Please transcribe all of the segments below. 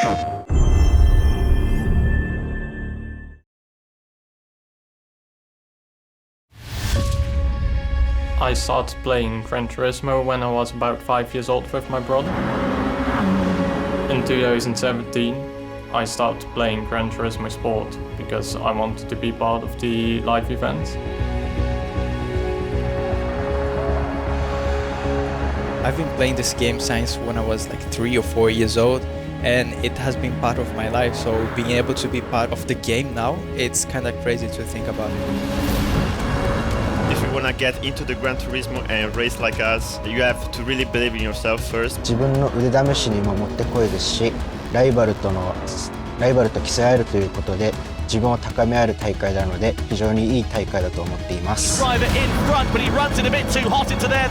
I started playing Gran Turismo when I was about 5 years old with my brother. In 2017, I started playing Gran Turismo Sport because I wanted to be part of the live events. I've been playing this game since when I was like 3 or 4 years old, and it has been part of my life, so being able to be part of the game now, it's kind of crazy to think about. If you want to get into the Gran Turismo and race like us, you have to really believe in yourself first. 自分の腕試しにももってこいですし、ライバルと競い合えるということで自分を高め合える大会なので非常にいい大会だと思っています。 Driver in front, but he runs it a bit too hot into there.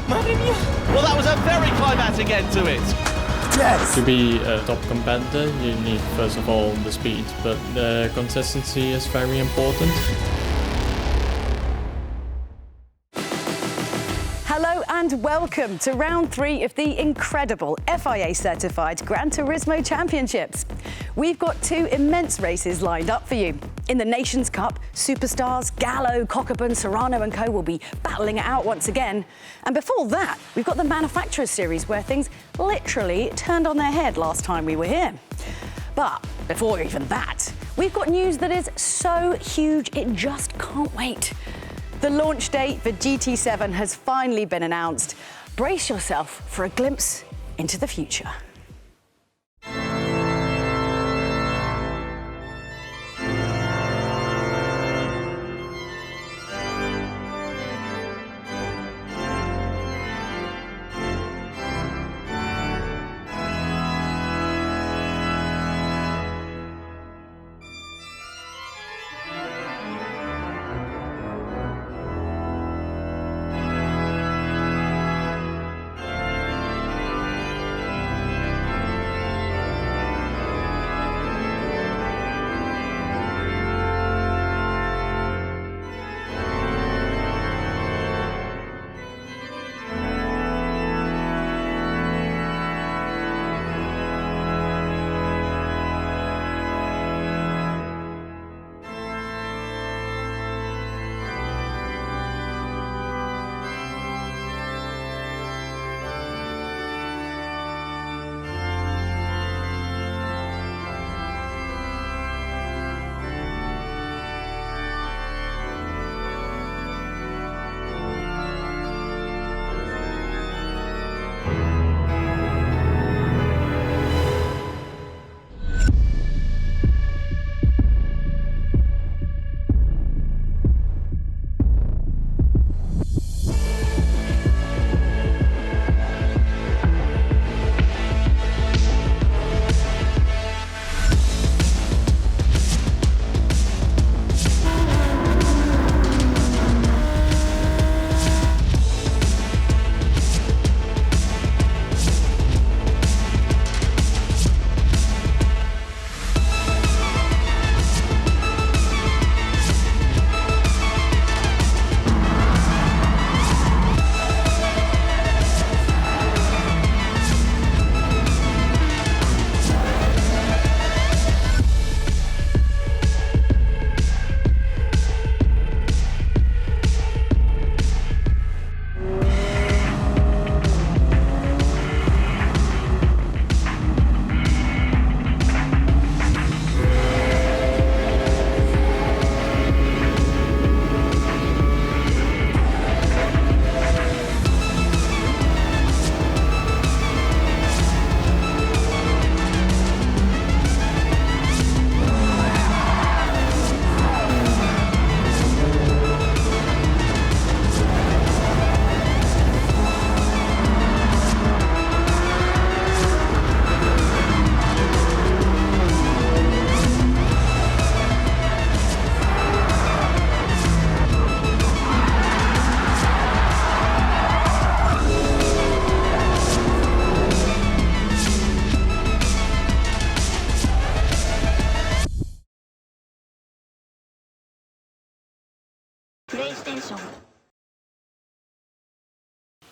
Well, that was a very climatic end to it. Yes. To be a top competitor, you need first of all the speed, but the consistency is very important. Hello and welcome to round 3 of the incredible FIA-certified Gran Turismo Championships. We've got 2 immense races lined up for you. In the Nations Cup, superstars Gallo, Cockburn, Serrano and co will be battling it out once again. And before that, we've got the Manufacturers Series where things literally turned on their head last time we were here. But before even that, we've got news that is so huge it just can't wait. The launch date for GT7 has finally been announced. Brace yourself for a glimpse into the future.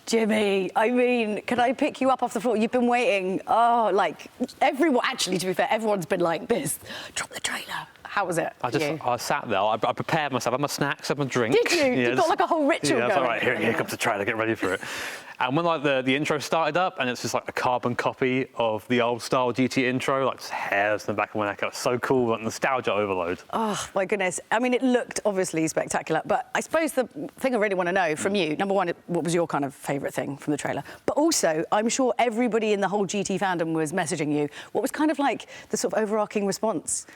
Jimmy, I mean, can I pick you up off the floor? You've been waiting. Oh, like everyone, actually, to be fair, everyone's been like this. Drop the trailer. How was it? I sat there, I prepared myself, I had my snacks, I had my drink. Did you? Yeah, You got like a whole ritual yeah, going. All right, here comes the trailer, get ready for it. And when like the intro started up, and it's just like a carbon copy of the old style GT intro, like just hairs in the back of my neck. It was so cool, like nostalgia overload. Oh my goodness. I mean, it looked obviously spectacular, but I suppose the thing I really want to know from you, number one, what was your kind of favourite thing from the trailer? But also, I'm sure everybody in the whole GT fandom was messaging you. What was kind of like the sort of overarching response?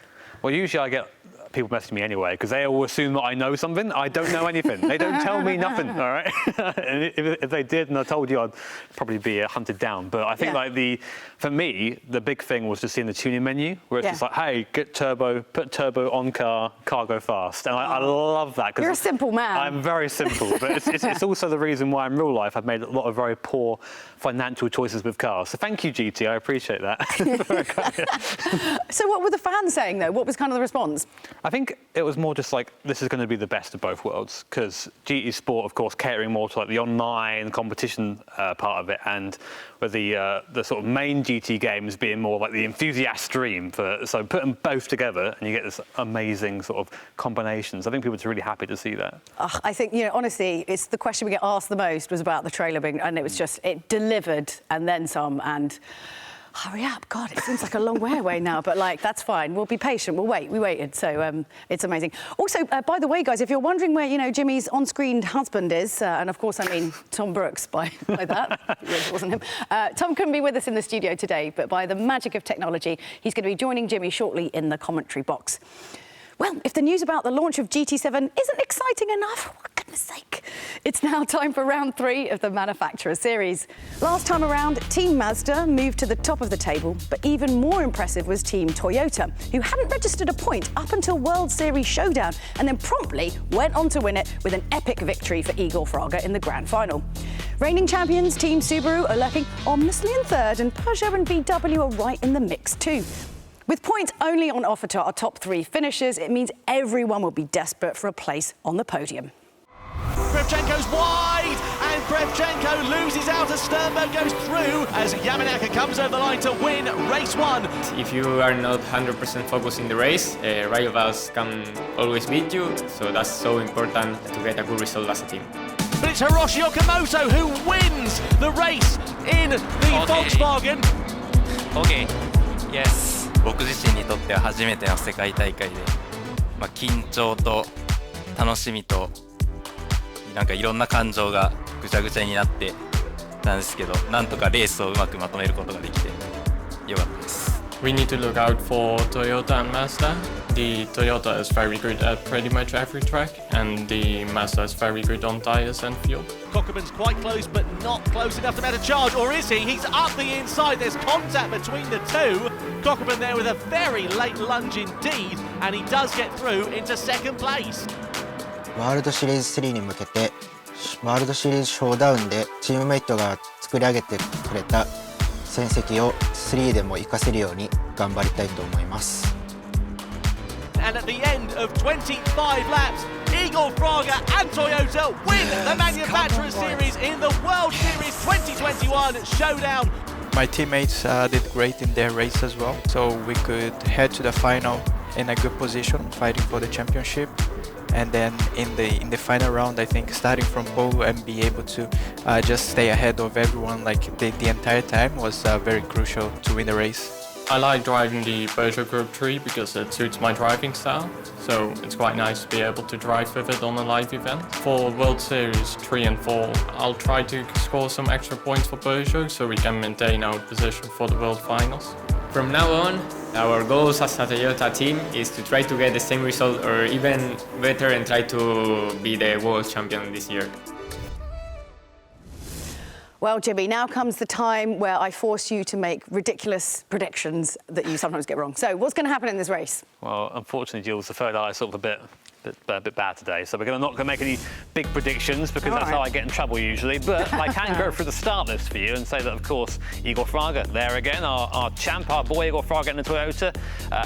Well, usually I get people messaging me anyway, because they all assume that I know something. I don't know anything. They don't tell me nothing, all right? And if they did and I told you, I'd probably be hunted down. But I think for me, the big thing was just seeing the tuning menu, where it's just like, hey, get turbo, put turbo on car go fast. And I love that. You're a simple man. I'm very simple, but it's also the reason why in real life I've made a lot of very poor financial choices with cars. So thank you, GT, I appreciate that. So what were the fans saying, though? What was kind of the response? I think it was more just like, this is going to be the best of both worlds, because GT Sport, of course, catering more to like the online competition part of it, and with the sort of main GT games being more like the enthusiast stream. So put them both together and you get this amazing sort of combinations. I think people are really happy to see that. I think, you know, honestly, it's the question we get asked the most was about the trailer being, and it was just, it delivered and then some, and hurry up, God, it seems like a long way away now, but like, that's fine. We'll be patient, we'll wait. We waited, so it's amazing. Also, by the way, guys, if you're wondering where, you know, Jimmy's on-screen husband is, and of course I mean Tom Brooks by that, it wasn't him. Tom couldn't be with us in the studio today, but by the magic of technology, he's going to be joining Jimmy shortly in the commentary box. Well, if the news about the launch of GT7 isn't exciting enough, for goodness sake, it's now time for round 3 of the Manufacturer Series. Last time around, Team Mazda moved to the top of the table, but even more impressive was Team Toyota, who hadn't registered a point up until World Series Showdown, and then promptly went on to win it with an epic victory for Igor Fraga in the Grand Final. Reigning champions Team Subaru are lurking ominously in third, and Peugeot and VW are right in the mix too. With points only on offer to our top 3 finishers, it means everyone will be desperate for a place on the podium. Brevchenko's wide, and Brevchenko loses out as Sternberg goes through as Yamanaka comes over the line to win race 1. If you are not 100% focused in the race, rivals can always beat you, so that's so important to get a good result as a team. But it's Hiroshi Okamoto who wins the race in the Volkswagen. Okay, yes. 僕自身にとっては初めての世界大会で、緊張と楽しみとなんかいろんな感情がぐちゃぐちゃになってたんですけど、なんとかレースをうまくまとめることができてよかったです。We need to look out for Toyota and Mazda. The Toyota is very good at pretty much every track, and the Mazda is very good on tyres and fuel. Cockerman's quite close, but not close enough to mount a charge, or is he? He's up the inside, there's contact between the two. Cockerman there with a very late lunge indeed, and he does get through into second place. ワールドシリーズ3に向けて、ワールドシリーズショーダウンでチームメイトが作り上げてくれた戦績を3でも活かせるように頑張りたいと思います。And at the end of 25 laps, Igor Fraga and Toyota win the Manufacturer Series in the World Series 2021 Showdown. My teammates did great in their race as well, so we could head to the final in a good position, fighting for the championship. And then in the final round, I think starting from pole and be able to just stay ahead of everyone like the entire time was very crucial to win the race. I like driving the Peugeot Group 3 because it suits my driving style, so it's quite nice to be able to drive with it on a live event. For World Series 3 and 4, I'll try to score some extra points for Peugeot so we can maintain our position for the World Finals. From now on, our goals as a Toyota team is to try to get the same result or even better and try to be the world champion this year. Well, Jimmy, now comes the time where I force you to make ridiculous predictions that you sometimes get wrong. So what's going to happen in this race? Well, unfortunately, Jules, the third eye is sort of a bit a bit bad today, so we're not going to make any big predictions because that's how I get in trouble usually. But I can go through the start list for you and say that, of course, Igor Fraga there again, our champ, our boy Igor Fraga in the Toyota,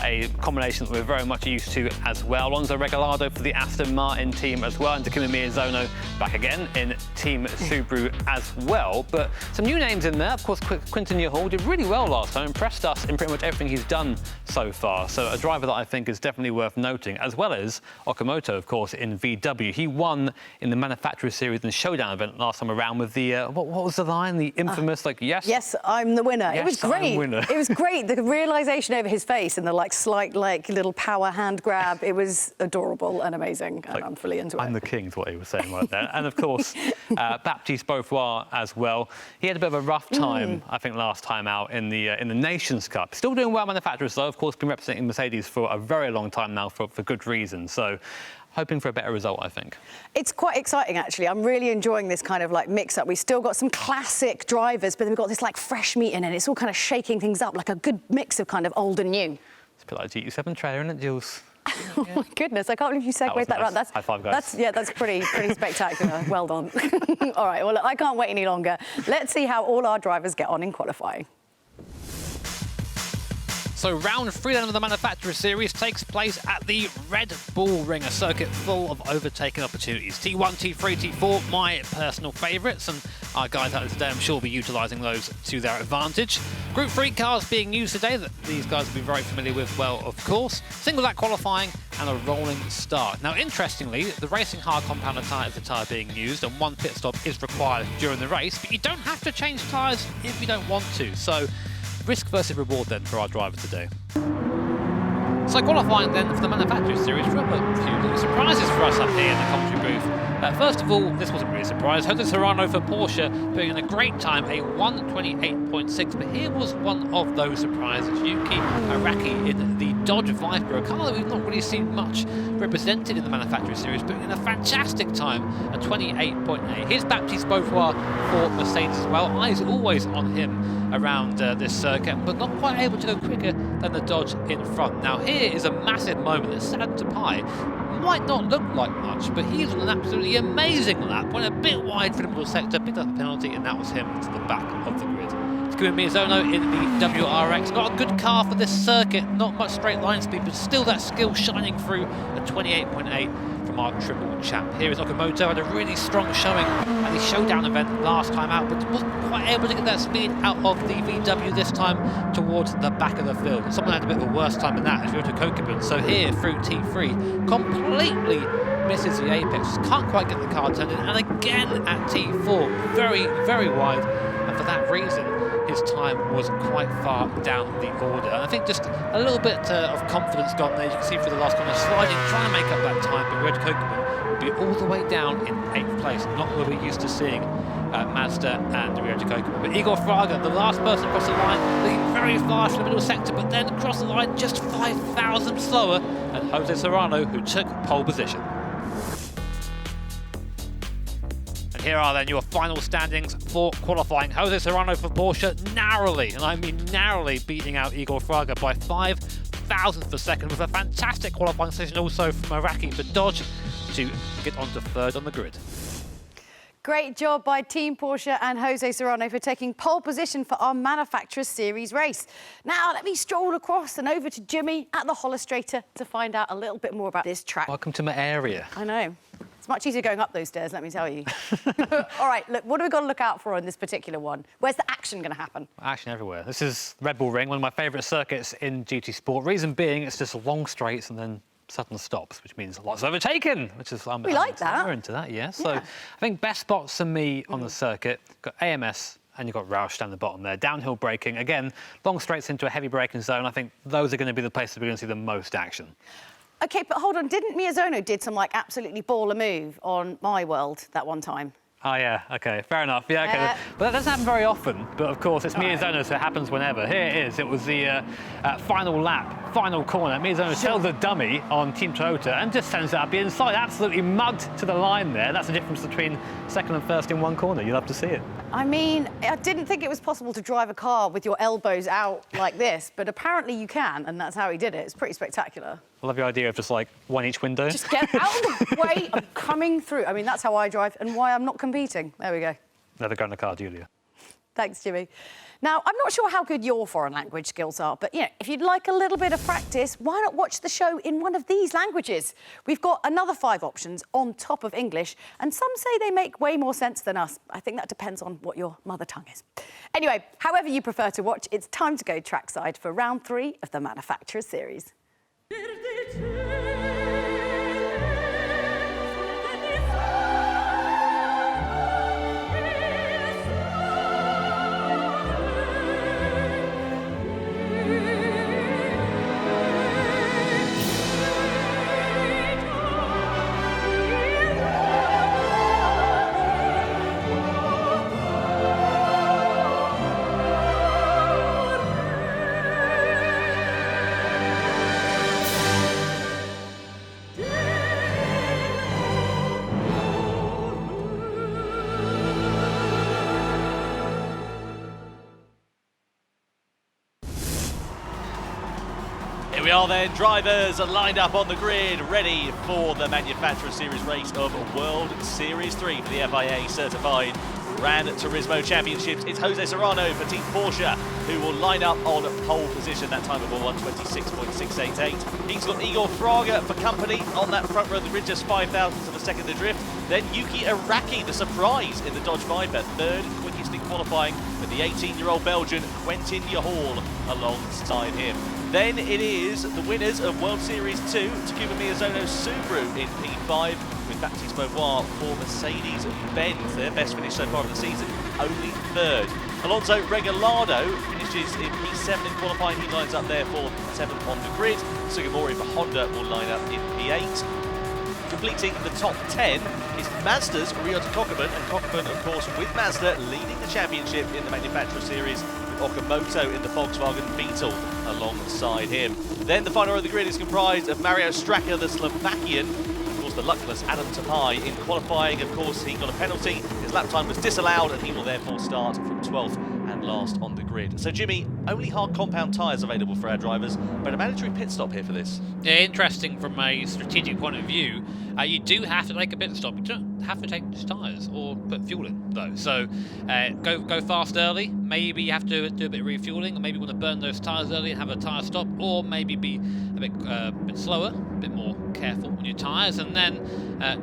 a combination that we're very much used to as well. Alonso Regalado for the Aston Martin team as well, and Takuma Miyazono back again in Team Subaru as well. But some new names in there, of course. Quinton Hall did really well last time, impressed us in pretty much everything he's done so far. So a driver that I think is definitely worth noting, as well as Okamoto, of course, in VW. He won in the Manufacturers Series and Showdown event last time around with the, what was the line? The infamous, yes, I'm the winner. Yes, it was great. It was great. The realisation over his face and the slight little power hand grab, it was adorable and amazing. And I'm fully into it. I'm the king is what he was saying right there. And of course, Baptiste Beaufoy as well. He had a bit of a rough time, I think, last time out in the Nations Cup. Still doing well, Manufacturers, though. Of course, been representing Mercedes for a very long time now for good reason. So hoping for a better result, I think. It's quite exciting, actually. I'm really enjoying this kind of mix-up. We've still got some classic drivers, but then we've got this fresh meat in it. It's all kind of shaking things up, like a good mix of kind of old and new. It's a bit like GT7 trailer, isn't it, Jules? Oh my goodness, I can't believe you segued that right. High five, guys. That's pretty spectacular. Well done. All right, well, look, I can't wait any longer. Let's see how all our drivers get on in qualifying. So round 3 then of the Manufacturer Series takes place at the Red Bull Ring, a circuit full of overtaking opportunities. T1, T3, T4, my personal favourites, and our guys out there today I'm sure will be utilising those to their advantage. Group 3 cars being used today that these guys will be very familiar with well, of course. Single lap qualifying and a rolling start. Now, interestingly, the Racing Hard compounder tyre is the tyre being used, and 1 pit stop is required during the race, but you don't have to change tyres if you don't want to. So risk versus reward then for our drivers today. So qualifying then for the Manufacturer Series, a few little surprises for us up here in the commentary booth. First of all, this wasn't really a surprise. Jose Serrano for Porsche putting in a great time, a 1:28.6. But here was one of those surprises. Yuki Araki in the Dodge Viper, a car that we've not really seen much represented in the Manufacturer Series, putting in a fantastic time, a 28.8. Here's Baptiste Beaufoy for Mercedes as well. Eyes always on him around this circuit, but not quite able to go quicker than the Dodge in front. Now here is a massive moment that Santa Pai might not look like much, but he's on an absolutely amazing lap, went a bit wide for the middle sector, picked up a penalty, and that was him to the back of the grid. Takuma Miyazono in the WRX, not a good car for this circuit, not much straight line speed, but still that skill shining through, a 28.8 from our triple champ. Here is Okamoto, had a really strong showing at the Showdown event last time out, but wasn't quite able to get that speed out of the VW this time towards the back of the field. Someone had a bit of a worse time than that, as Ryota Kokubun. So here through T3, completely misses the apex, can't quite get the car turned in, and again at T4, very, very wide, and for that reason, his time was quite far down the order. And I think just a little bit of confidence gone there. You can see through the last corner, sliding, trying to make up that time, but Red Kokubun would be all the way down in 8th place, not where we're used to seeing Mazda and Ryota Kokubun. But Igor Fraga, the last person across the line, looking very fast in the middle sector, but then across the line just 5 thousandths slower, and Jose Serrano, who took pole position. Here are then your final standings for qualifying. Jose Serrano for Porsche narrowly, and I mean narrowly, beating out Igor Fraga by 5 thousandths of a second, with a fantastic qualifying session also from Araki for Dodge to get onto 3rd on the grid. Great job by Team Porsche and Jose Serrano for taking pole position for our Manufacturers Series race. Now, let me stroll across and over to Jimmy at the Holostrator to find out a little bit more about this track. Welcome to my area. I know. It's much easier going up those stairs, let me tell you. All right, look, what have we got to look out for on this particular one? Where's the action going to happen? Action everywhere. This is Red Bull Ring, one of my favourite circuits in GT Sport. Reason being, it's just long straights and then sudden stops, which means lots of overtaken, which is we like that. We're into that, yeah. So I think best spots for me on the circuit, got AMS and you've got Roush down the bottom there. Downhill braking, again, long straights into a heavy braking zone. I think those are going to be the places we're going to see the most action. OK, but hold on, didn't Miyazono did some, absolutely baller move on My World that one time? Oh, yeah, OK, fair enough. Yeah, OK. But that doesn't happen very often. But, of course, it's Miyazono, so it happens whenever. Here it is. It was the final lap final corner, Miyazono tells the dummy on Team Toyota and just sends it up the inside. Absolutely mugged to the line there. That's the difference between second and first in one corner. You'll have to see it. I mean, I didn't think it was possible to drive a car with your elbows out like this, but apparently you can, and that's how he did it. It's pretty spectacular. I love the idea of just like one each window. Just get out of the way. I'm coming through. I mean, that's how I drive and why I'm not competing. There we go. Never go in the car, Julia. Thanks, Jimmy. Now, I'm not sure how good your foreign language skills are, but, you know, if you'd like a little bit of practice, why not watch the show in one of these languages? We've got another 5 options on top of English, and some say they make way more sense than us. I think that depends on what your mother tongue is. Anyway, however you prefer to watch, it's time to go trackside for round 3 of the Manufacturers Series. Here we are then, drivers are lined up on the grid, ready for the Manufacturer Series race of World Series 3 for the FIA certified Gran Turismo Championships. It's Jose Serrano for Team Porsche, who will line up on pole position, that time of 1:26.688. He's got Igor Fraga for company on that front row of the grid, just 5,000 to the second of the drift. Then Yuki Araki, the surprise in the Dodge Viper, third quickest in qualifying, with the 18-year-old Belgian Quentin Yahal alongside him. Then it is the winners of World Series 2, Takuma Miyazono's Subaru in P5, with Baptiste Beauvoir for Mercedes-Benz. Their best finish so far of the season, only third. Alonso Regalado finishes in P7 in qualifying. He lines up there for 7th on the grid. Sugimori for Honda will line up in P8. Completing the top 10 is Mazda's Ryota Kokubun, and Kokubun, of course, with Mazda leading the championship in the Manufacturer Series, with Okamoto in the Volkswagen Beetle alongside him. Then the final row of the grid is comprised of Mario Straka, the Slovakian, of course the luckless Adam Tapai. In qualifying, of course, he got a penalty. His lap time was disallowed, and he will therefore start from 12th and last on the grid. So, Jimmy, only hard compound tyres available for our drivers, but a mandatory pit stop here for this. Yeah, interesting from a strategic point of view. You do have to take a pit stop. You don't have to take tyres or put fuel in, though. So go fast early. Maybe you have to do a bit of refueling, or maybe you want to burn those tyres early and have a tyre stop, or maybe be a bit slower, a bit more careful on your tyres, and then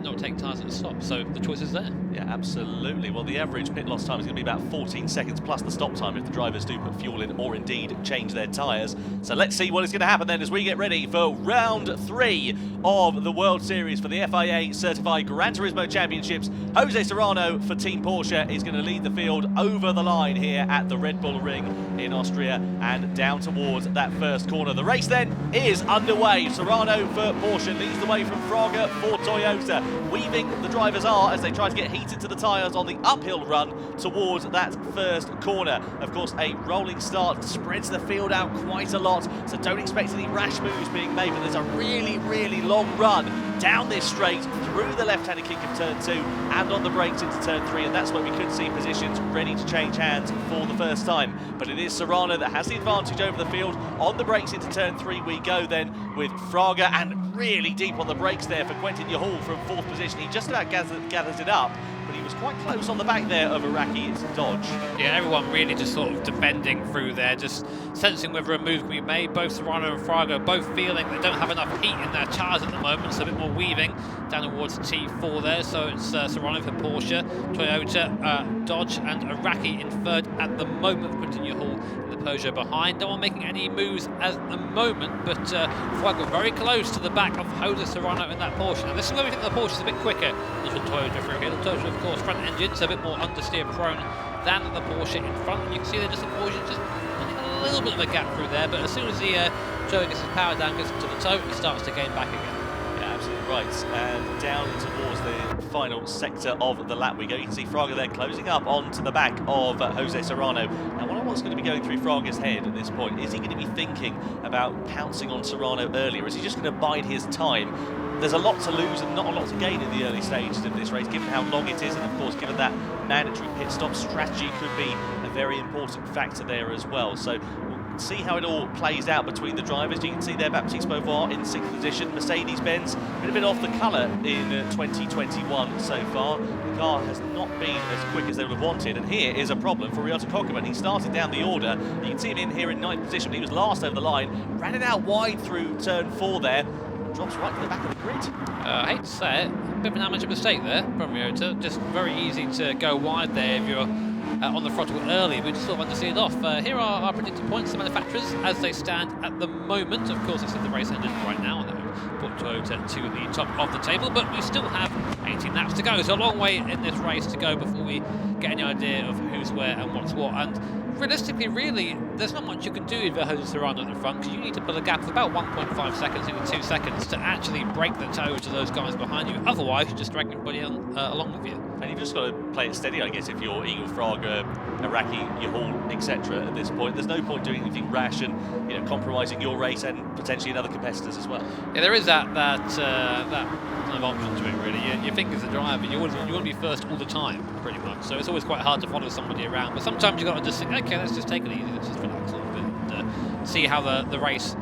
not take tyres at the stop. So the choice is there. Yeah, absolutely. Well, the average pit loss time is going to be about 14 seconds plus the stop time if the drivers do put fuel in or indeed change their tyres. So let's see what is going to happen then as we get ready for round 3 of the World Series for the FIA certified Gran Turismo Championships. Jose Serrano for Team Porsche is going to lead the field over the line here at the Red Bull Ring in Austria and down towards that first corner. The race then is underway. Serrano for Porsche leads the way from Fraga for Toyota. Weaving the drivers are as they try to get heated to the tyres on the uphill run towards that first corner. Of course, a rolling start spreads the field out quite a lot, so don't expect any rash moves being made, but there's a really, really long run down this straight through the left-handed kick of turn 2 and on the brakes into turn 3, and that's where we could see positions ready to change hands for the first time. But it is Serrano that has the advantage over the field. On the brakes into turn 3 we go then with Fraga, and really deep on the brakes there for Quentin Yahal from 4th position. He just about gathers it up, but he was quite close on the back there of Araki's Dodge. Yeah, everyone really just sort of defending through there, just sensing whether a move can be made. Both Serrano and Fraga both feeling they don't have enough heat in their tyres at the moment, so a bit more weaving down towards T4 there. So it's Serrano for Porsche, Toyota, Dodge and Araki in third at the moment. Quentin Yahal in the Peugeot behind. No one making any moves at the moment, but Fraga very close to the back of Jose Serrano in that Porsche. Now this is where we think the Porsche is a bit quicker than the Toyota through here. The Toyota, of course, front engine, so a bit more understeer prone than the Porsche in front. And you can see they're just the Porsche just running a little bit of a gap through there, but as soon as the Joe gets his power down, gets into the toe, he starts to gain back again. Yeah, absolutely right. And down towards the final sector of the lap we go. You can see Fraga there closing up onto the back of Jose Serrano. Now, I wonder what's going to be going through Fraga's head at this point. Is he going to be thinking about pouncing on Serrano earlier? Is he just going to bide his time? There's a lot to lose and not a lot to gain in the early stages of this race, given how long it is, and of course, given that mandatory pit stop, strategy could be a very important factor there as well. So we'll see how it all plays out between the drivers. You can see there Baptiste Beauvoir in 6th position. Mercedes-Benz been a bit off the colour in 2021 so far. The car has not been as quick as they would have wanted, and here is a problem for Ryota Kokuma. He started down the order. You can see him in here in 9th position. He was last over the line, ran it out wide through turn 4 there. Drops right to the back of the grid. I hate to say it, a bit of an amateur mistake there from Ryota. Just very easy to go wide there if you're on the throttle early, but just sort of understeered off. Here are our predicted points, the manufacturers, as they stand at the moment. Of course, it's the race ended right now, and that would put Toyota to the top of the table, but we still have 18 laps to go, so a long way in this race to go before we get any idea of who's where and what's what. And realistically, really, there's not much you can do with Jose Serrano at the front, because you need to pull a gap of about 1.5 seconds, even 2 seconds, to actually break the toes to those guys behind you. Otherwise, you just drag everybody on, along with you. And you've just got to play it steady, I guess, if you're Eagle, Fraga, Iraqi, Yahul, etc. at this point. There's no point doing anything rash and compromising your race and potentially another competitors as well. Yeah, there is that kind of option to it, really. You think as a driver, you want to be first all the time, pretty much. So it's always quite hard to follow somebody around. But sometimes you've got to just think, okay, let's just take it easy, let's just relax a little bit and see how the race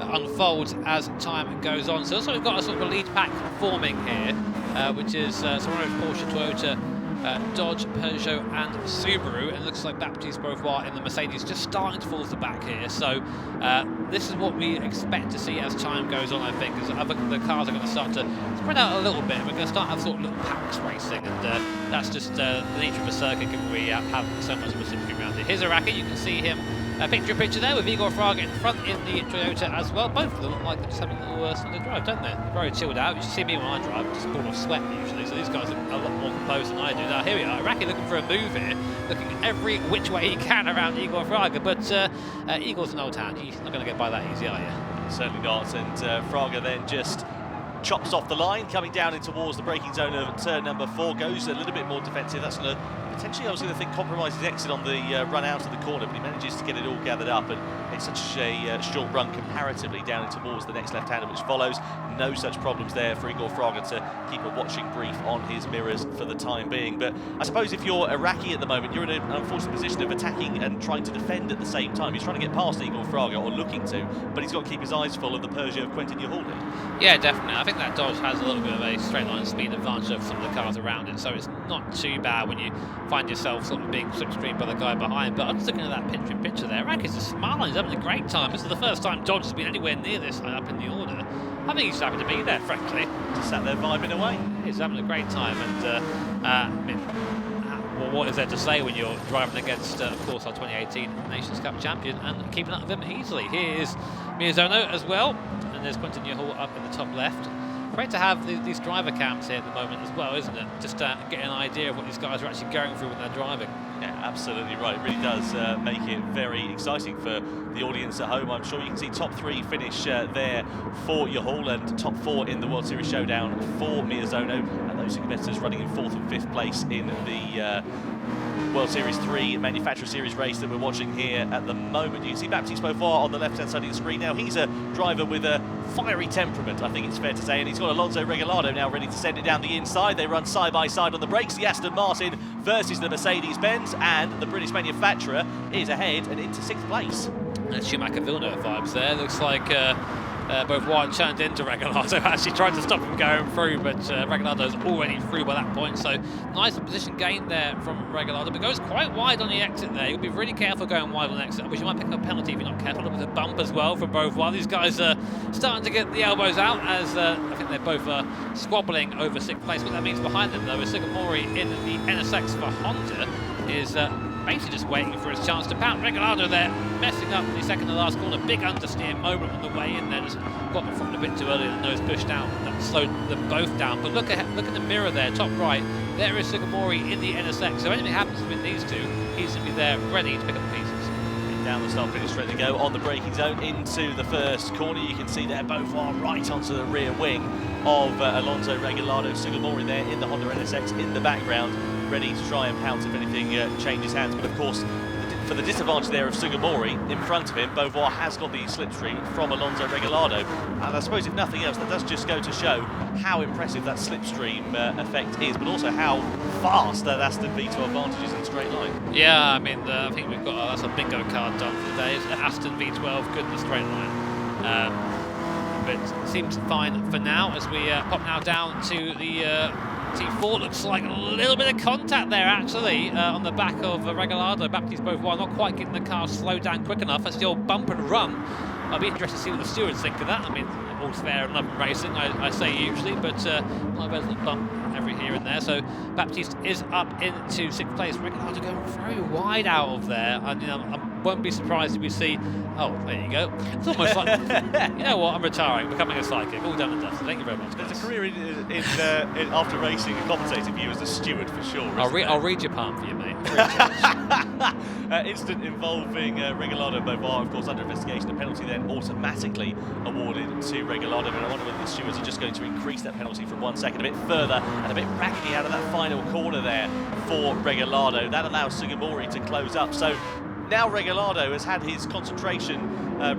unfolds as time goes on. So also we've got a sort of a lead pack forming here, which is Serrano, Porsche, Toyota, Dodge, Peugeot and Subaru, and it looks like Baptiste Beauvoir in the Mercedes just starting to fall to the back here. So this is what we expect to see as time goes on, I think, as the cars are going to start to spread out a little bit. We're going to start to have sort of little packs racing, and that's just the nature of a circuit, given we have so much specifically around it. Here's Iraqi, you can see him picture there with Igor Fraga in front in the Toyota as well. Both of them look like they're just having a little something to drive, don't they? They're very chilled out. You see me when I drive, just full of sweat usually, so these guys are a lot more composed than I do. Now here we are, Iraqi looking for a move here, looking every which way he can around Igor Fraga, but Igor's an old hand. He's not going to get by that easy, are you? Certainly not, and Fraga then just chops off the line, coming down in towards the braking zone of turn number 4, goes a little bit more defensive. That's going to potentially, I was going to think, compromise his exit on the run out of the corner, but he manages to get it all gathered up, and it's such a short run comparatively down in towards the next left-hander which follows. No such problems there for Igor Fraga to keep a watching brief on his mirrors for the time being. But I suppose if you're Iraqi at the moment, you're in an unfortunate position of attacking and trying to defend at the same time. He's trying to get past Igor Fraga, or looking to, but he's got to keep his eyes full of the Peugeot of Quentin Yahul. Yeah, definitely. I think that Dodge has a little bit of a straight line speed advantage over some of the cars around it, so it's not too bad when you find yourself sort of being slipstreamed by the guy behind. But I'm just looking at that picture there. Iraqi's just smiling, he's having a great time. This is the first time Dodge has been anywhere near this high up in the order. I think he's happy to be there, frankly. Just sat there vibing away. He's having a great time, and well, what is there to say when you're driving against, of course, our 2018 Nations Cup champion and keeping up with him easily? Here is Miyazono as well, and there's Quentin Yahul up in the top left. Great to have these driver cams here at the moment as well, isn't it? Just get an idea of what these guys are actually going through when they're driving. Yeah, absolutely right. It really does make it very exciting for the audience at home. I'm sure you can see top 3 finish there for Yahul, and top 4 in the World Series Showdown for Miyazono, and those two competitors running in 4th and 5th place in the World Series 3 Manufacturer Series race that we're watching here at the moment. You can see Baptiste Beauvoir on the left-hand side of the screen. Now, he's a driver with a fiery temperament, I think it's fair to say, and he's got Alonso Regalado now ready to send it down the inside. They run side by side on the brakes. The Aston Martin versus the Mercedes-Benz, and the British manufacturer is ahead and into 6th place. And Schumacher Villeneuve vibes there. Looks like Beauvoir turned into Regalado, actually tried to stop him going through, but Regalado's already through by that point, so nice position gained there from Regalado, but goes quite wide on the exit there. You'll be really careful going wide on the exit. I wish you might pick up a penalty if you're not careful. With a bump as well from Beauvoir. These guys are starting to get the elbows out, as I think they're both squabbling over 6th place. What that means behind them, though, is Sugimori in the NSX for Honda is basically just waiting for his chance to pound. Regalado there, messing up the second to last corner. Big understeer moment on the way in there, just got the front a bit too early and the nose pushed down. That slowed them both down. But look at the mirror there, top right. There is Sugimori in the NSX. So if anything happens with these two, he's going to be there ready to pick up the pieces. down the start-finish straight to go on the braking zone into the first corner. You can see there Beauvoir right onto the rear wing of Alonso Regalado. Sugimori there in the Honda NSX in the background, ready to try and pounce if anything changes hands. But of course, for the disadvantage there of Sugimori in front of him, Beauvoir has got the slipstream from Alonso Regalado. And I suppose if nothing else, that does just go to show how impressive that slipstream effect is, but also how fast that Aston V12 advantage is in straight line. Yeah, I mean, I think we've got that's a bingo card done for the day. It's Aston V12 good in the straight line. But it seems fine for now as we pop now down to the T4. Looks like a little bit of contact there actually on the back of Regalado. Baptiste Beauvoir not quite getting the car slowed down quick enough. That's the old bump and run. I'll be interested to see what the stewards think of that. I mean, all's fair and love in racing, I say usually, but not a little bump every here and there. So Baptiste is up into 6th place. Regalado going very wide out of there. I mean, I won't be surprised if we see. Oh, there you go. It's almost like, you know what? I'm retiring, becoming a psychic. All done and dusted. Thank you very much. There's a career in after racing, a commentating view as a steward for sure. I'll read your palm for you, mate. Incident involving Regalado Beauvoir, of course, under investigation. A penalty then automatically awarded to Regalado. And I wonder whether the stewards are just going to increase that penalty from 1 second a bit further and a bit rackety out of that final corner there for Regalado. That allows Sugimori to close up. So now Regalado has had his concentration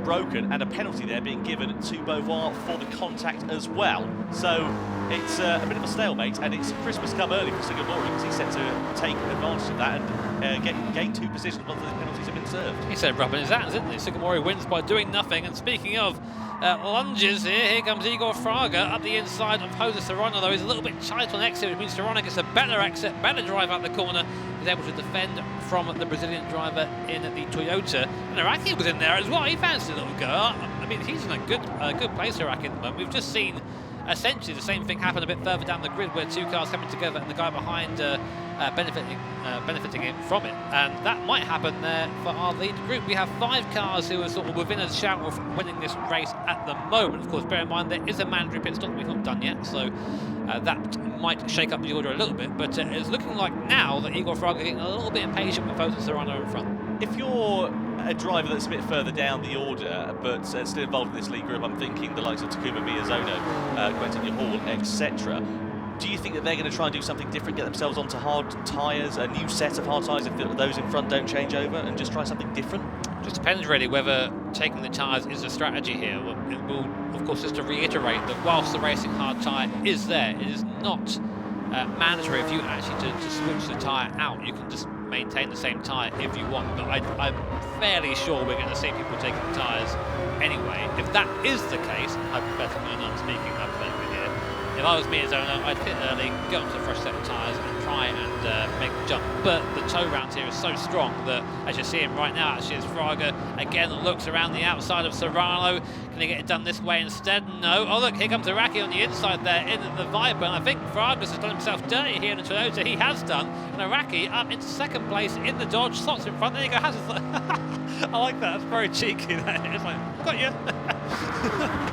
broken and a penalty there being given to Beauvoir for the contact as well. So it's a bit of a stalemate, and it's Christmas come early for Sugimori because he's set to take advantage of that and gain 2 positions once the penalties have been served. He said rubbing his hands, didn't he? Sugimori wins by doing nothing. And speaking of lunges here comes Igor Fraga up the inside of Jose Serrano, though he's a little bit tight on exit, which means Serrano gets a better exit, better drive out the corner. He's able to defend from the Brazilian driver in the Toyota. And Araki was in there as well. He fancied a little go. I mean, he's in a good place, Araki, at the moment. We've just seen essentially the same thing happen a bit further down the grid, where 2 cars coming together and the guy behind benefiting from it, and that might happen there for our lead group. We have 5 cars who are sort of within a shout of winning this race at the moment. Of course, bear in mind there is a mandatory pit stop we've not done yet, so that might shake up the order a little bit, but it's looking like now that Igor Fraga getting a little bit impatient with Jose Serrano in front. If you're a driver that's a bit further down the order, but still involved in this league group, I'm thinking the likes of Takuma Miyazono, Quentin Hall, etc. Do you think that they're going to try and do something different, get themselves onto hard tyres, a new set of hard tyres if those in front don't change over, and just try something different? Just depends really whether taking the tyres is a strategy here. It will, of course, just to reiterate that whilst the racing hard tyre is there, it is not mandatory if you actually to switch the tyre out. You can just maintain the same tyre if you want, but I'm fairly sure we're going to see people taking the tyres anyway. If that is the case, hypothetically, and I'm speaking hypothetically here, if I was Miyazono, I'd pit early, go up to a fresh set of tyres and try and make the jump. But the toe round here is so strong that, as you're seeing right now, actually, as Fraga again looks around the outside of Serrano, can he get it done this way instead? No. Oh look, here comes Araki on the inside there in the Viper, and I think Fragas has done himself dirty here in the Toyota. He has done, and Araki up into 2nd place in the Dodge, slots in front. There you go. I like that. That's very cheeky. It's like, got you.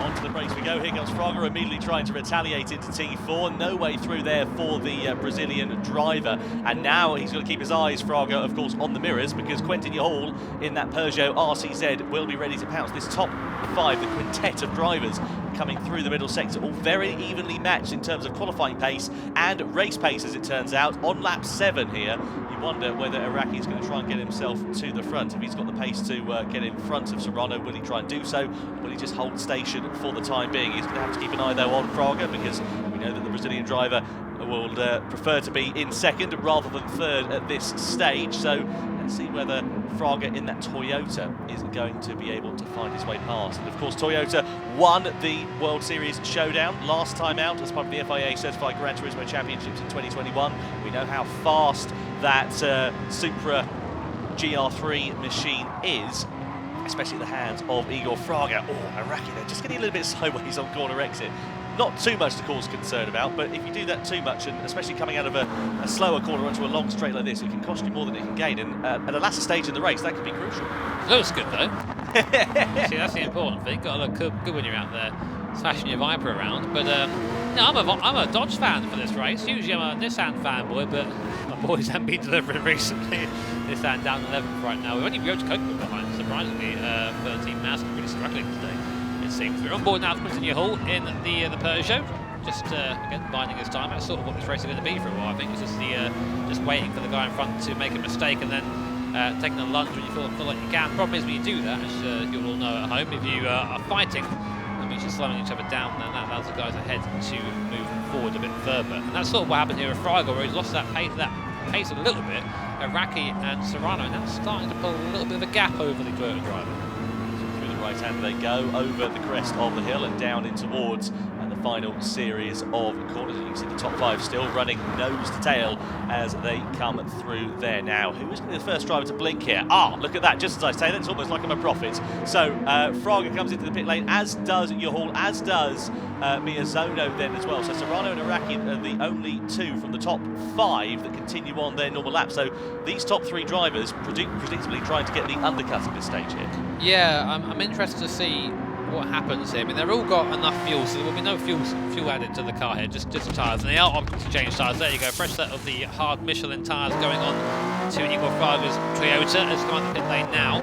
Onto the brakes we go. Here comes Fraga immediately trying to retaliate into T4. No way through there for the Brazilian driver. And now he's got to keep his eyes, Fraga, of course, on the mirrors, because Quentin Hall in that Peugeot RCZ will be ready to pounce. This top 5, the quintet of drivers coming through the middle sector, all very evenly matched in terms of qualifying pace and race pace, as it turns out. On lap 7 here, you wonder whether Araki is going to try and get himself to the front. If he's got the pace to get in front of Serrano, will he try and do so? Will he just hold station for the time being? He's going to have to keep an eye, though, on Fraga, because we know that the Brazilian driver will prefer to be in 2nd rather than 3rd at this stage. So let's see whether Fraga in that Toyota is going to be able to find his way past. And of course, Toyota won the World Series Showdown last time out as part of the FIA Certified Gran Turismo Championships in 2021. We know how fast that Supra GR3 machine is, especially at the hands of Igor Fraga. Oh, Araki there, just getting a little bit sideways on corner exit. Not too much to cause concern about, but if you do that too much, and especially coming out of a slower corner onto a long straight like this, it can cost you more than it can gain, and at a latter stage in the race, that could be crucial. Looks good though. See, that's the important thing. Got to look good when you're out there smashing your Viper around. But no, I'm a Dodge fan for this race. Usually I'm a Nissan fanboy, but my boys haven't been delivering recently They stand down 11th right now. We've only Ryoto Kokuba behind, surprisingly. 13 Mazda really struggling today, it seems. We're on board now with Quinton Hall in the Peugeot. Just again biding his time. That's sort of what this race is going to be for a while. I think it's just just waiting for the guy in front to make a mistake and then taking a lunge when you feel like you can. Problem is when you do that, as you'll all know at home, if you are fighting, that means you're slowing each other down, then that allows the guys ahead to move forward a bit further. And that's sort of what happened here at Fraga, where he's lost that pace a little bit. Araki and Serrano now starting to pull a little bit of a gap over the Toyota driver. Through the right hand they go, over the crest of the hill and down in towards the final series of corners. You can see the top 5 still running nose to tail as they come through there. Now, who is going to be the first driver to blink here? Ah, look at that, just as I say, that's almost like I'm a prophet. So, Fraga comes into the pit lane, as does Hall, as does Miyazono then as well. So Serrano and Araki are the only 2 from the top 5 that continue on their normal lap. So these top 3 drivers predictably trying to get the undercut at this stage here. Yeah, I'm interested to see what happens here. I mean, they've all got enough fuel, so there will be no fuel added to the car here, just tyres. And they are opting to change tyres. There you go, fresh set of the hard Michelin tyres going on to Igor Fraga's Toyota as come out the pit lane now.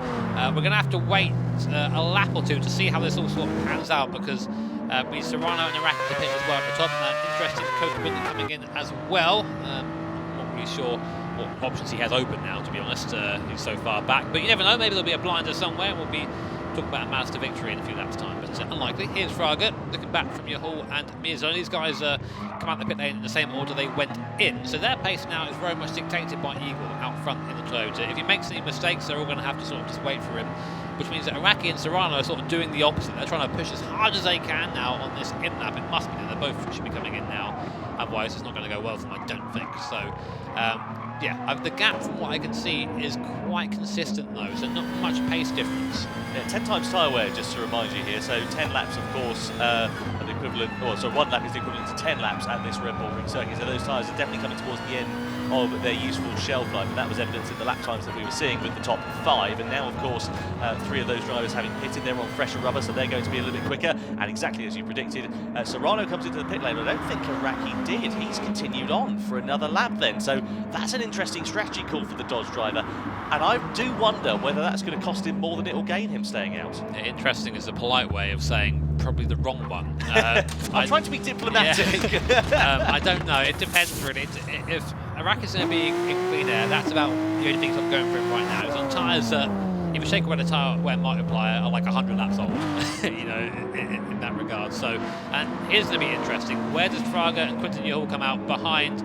We're going to have to wait a lap or 2 to see how this all sort of pans out, because we Serrano and Araki to pit as well at the top, and interesting Kokuba coming in as well. Not really sure what options he has open now, to be honest. He's so far back, but you never know, maybe there'll be a blinder somewhere and we'll be talking about a Mazda victory in a few laps time, but unlikely. Here's Fraga looking back from Hall and Miyazono. These guys come out the pit lane in the same order they went in, so their pace now is very much dictated by Igor out front in the Toyota. If he makes any mistakes, they're all going to have to sort of just wait for him, which means that Araki and Serrano are sort of doing the opposite. They're trying to push as hard as they can now on this in lap. It must be that they both should be coming in now, otherwise it's not going to go well for them, I don't think. So yeah, the gap from what I can see is quite consistent though, so not much pace difference. Yeah, 10 times tyre wear, just to remind you here. So 10 laps, of course, are the equivalent, or so 1 lap is the equivalent to 10 laps at this Red Bull Ring circuit. So those tyres are definitely coming towards the end of their useful shelf life, and that was evidenced in the lap times that we were seeing with the top 5. And now, of course, 3 of those drivers having pitted, they're on fresher rubber, so they're going to be a little bit quicker. And exactly as you predicted, Serrano comes into the pit lane. I don't think Araki did. He's continued on for another lap then. So that's an interesting strategy call for the Dodge driver. And I do wonder whether that's going to cost him more than it will gain him staying out. Yeah, interesting is a polite way of saying probably the wrong one. I'm trying to be diplomatic. Yeah. I don't know. It depends really. If Araki's going to be in clean air, that's about the only thing that's going for him right now. It's on tyres that, if you take away the tyre wear multiplier, are like 100 laps old, you know, in that regard. So, and here's going to be interesting. Where does Fraga and Quinton Hall come out behind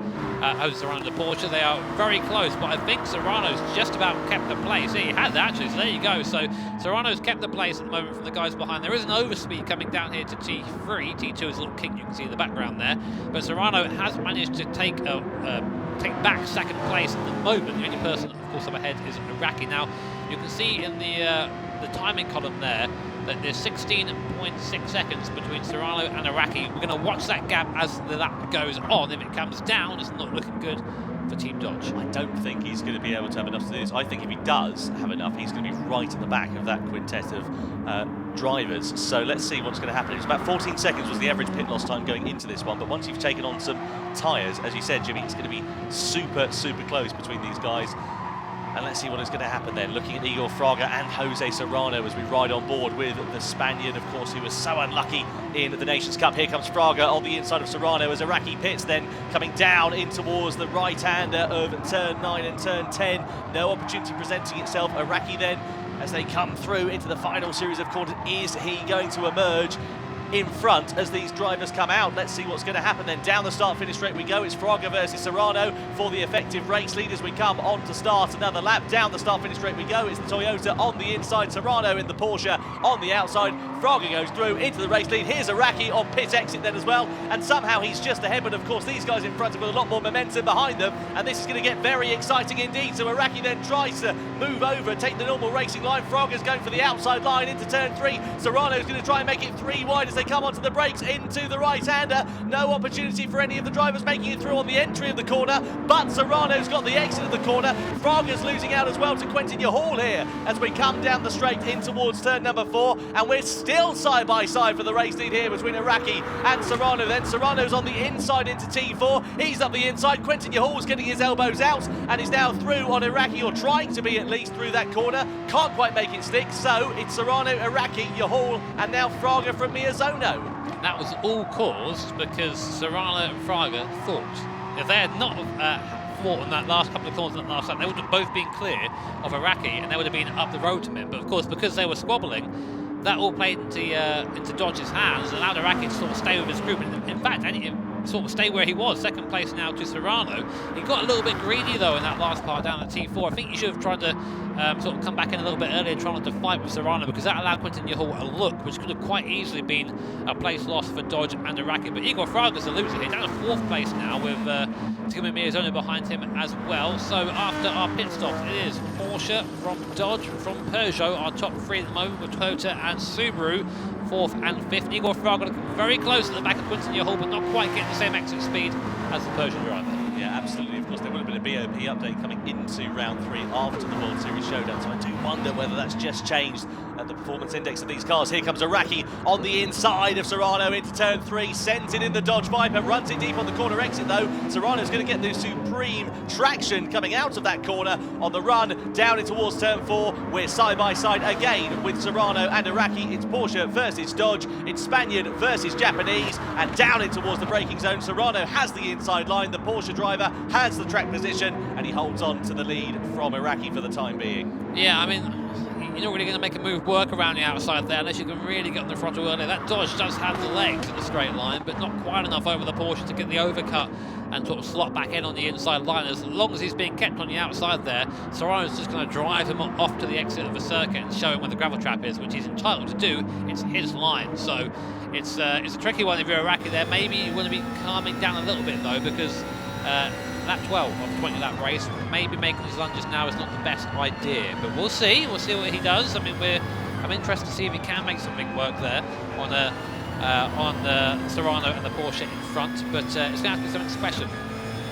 Serrano and Porsche? They are very close, but I think Serrano's just about kept the place. He has actually, so there you go. So Serrano's kept the place at the moment from the guys behind. There is an overspeed coming down here to T3. T2 is a little kick you can see in the background there, but Serrano has managed to take back second place at the moment. The only person, of course, up ahead is Araki. Now, you can see in the timing column there that there's 16.6 seconds between Serrano and Araki. We're going to watch that gap as the lap goes on. If it comes down, it's not looking good for Team Dodge. I don't think he's going to be able to have enough to do this. I think if he does have enough, he's going to be right at the back of that quintet of drivers. So let's see what's going to happen. It's about 14 seconds was the average pit loss time going into this one, but once you've taken on some tyres, as you said, Jimmy, it's going to be super close between these guys. And let's see what is going to happen then. Looking at Igor Fraga and Jose Serrano as we ride on board with the Spaniard, of course, who was so unlucky in the Nations Cup. Here comes Fraga on the inside of Serrano as Araki pits, then coming down in towards the right-hander of turn 9 and turn 10. No opportunity presenting itself. Araki then, as they come through into the final series of corners, is he going to emerge in front as these drivers come out? Let's see what's going to happen then. Down the start-finish straight we go. It's Fraga versus Serrano for the effective race lead as we come on to start another lap. Down the start-finish straight we go. It's the Toyota on the inside, Serrano in the Porsche on the outside. Fraga goes through into the race lead. Here's Araki on pit exit then as well, and somehow he's just ahead, but of course these guys in front have got a lot more momentum behind them, and this is going to get very exciting indeed. So Araki then tries to move over and take the normal racing line. Fraga's going for the outside line into turn 3. Serrano's going to try and make it 3 wide as they they come onto the brakes into the right-hander. No opportunity for any of the drivers making it through on the entry of the corner, but Serrano's got the exit of the corner. Fraga's losing out as well to Quentin Hall here as we come down the straight in towards turn number 4, and we're still side by side for the race lead here between Araki and Serrano. Then Serrano's on the inside into T4. He's up the inside. Quentin Hall's getting his elbows out and is now through on Araki, or trying to be at least through that corner. Can't quite make it stick, so it's Serrano, Araki, Hall, and now Fraga from Miyazono. That was all caused because Serrano and Fraga thought. If they had not fought on that last couple of corners on that last lap, they would have both been clear of Araki and they would have been up the road to him. But of course, because they were squabbling, that all played into Dodge's hands and allowed Araki to sort of stay with his group. And in fact, sort of stay where he was, second place now to Serrano. He got a little bit greedy though in that last part down at T4. I think he should have tried to sort of come back in a little bit earlier, trying to fight with Serrano, because that allowed Quentin Hall a look, which could have quite easily been a place lost for Dodge and Araki. But Igor Fraga's a loser here, down to 4th place now with Takuma Miyazono behind him as well. So after our pit stops, it is Porsche from Dodge, from Peugeot, our top 3 at the moment, with Toyota and Subaru 4th and 5th. Igor Fraga looking very close at the back of Quentin Hall, but not quite getting the same exit speed as the Peugeot driver. Yeah, absolutely. Of course, there would have been a BOP update coming into round 3 after the World Series Showdown, so I do wonder whether that's just changed the performance index of these cars. Here comes Araki on the inside of Serrano into turn 3, sends it in the Dodge Viper, runs it deep on the corner exit though. Serrano's going to get the supreme traction coming out of that corner on the run down in towards turn 4. We're side by side again with Serrano and Araki. It's Porsche versus Dodge, it's Spaniard versus Japanese, and down in towards the braking zone. Serrano has the inside line, the Porsche driver has the track position, and he holds on to the lead from Araki for the time being. Yeah, I mean, you're not really going to make a move work around the outside there unless you can really get on the throttle earlier. That Dodge does have the legs in the straight line, but not quite enough over the Porsche to get the overcut and sort of slot back in on the inside line. As long as he's being kept on the outside there, Serrano's just going to drive him off to the exit of the circuit and show him where the gravel trap is, which he's entitled to do. It's his line, so it's a tricky one if you're Araki there. Maybe you want to be calming down a little bit though, because lap 12 of 20 lap race, maybe making these lunges now is not the best idea, but we'll see what he does. I mean, I'm interested to see if he can make something work there on Serrano and the Porsche in front, but it's going to have to be something special.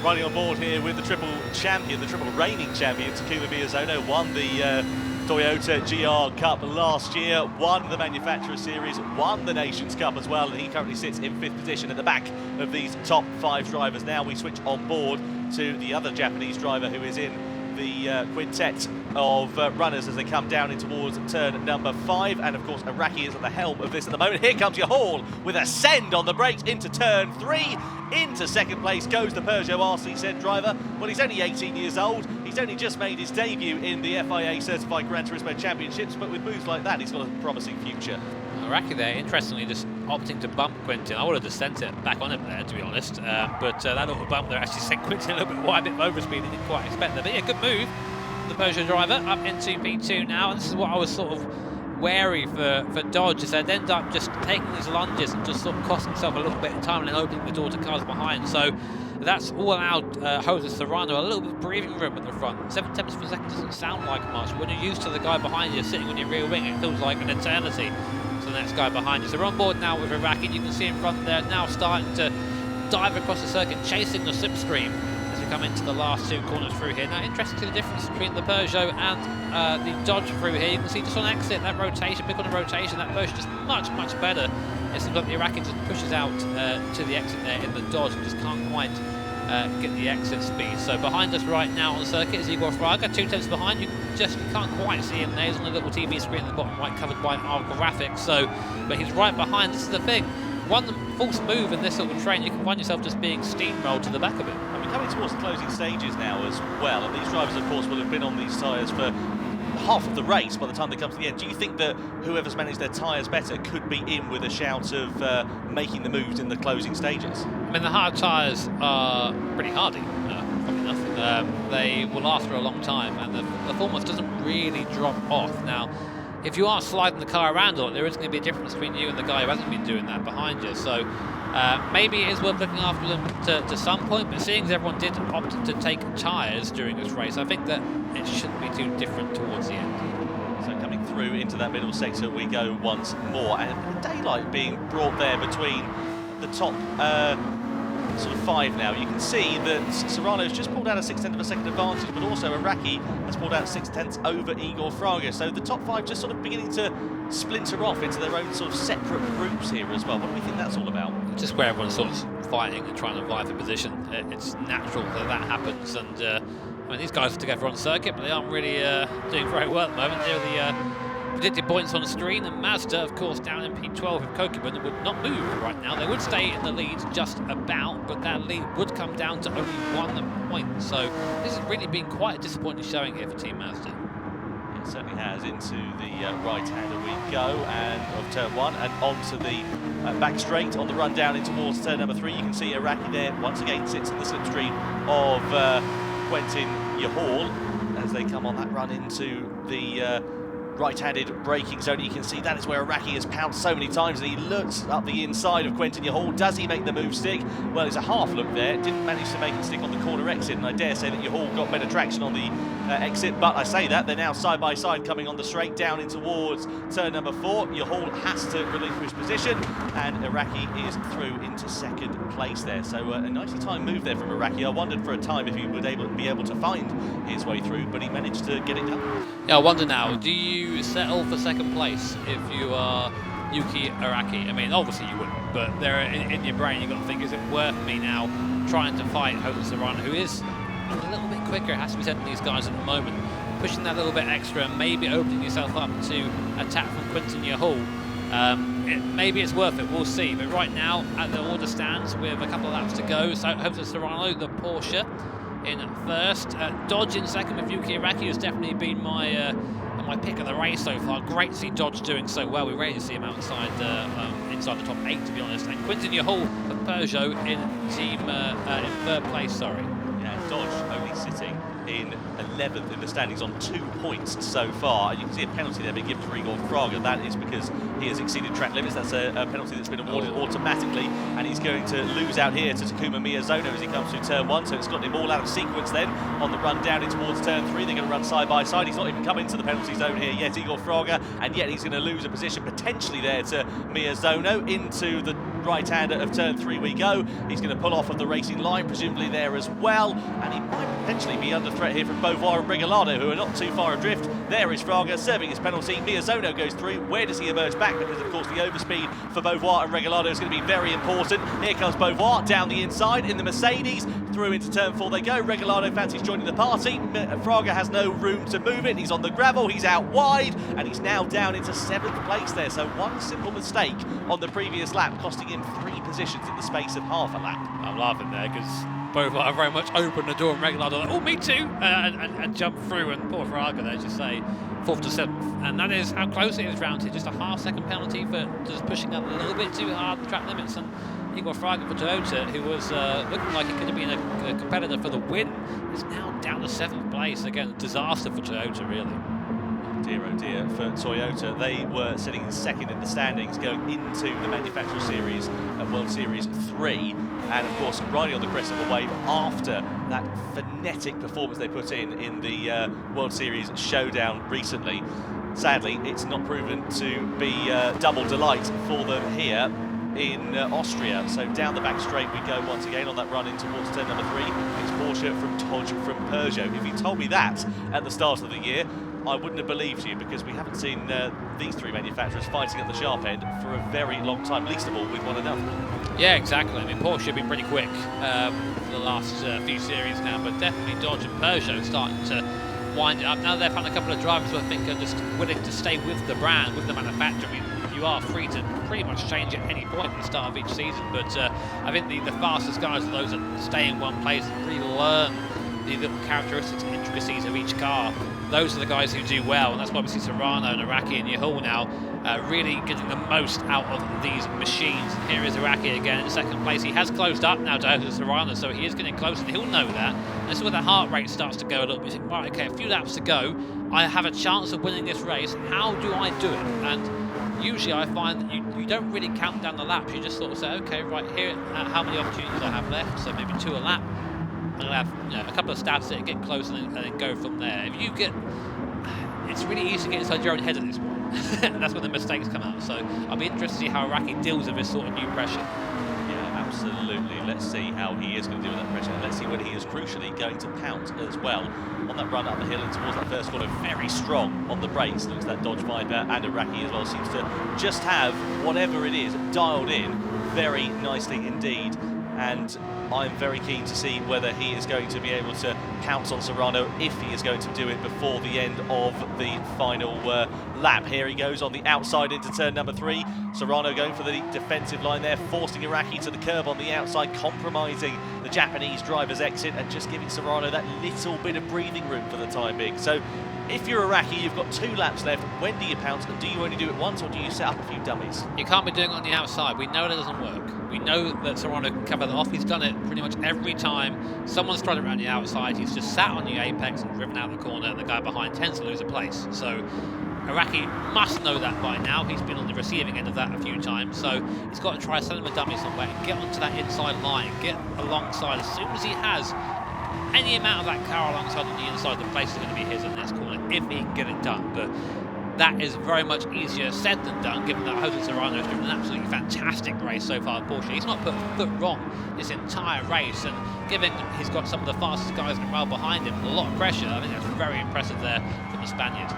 Riding on board here with the triple champion, the triple reigning champion, Takuma Miyazono, won the Toyota GR Cup last year, won the Manufacturer Series, won the Nations Cup as well, and he currently sits in 5th position at the back of these top 5 drivers. Now we switch on board to the other Japanese driver who is in the quintet of runners as they come down in towards turn number 5, and of course Araki is at the helm of this at the moment. Here comes Hall with a send on the brakes into turn 3. Into second place goes the Peugeot RC driver. Well, he's only 18 years old. He's only just made his debut in the FIA Certified Gran Turismo Championships, but with moves like that, he's got a promising future. Araki there, interestingly, just opting to bump Quentin. I would have just sent it back on him there, to be honest. But that little bump there actually sent Quentin a little bit wide, a bit over speed. He didn't quite expect that. But yeah, good move. The Peugeot driver up into P2 now. And this is what I was sort of wary for Dodge, is they'd end up just taking these lunges and just sort of costing himself a little bit of time and then opening the door to cars behind. So that's all allowed Jose Serrano a little bit of breathing room at the front. 7 tenths per second doesn't sound like much. When you're used to the guy behind you sitting on your rear wing, it feels like an eternity. So the next guy behind you. So we're on board now with Araki. You can see in front there now starting to dive across the circuit, chasing the slipstream as we come into the last 2 corners through here. Now, interesting the difference between the Peugeot and the Dodge through here. You can see just on exit, that rotation, pick on the rotation, that Peugeot just much better. It seems like the Araki just pushes out to the exit there in the Dodge and just can't quite get the exit speed. So behind us right now on the circuit is Igor Fraga, 2 tenths behind. You can't quite see him there. He's on the little TV screen at the bottom right, covered by our graphics. So, but he's right behind. This is the thing. One false move in this sort of train, you can find yourself just being steamrolled to the back of it. And we're coming towards the closing stages now as well, and these drivers, of course, will have been on these tyres for half of the race by the time they come to the end. Do you think that whoever's managed their tyres better could be in with a shout of making the moves in the closing stages? I mean, the hard tyres are pretty hardy, funny enough. They will last for a long time, and the performance doesn't really drop off. Now, if you are sliding the car around a lot, there is going to be a difference between you and the guy who hasn't been doing that behind you. So maybe it is worth looking after them to some point, but seeing as everyone did opt to take tyres during this race, I think that it shouldn't be too different towards the end. So So coming through into that middle sector we go once more, and daylight being brought there between the top sort of 5 now. You can see that Serrano's just pulled out a 0.6 of a second advantage, but also Iraqi has pulled out 0.6 over Igor Fraga. So the top 5 just sort of beginning to splinter off into their own sort of separate groups here as well. What do we think that's all about? Just where everyone's sort of fighting and trying to vie for position. It's natural that that happens, and I mean, these guys are together on circuit, but they aren't really doing very well at the moment. They're the predicted points on the screen, and Mazda, of course, down in P12 with Kokibun, would not move right now. They would stay in the lead just about, but that lead would come down to only 1 point. So this has really been quite a disappointing showing here for Team Mazda. It certainly has. Into the right-hander we go, and of turn 1, and onto the back straight on the run down in towards turn number 3. You can see Iraqi there once again sits in the slipstream of Quentin Yahal as they come on that run into the right-handed braking zone. You can see that is where Iraqi has pounced so many times, and he looks up the inside of Quentin Yahal. Does he make the move stick? Well, it's a half look there. Didn't manage to make it stick on the corner exit, and I dare say that Yahal got better traction on the exit, but I say that they're now side by side coming on the straight down in towards turn number 4. Yahal has to relinquish position, and Iraqi is through into second place there. So a nicely timed move there from Iraqi. I wondered for a time if he would be able to find his way through, but he managed to get it done. Yeah, I wonder now, do you settle for second place if you are Yuki Iraqi? I mean, obviously you wouldn't, but there in your brain you've got to think, is it worth me now trying to fight Jose Serrano, who is a little bit quicker, it has to be said, than these guys at the moment, pushing that little bit extra and maybe opening yourself up to attack from Quentin Yahal. Maybe it's worth it, we'll see, but right now at the order stands with a couple of laps to go. So Jose Serrano, the Porsche, in first. Dodge in second with Yuki Iraqi has definitely been my pick of the race so far. Great to see Dodge doing so well. We rarely see him outside inside the top 8, to be honest. And Quentin Yahal of Peugeot in third place. Sorry. Yeah, Dodge only sitting in 11th in the standings on 2 points so far. You can see a penalty there being given to Igor Fraga. That is because he has exceeded track limits. That's a penalty that's been awarded automatically, and he's going to lose out here to Takuma Miyazono as he comes through turn 1. So it's got him all out of sequence then on the run down in towards turn 3. They're going to run side by side. He's not even come into the penalty zone here yet, Igor Fraga, and yet he's going to lose a position potentially there to Miyazono. Into the right-hander of turn 3 we go. He's going to pull off of the racing line, presumably there as well, and he might potentially be under threat here from Beauvoir and Regalado, who are not too far adrift. There is Fraga serving his penalty. Miyazono goes through. Where does he emerge back? Because of course the overspeed for Beauvoir and Regalado is going to be very important. Here comes Beauvoir down the inside in the Mercedes. Through into turn 4 they go. Regalado fancies joining the party. Fraga has no room to move it. He's on the gravel. He's out wide, and he's now down into 7th place there. So one simple mistake on the previous lap costing him 3 positions in the space of half a lap. I'm laughing there because Beauvoir very much opened the door and Regalado like, oh, me too, and jumped through, and poor Fraga there, as you say, 4th to 7th. And that is how close it is round here. Just a half-second penalty for just pushing up a little bit too hard the track limits. And Igor Fraga for Toyota, who was looking like he could have been a competitor for the win, is now down to 7th place. Again, disaster for Toyota, really. Oh dear for Toyota. They were sitting second in the standings going into the Manufacturer Series at World Series 3, and of course riding on the crest of a wave after that phonetic performance they put in the World Series Showdown recently. Sadly, it's not proven to be double delight for them here in Austria. So down the back straight we go once again on that run in towards turn number 3. It's Porsche from Dodge from Peugeot. If you told me that at the start of the year, I wouldn't have believed you, because we haven't seen these 3 manufacturers fighting at the sharp end for a very long time, least of all with one another. Yeah, exactly. I mean, Porsche have been pretty quick for the last few series now, but definitely Dodge and Peugeot starting to wind it up. Now they've found a couple of drivers who I think are just willing to stay with the brand, with the manufacturer. I mean, you are free to pretty much change at any point at the start of each season, but I think the fastest guys are those that stay in one place and really learn the little characteristics and intricacies of each car. Those are the guys who do well, and that's why we see Serrano and Iraqi and Yahal now really getting the most out of these machines. And here is Iraqi again in second place. He has closed up now to Serrano, so he is getting close, and he'll know that. And this is where the heart rate starts to go a little bit. You think, right, okay, a few laps to go. I have a chance of winning this race. How do I do it? And usually I find that you don't really count down the laps. You just sort of say, okay, right here, how many opportunities I have left? So maybe 2 a lap. I'm going to have a couple of stabs at it, get close, and then go from there. it's really easy to get inside your own head at this point. And that's when the mistakes come out. So I'll be interested to see how Iraqi deals with this sort of new pressure. Yeah, absolutely. Let's see how he is going to deal with that pressure. And let's see when he is crucially going to pounce as well on that run up the hill and towards that first corner. Very strong on the brakes. Looks that Dodge Viper and Iraqi as well seems to just have whatever it is dialed in very nicely indeed. And I'm very keen to see whether he is going to be able to pounce on Serrano, if he is going to do it before the end of the final lap. Here he goes on the outside into turn number 3. Serrano going for the defensive line there, forcing Iraqi to the curb on the outside, compromising the Japanese driver's exit and just giving Serrano that little bit of breathing room for the time being. So if you're Iraqi, you've got 2 laps left. When do you pounce? And do you only do it once, or do you set up a few dummies? You can't be doing it on the outside. We know that doesn't work. We know that Serrano can cover that off. He's done it pretty much every time someone's tried it around the outside. He's just sat on the apex and driven out the corner, and the guy behind tends to lose a place. So Iraqi must know that by now. He's been on the receiving end of that a few times, so he's got to try selling a dummy somewhere and get onto that inside line, get alongside. As soon as he has any amount of that car alongside on the inside, the place is going to be his in this corner, if he can get it done. But that is very much easier said than done, given that Jose Serrano has driven an absolutely fantastic race so far at Porsche. He's not put a foot wrong this entire race, and given he's got some of the fastest guys in the world behind him, a lot of pressure, I think that's very impressive there from the Spaniard.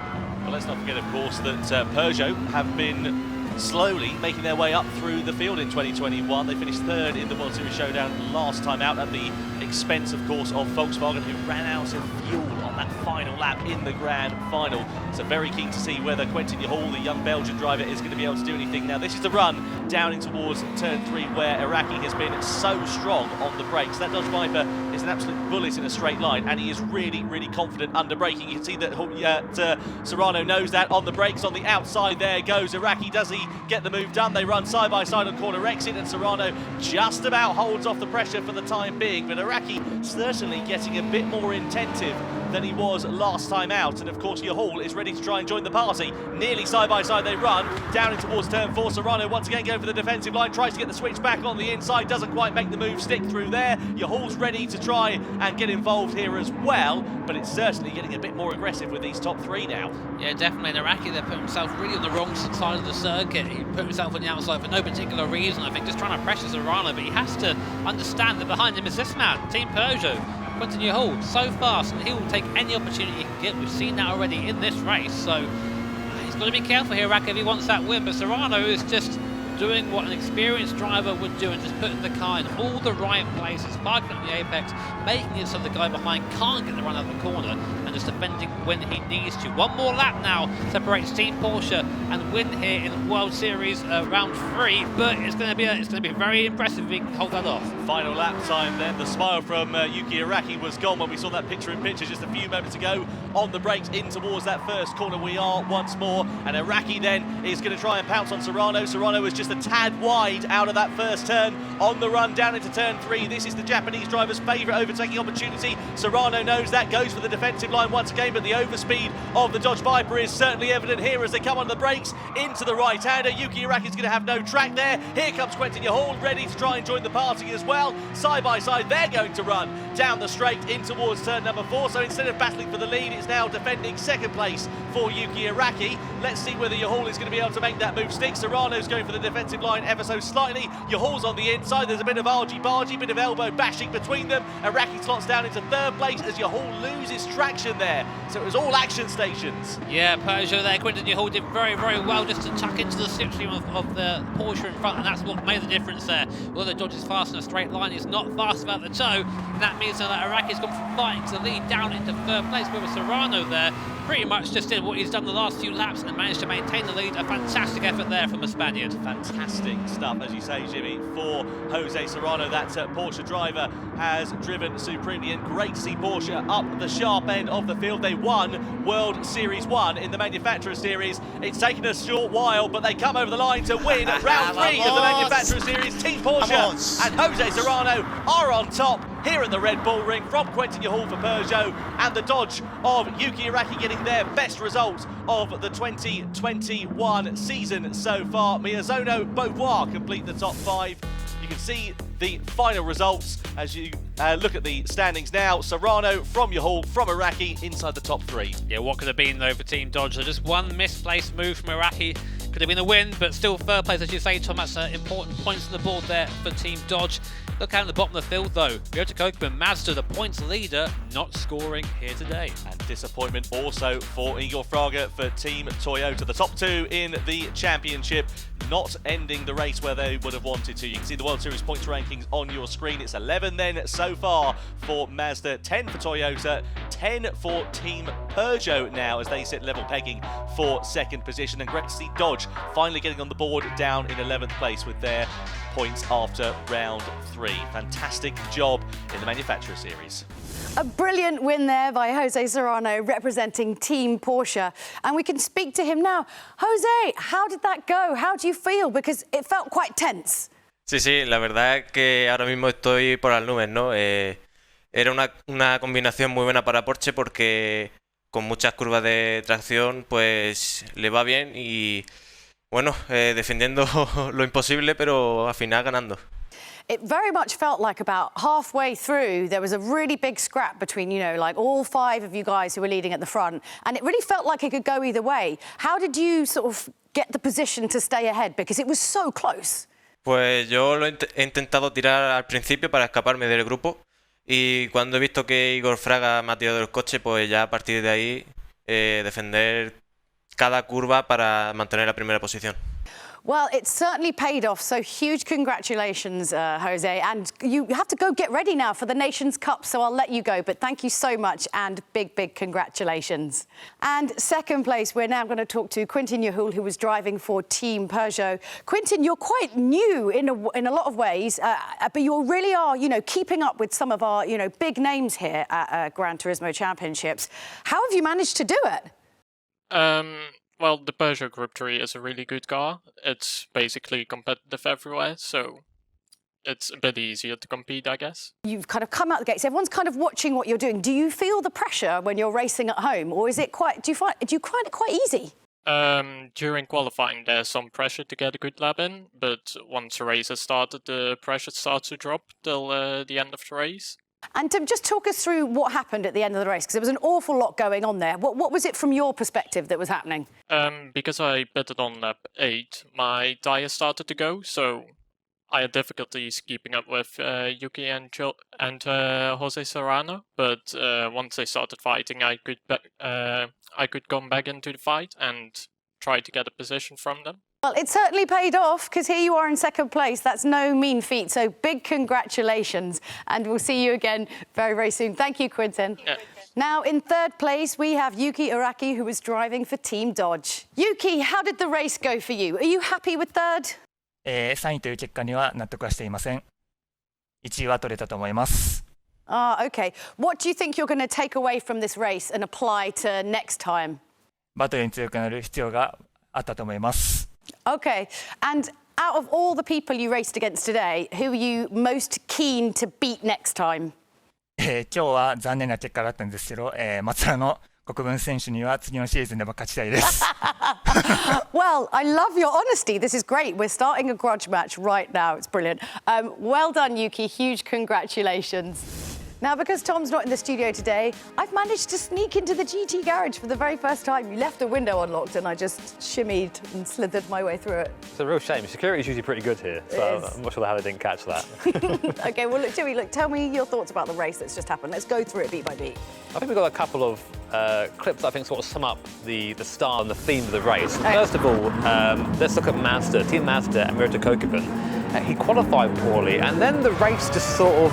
Well, let's not forget, of course, that Peugeot have been slowly making their way up through the field in 2021. They finished 3rd in the World Series Showdown last time out, at the expense, of course, of Volkswagen, who ran out of fuel on that final lap in the Gran final. So very keen to see whether Quentin Hall, the young Belgian driver, is going to be able to do anything. Now, this is the run down in towards turn 3, where Iraqi has been so strong on the brakes. That Dodge Viper is an absolute bullet in a straight line, and he is really, really confident under braking. You can see that Serrano knows that on the brakes. On the outside, there goes Iraqi. Does he get the move done? They run side by side on corner exit, and Serrano just about holds off the pressure for the time being. But Iraqi certainly getting a bit more intensive than he was last time out, and of course Hall is ready to try and join the party. Nearly side by side they run down in towards turn 4. Serrano once again going for the defensive line, tries to get the switch back on the inside, doesn't quite make the move stick through there. Hall's ready to try and get involved here as well, but it's certainly getting a bit more aggressive with these top 3 now. Yeah, definitely. And Iraqi there put himself really on the wrong side of the circuit. He put himself on the outside for no particular reason, I think, just trying to pressure Serrano, but he has to understand that behind him is this man, Team Peugeot. Quentin Hall, so fast, and he will take any opportunity he can get. We've seen that already in this race, so he's got to be careful here, Iraqi, if he wants that win. But Serrano is just doing what an experienced driver would do, and just putting the car in all the right places, parking on the apex, making it so the guy behind can't get the run out of the corner, and just defending when he needs to. One more lap now separates Team Porsche and win here in World Series round 3, but it's going to be very impressive if he can hold that off. Final lap time then. The smile from Yuki Iraqi was gone when we saw that picture-in-picture just a few moments ago. On the brakes in towards that first corner we are once more, and Iraqi then is going to try and pounce on Serrano. Serrano was just a tad wide out of that first turn on the run down into turn 3. This is the Japanese driver's favourite overtaking opportunity. Serrano knows that, goes for the defensive line once again, but the overspeed of the Dodge Viper is certainly evident here as they come on the brakes into the right-hander. Yuki Iraqi is going to have no track there. Here comes Quentin Hall, ready to try and join the party as well. Side by side, they're going to run down the straight in towards turn number 4. So instead of battling for the lead, it's now defending second place for Yuki Iraqi. Let's see whether Hall is going to be able to make that move stick. Serrano's going for the defensive line ever so slightly. Hall's on the inside. There's a bit of argy-bargy, bit of elbow bashing between them. Iraqi slots down into 3rd place as Hall loses traction there. So it was all action stations. Yeah, Peugeot there. Quentin Hall did very, very well just to tuck into the slipstream of the Porsche in front, and that's what made the difference there. Well, the Dodge is fast in a straight line. He's not fast about the toe, and that means that Iraqi's gone from fighting to the lead down into 3rd place, with Serrano there pretty much just did what he's done the last few laps and managed to maintain the lead. A fantastic effort there from a Spaniard. Fantastic stuff, as you say, Jimmy, for Jose Serrano. That Porsche driver has driven supremely, and great to see Porsche up the sharp end of the field. They won World Series 1 in the Manufacturer Series. It's taken a short while, but they come over the line to win round 3 of the Manufacturer Series. Team Porsche and Jose Serrano are on top here at the Red Bull Ring, from Quentin Hall for Peugeot, and the Dodge of Yuki Iraqi getting their best result of the 2021 season so far. Miyazono Beauvoir complete the top 5. You can see the final results as you look at the standings now. Serrano from Yahal, from Iraqi, inside the top 3. Yeah, what could have been though for Team Dodge? So just one misplaced move from Iraqi. Could have been a win, but still third place, as you say, Tom. That's important points on the board there for Team Dodge. Look out at the bottom of the field though. Toyota Kokeman, Mazda, the points leader, not scoring here today. And disappointment also for Igor Fraga for Team Toyota. The top 2 in the championship, not ending the race where they would have wanted to. You can see the World Series points rankings on your screen. It's 11 then so far for Mazda, 10 for Toyota, 10 for Team Peugeot now as they sit level pegging for second position. And great to see Dodge finally getting on the board down in 11th place with their points after round 3. Fantastic job in the Manufacturer Series. A brilliant win there by Jose Serrano representing Team Porsche. And we can speak to him now. Jose, how did that go? How do you feel? Because it felt quite tense. Sí, la verdad es que ahora mismo estoy por las nubes, ¿no? Era una combinación muy buena para Porsche porque con muchas curvas de tracción pues le va bien y bueno, defendiendo lo imposible pero al final ganando. It very much felt like about halfway through there was a really big scrap between, you know, like all 5 of you guys who were leading at the front, and it really felt like it could go either way. How did you sort of get the position to stay ahead? Because it was so close. Pues yo lo he intentado tirar al principio para escaparme del grupo y cuando he visto que Igor Fraga me ha tirado del coche, pues ya a partir de ahí defender cada curva para mantener la primera posición. Well, it certainly paid off, so huge congratulations, Jose. And you have to go get ready now for the Nations Cup, so I'll let you go. But thank you so much and big, big congratulations. And second place, we're now going to talk to Quintin Yahul, who was driving for Team Peugeot. Quintin, you're quite new in a lot of ways, but you really are, you know, keeping up with some of our, you know, big names here at Gran Turismo Championships. How have you managed to do it? Well, the Peugeot Group 3 is a really good car. It's basically competitive everywhere, so it's a bit easier to compete, I guess. You've kind of come out the gates. Everyone's kind of watching what you're doing. Do you feel the pressure when you're racing at home, or is it quite? Do you find it quite easy? During qualifying, there's some pressure to get a good lap in, but once the race has started, the pressure starts to drop till the end of the race. And Tim, just talk us through what happened at the end of the race, because there was an awful lot going on there. What was it from your perspective that was happening? Because I pitted on lap 8, my tyre started to go, so I had difficulties keeping up with Yuki and Jose Serrano. But once they started fighting, I could come back into the fight and try to get a position from them. Well, it certainly paid off, because here you are in second place. That's no mean feat, so big congratulations. And we'll see you again very, very soon. Thank you, Quintin. Yeah. Now, in third place, we have Yuki Iraqi, who was driving for Team Dodge. Yuki, how did the race go for you? Are you happy with third? 3位という結果には納得はしていません。1位は取れたと思います。Okay. What do you think you're going to take away from this race and apply to next time? バトルに強くなる必要があったと思います。Okay. And out of all the people you raced against today, who are you most keen to beat next time? 今日は残念な結果だったんですけど、松原の国分選手には次のシーズンでも勝ちたいです。Well, I love your honesty. This is great. We're starting a grudge match right now. It's brilliant. Well done, Yuki. Huge congratulations. Now, because Tom's not in the studio today, I've managed to sneak into the GT garage for the very first time. You left the window unlocked and I just shimmied and slithered my way through it. It's a real shame. Security's usually pretty good here, so I'm not sure how they didn't catch that. Okay, well, look, Jimmy, tell me your thoughts about the race that's just happened. Let's go through it beat by beat. I think we've got a couple of clips that I think sort of sum up the start and the theme of the race. First of all, let's look at Mazda, Team Mazda and Valerio Gallo. He qualified poorly, and then the race just sort of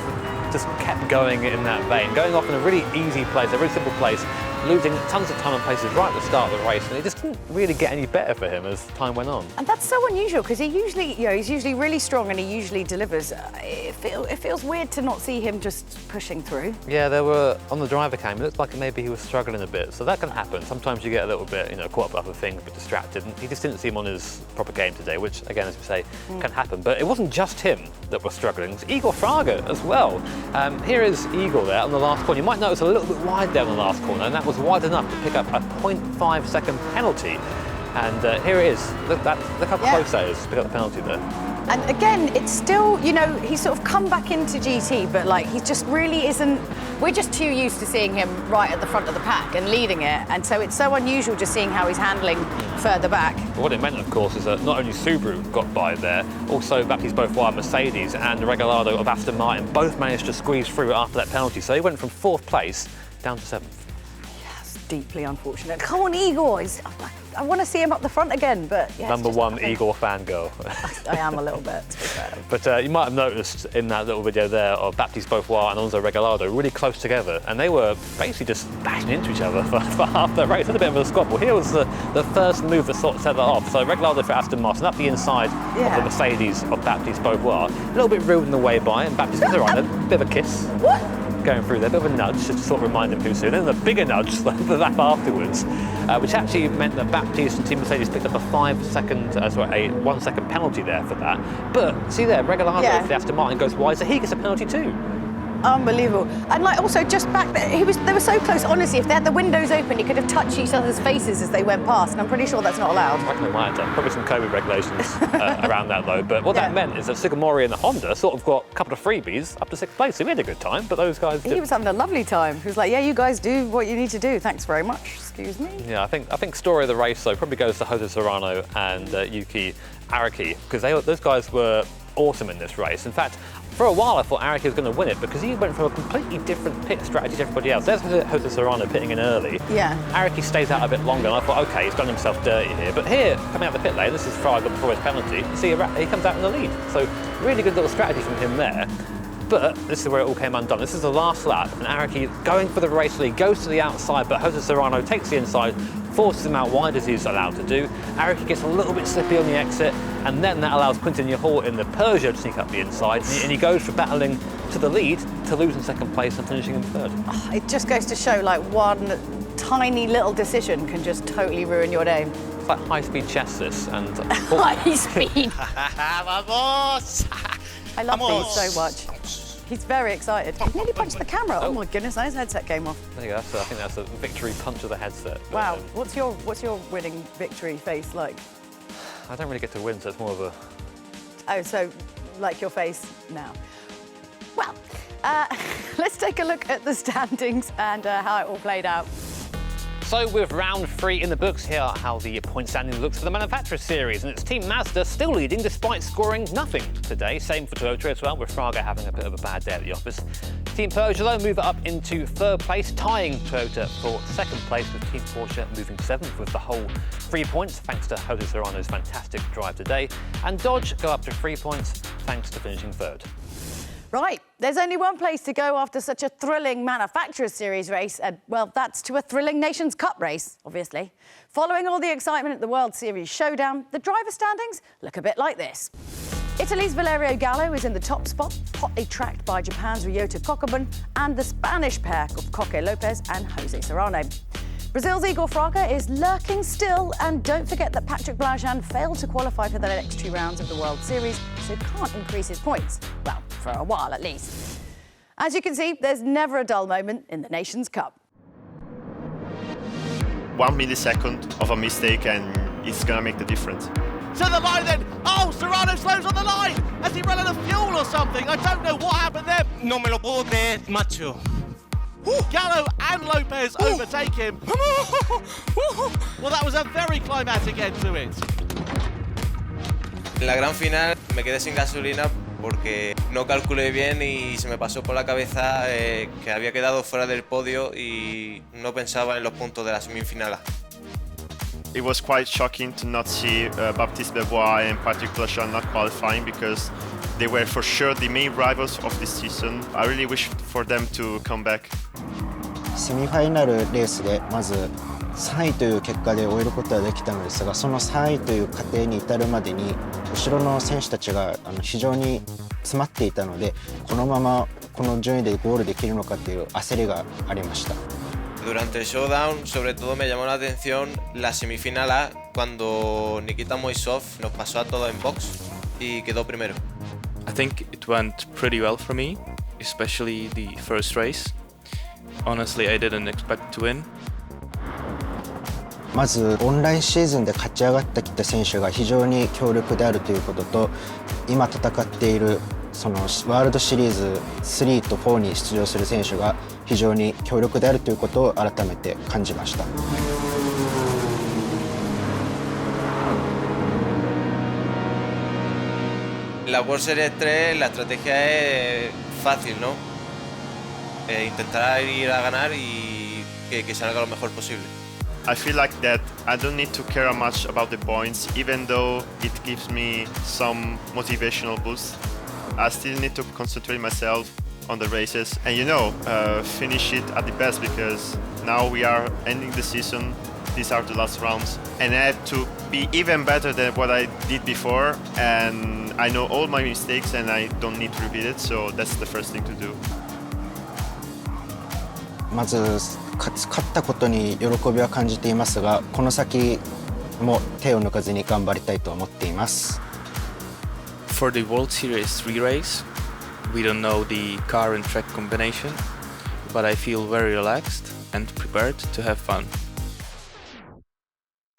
kept going in that vein, going off in a really easy place, a really simple place, losing tons of time and places right at the start of the race, and it just didn't really get any better for him as time went on. And that's so unusual, because he's usually really strong and he usually delivers. It feels weird to not see him just pushing through. Yeah, there were, on the driver cam, it looked like maybe he was struggling a bit, so that can happen. Sometimes you get a little bit, caught up with other things, a bit distracted, and he just didn't seem on his proper game today, which, again, as we say, can happen. But it wasn't just him that was struggling, it was Igor Fraga as well. Here is Igor there on the last corner. You might notice a little bit wide there on the last corner, and that was wide enough to pick up a 0.5 second penalty. And here it is. Look how close that is to pick up the penalty there. And again, it's still, you know, he's sort of come back into GT, but like he just really isn't, we're just too used to seeing him right at the front of the pack and leading it. And so it's so unusual just seeing how he's handling further back. But what it meant, of course, is that not only Subaru got by there, also Baptiste Beaufoy, Mercedes and Regalado of Aston Martin both managed to squeeze through after that penalty. So he went from 4th place down to 7th. Yes, deeply unfortunate. Come on, Igor. I want to see him up the front again, but yeah, Number one Igor fangirl. I am a little bit, to be fair. But you might have noticed in that little video there of Baptiste Beaufoy and Alonso Regalado really close together, and they were basically just bashing into each other for half the race. It was a bit of a squabble. Here was the first move that sort of set that off. So Regalado for Aston Martin up the inside of the Mercedes of Baptiste Beaufoy. A little bit rude in the way by, and Baptiste was around a bit of a kiss. What? Going through there, a bit of a nudge just to sort of remind him too soon, and then a bigger nudge the lap afterwards, which actually meant that Baptiste and Team Mercedes picked up a 1 second penalty there for that. But see there, Regalado for the Aston Martin goes wide, so he gets a penalty too. Unbelievable. And like also just back there, they were so close, honestly, if they had the windows open, you could have touched each other's faces as they went past, and I'm pretty sure that's not allowed. I reckon they might have done. Probably some COVID regulations around that though. But what that meant is that Sugimori and the Honda sort of got a couple of freebies up to 6th place. So we had a good time, but those guys didn't. He was having a lovely time. He was like, yeah, you guys do what you need to do. Thanks very much. Excuse me. Yeah, I think story of the race though probably goes to Jose Serrano and Yuki Araki, because those guys were awesome in this race. In fact, for a while I thought Araki was going to win it because he went from a completely different pit strategy to everybody else. There's Jose Serrano pitting in early. Yeah. Araki stays out a bit longer, and I thought, okay, he's done himself dirty here. But here, coming out the pit lane, this is Fraga before his penalty. See, he comes out in the lead. So really good little strategy from him there. But this is where it all came undone. This is the last lap, and Araki going for the race lead, goes to the outside, but Jose Serrano takes the inside, forces him out wide as he's allowed to do. Araki gets a little bit slippy on the exit, and then that allows Quintin Yahor in the Peugeot to sneak up the inside, and he goes for battling to the lead to lose in 2nd place and finishing in 3rd. Oh, it just goes to show like one tiny little decision can just totally ruin your day. It's like high-speed chess this, and high speed. Vamos! I love these so much. He's very excited. He nearly punched the camera. Oh my goodness, his headset came off. There you go. I think that's a victory punch of the headset. Wow. What's your winning victory face like? I don't really get to win, so it's more of a... Oh, so like your face now. Well, let's take a look at the standings and how it all played out. So with round 3 in the books, here are how the point standing looks for the Manufacturers Series, and it's Team Mazda still leading despite scoring nothing today. Same for Toyota as well, with Fraga having a bit of a bad day at the office. Team Peugeot though move up into 3rd place, tying Toyota for 2nd place, with Team Porsche moving 7th with the whole 3 points, thanks to Jose Serrano's fantastic drive today. And Dodge go up to 3 points, thanks to finishing 3rd. Right, there's only one place to go after such a thrilling Manufacturers Series race, and well, that's to a thrilling Nations Cup race, obviously. Following all the excitement at the World Series Showdown, the driver standings look a bit like this. Italy's Valerio Gallo is in the top spot, hotly tracked by Japan's Ryota Kokubun and the Spanish pair of Coque Lopez and Jose Serrano. Brazil's Igor Fraga is lurking still, and don't forget that Patrick Blajan failed to qualify for the next 2 rounds of the World Series, so can't increase his points. Well, for a while at least. As you can see, there's never a dull moment in the Nations Cup. 1 millisecond of a mistake and it's gonna make the difference. To the line then. Oh, Serrano slows on the line. Has he run out of fuel or something? I don't know what happened there. No me lo puedo creer, macho. Gallo and Lopez overtake him. Well, that was a very climatic end to it. En la gran final me quedé sin gasolina porque no calculé bien y se me pasó por la cabeza que había quedado fuera del podio y no pensaba en los puntos de la semifinal. It was quite shocking to not see Baptiste Beaufoy and Patrick Blajan not qualifying because they were for sure the main rivals of this season. I really wish for them to come back. セミファイナルレースでまず3位という結果で終えることはできたのですが、その3位という過程に至るまでに後ろの選手たちが非常に詰まっていたので、このままこの順位でゴールできるのかという焦りがありました。 Durante el showdown, sobre todo me llamó la atención la semifinal A, cuando Nikita Moisov nos pasó a todos en box y quedó primero. I think it went pretty well for me, especially the first race. Honestly, I didn't expect to win. まずオンラインシーズンで勝ち上がってきた選手が非常に強力であるということと、今戦っているそのワールドシリーズ3と4に出場する選手が非常に強力であるということを改めて感じました。La World Series 3 la estrategia es fácil, ¿no? Intentar ir a ganar y que salga lo mejor posible. I feel like that I don't need to care much about the points, even though it gives me some motivational boost. I still need to concentrate myself on the races and finish it at the best, because now we are ending the season. These are the last rounds and I have to be even better than what I did before, and I know all my mistakes and I don't need to repeat it, so that's the first thing to do. まず勝ったことに喜びは感じていますが、この先も手を抜かずに頑張りたいと思っています。 For the World Series 3 race, we don't know the car and track combination, but I feel very relaxed and prepared to have fun.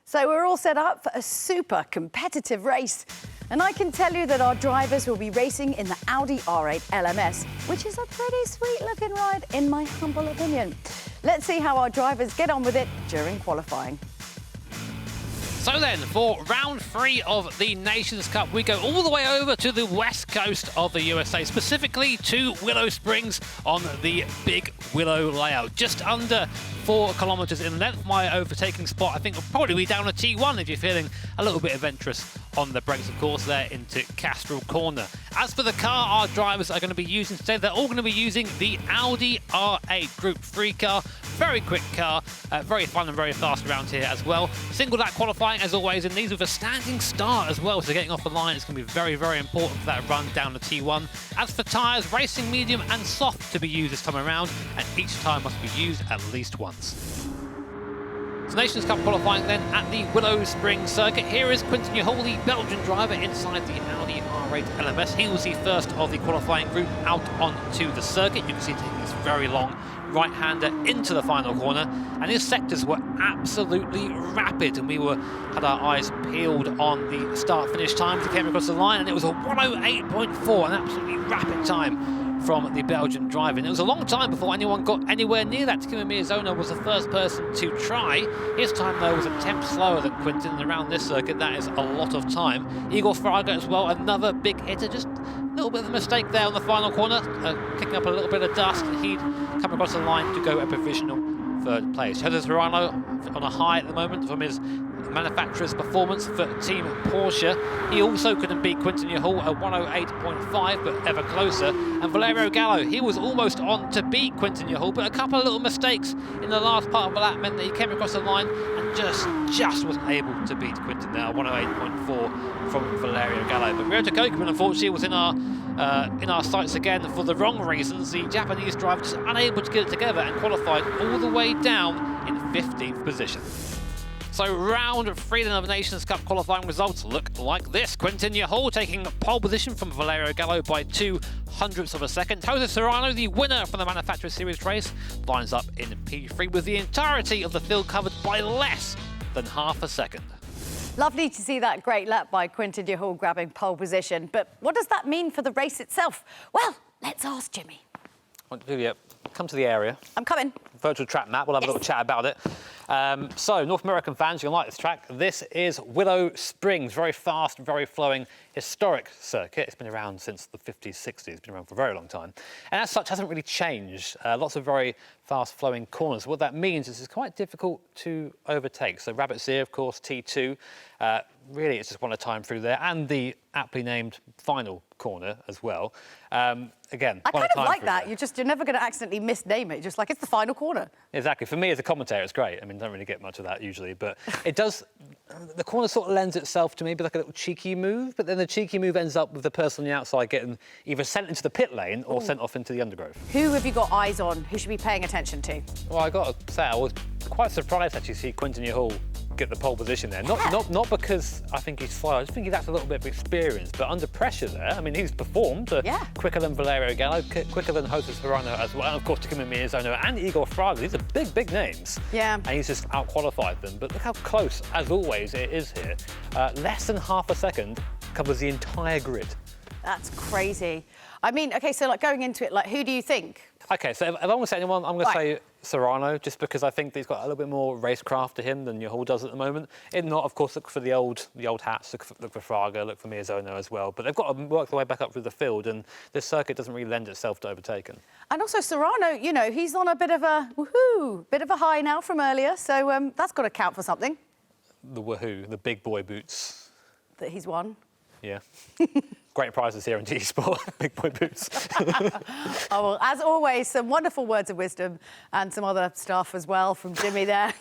So we're all set up for a super competitive race. And I can tell you that our drivers will be racing in the Audi R8 LMS, which is a pretty sweet looking ride in my humble opinion. Let's see how our drivers get on with it during qualifying. So then, for round 3 of the Nations Cup, we go all the way over to the west coast of the USA, specifically to Willow Springs on the Big Willow layout. Just under 4 kilometres in length. My overtaking spot, I think, will probably be down a T1 if you're feeling a little bit adventurous on the brakes, of course, there into Castrol Corner. As for the car our drivers are going to be using today, they're all going to be using the Audi R8 Group 3 car. Very quick car, very fun and very fast around here as well. Single lap qualifying as always in these with a standing start as well, so getting off the line is going to be very, very important for that run down the T1. As for tyres, racing medium and soft to be used this time around, and each tyre must be used at least once. So Nations Cup qualifying then at the Willow Springs circuit. Here is Quinton Yehol, the Belgian driver inside the Audi R8 LMS. He was the first of the qualifying group out onto the circuit. You can see taking this very long right-hander into the final corner, and his sectors were absolutely rapid, and we had our eyes peeled on the start-finish times. He came across the line and it was a 108.4, an absolutely rapid time from the Belgian driver. And it was a long time before anyone got anywhere near that. Takuma Miyazono was the first person to try. His time though was a tenth slower than Quinton, and around this circuit that is a lot of time. Igor Fraga as well, another big hitter, just a little bit of a mistake there on the final corner, kicking up a little bit of dust, and he'd come across the line to go a provisional third place. Jose Serrano on a high at the moment from his manufacturer's performance for Team Porsche. He also couldn't beat Quinton Yehol at 108.5, but ever closer. And Valerio Gallo, he was almost on to beat Quinton Yehol, but a couple of little mistakes in the last part of the lap meant that he came across the line and just wasn't able to beat Quinton there, 108.4 from Valerio Gallo. But Ryota Kokeman, unfortunately, was in our sights again for the wrong reasons. The Japanese driver just unable to get it together and qualified all the way down in 15th position. So round 3 of the Nations Cup qualifying results look like this. Quinton Yehol taking pole position from Valerio Gallo by 0.02 of a second. Jose Serrano, the winner from the Manufacturer Series race, lines up in P3 with the entirety of the field covered by less than half a second. Lovely to see that great lap by Quinton Yehol grabbing pole position. But what does that mean for the race itself? Well, let's ask Jimmy. Come to the area. I'm coming. Virtual track map, we'll have a little chat about it. So, North American fans, you're going to like this track. This is Willow Springs, very fast, very flowing, historic circuit. It's been around since the 50s, 60s, it's been around for a very long time. And as such, hasn't really changed. Lots of very fast flowing corners. What that means is it's quite difficult to overtake. So Rabbit's Ear, of course, T2. Really, it's just one at a time through there, and the aptly named final corner as well. Again, I kind of like that. You're never going to accidentally misname it. Just like it's the final corner. Exactly. For me as a commentator, it's great. I mean, don't really get much of that usually, but it does. The corner sort of lends itself to maybe like a little cheeky move, but then the cheeky move ends up with the person on the outside getting either sent into the pit lane or sent off into the undergrowth. Who have you got eyes on? Who should be paying attention to? Well, I got to say, I was quite surprised actually to see Quinton Yehol get the pole position there. Not because I think he's slow, I just think he lacks a little bit of experience, but under pressure there, I mean, he's performed quicker than Valerio Gallo, quicker than Jose Serrano as well, and of course Takuma Miyazono and Igor Fraga. These are big names. Yeah. And he's just out-qualified them, but look how close, as always, it is here. Less than half a second covers the entire grid. That's crazy. I mean, okay, so like going into it, like who do you think? Okay, so if I'm going to say anyone, I'm going to say Serrano, just because I think he's got a little bit more racecraft to him than Yohol does at the moment. If not, of course, look for the old hats, look for Fraga, look for Miyazono as well. But they've got to work their way back up through the field, and this circuit doesn't really lend itself to overtaking. And also Serrano, you know, he's on a bit of a high now from earlier, so that's got to count for something. The woohoo, the big boy boots. That he's won. Yeah. Great prizes here in GT Sport, big boy boots. Oh, well, as always, some wonderful words of wisdom and some other stuff as well from Jimmy there.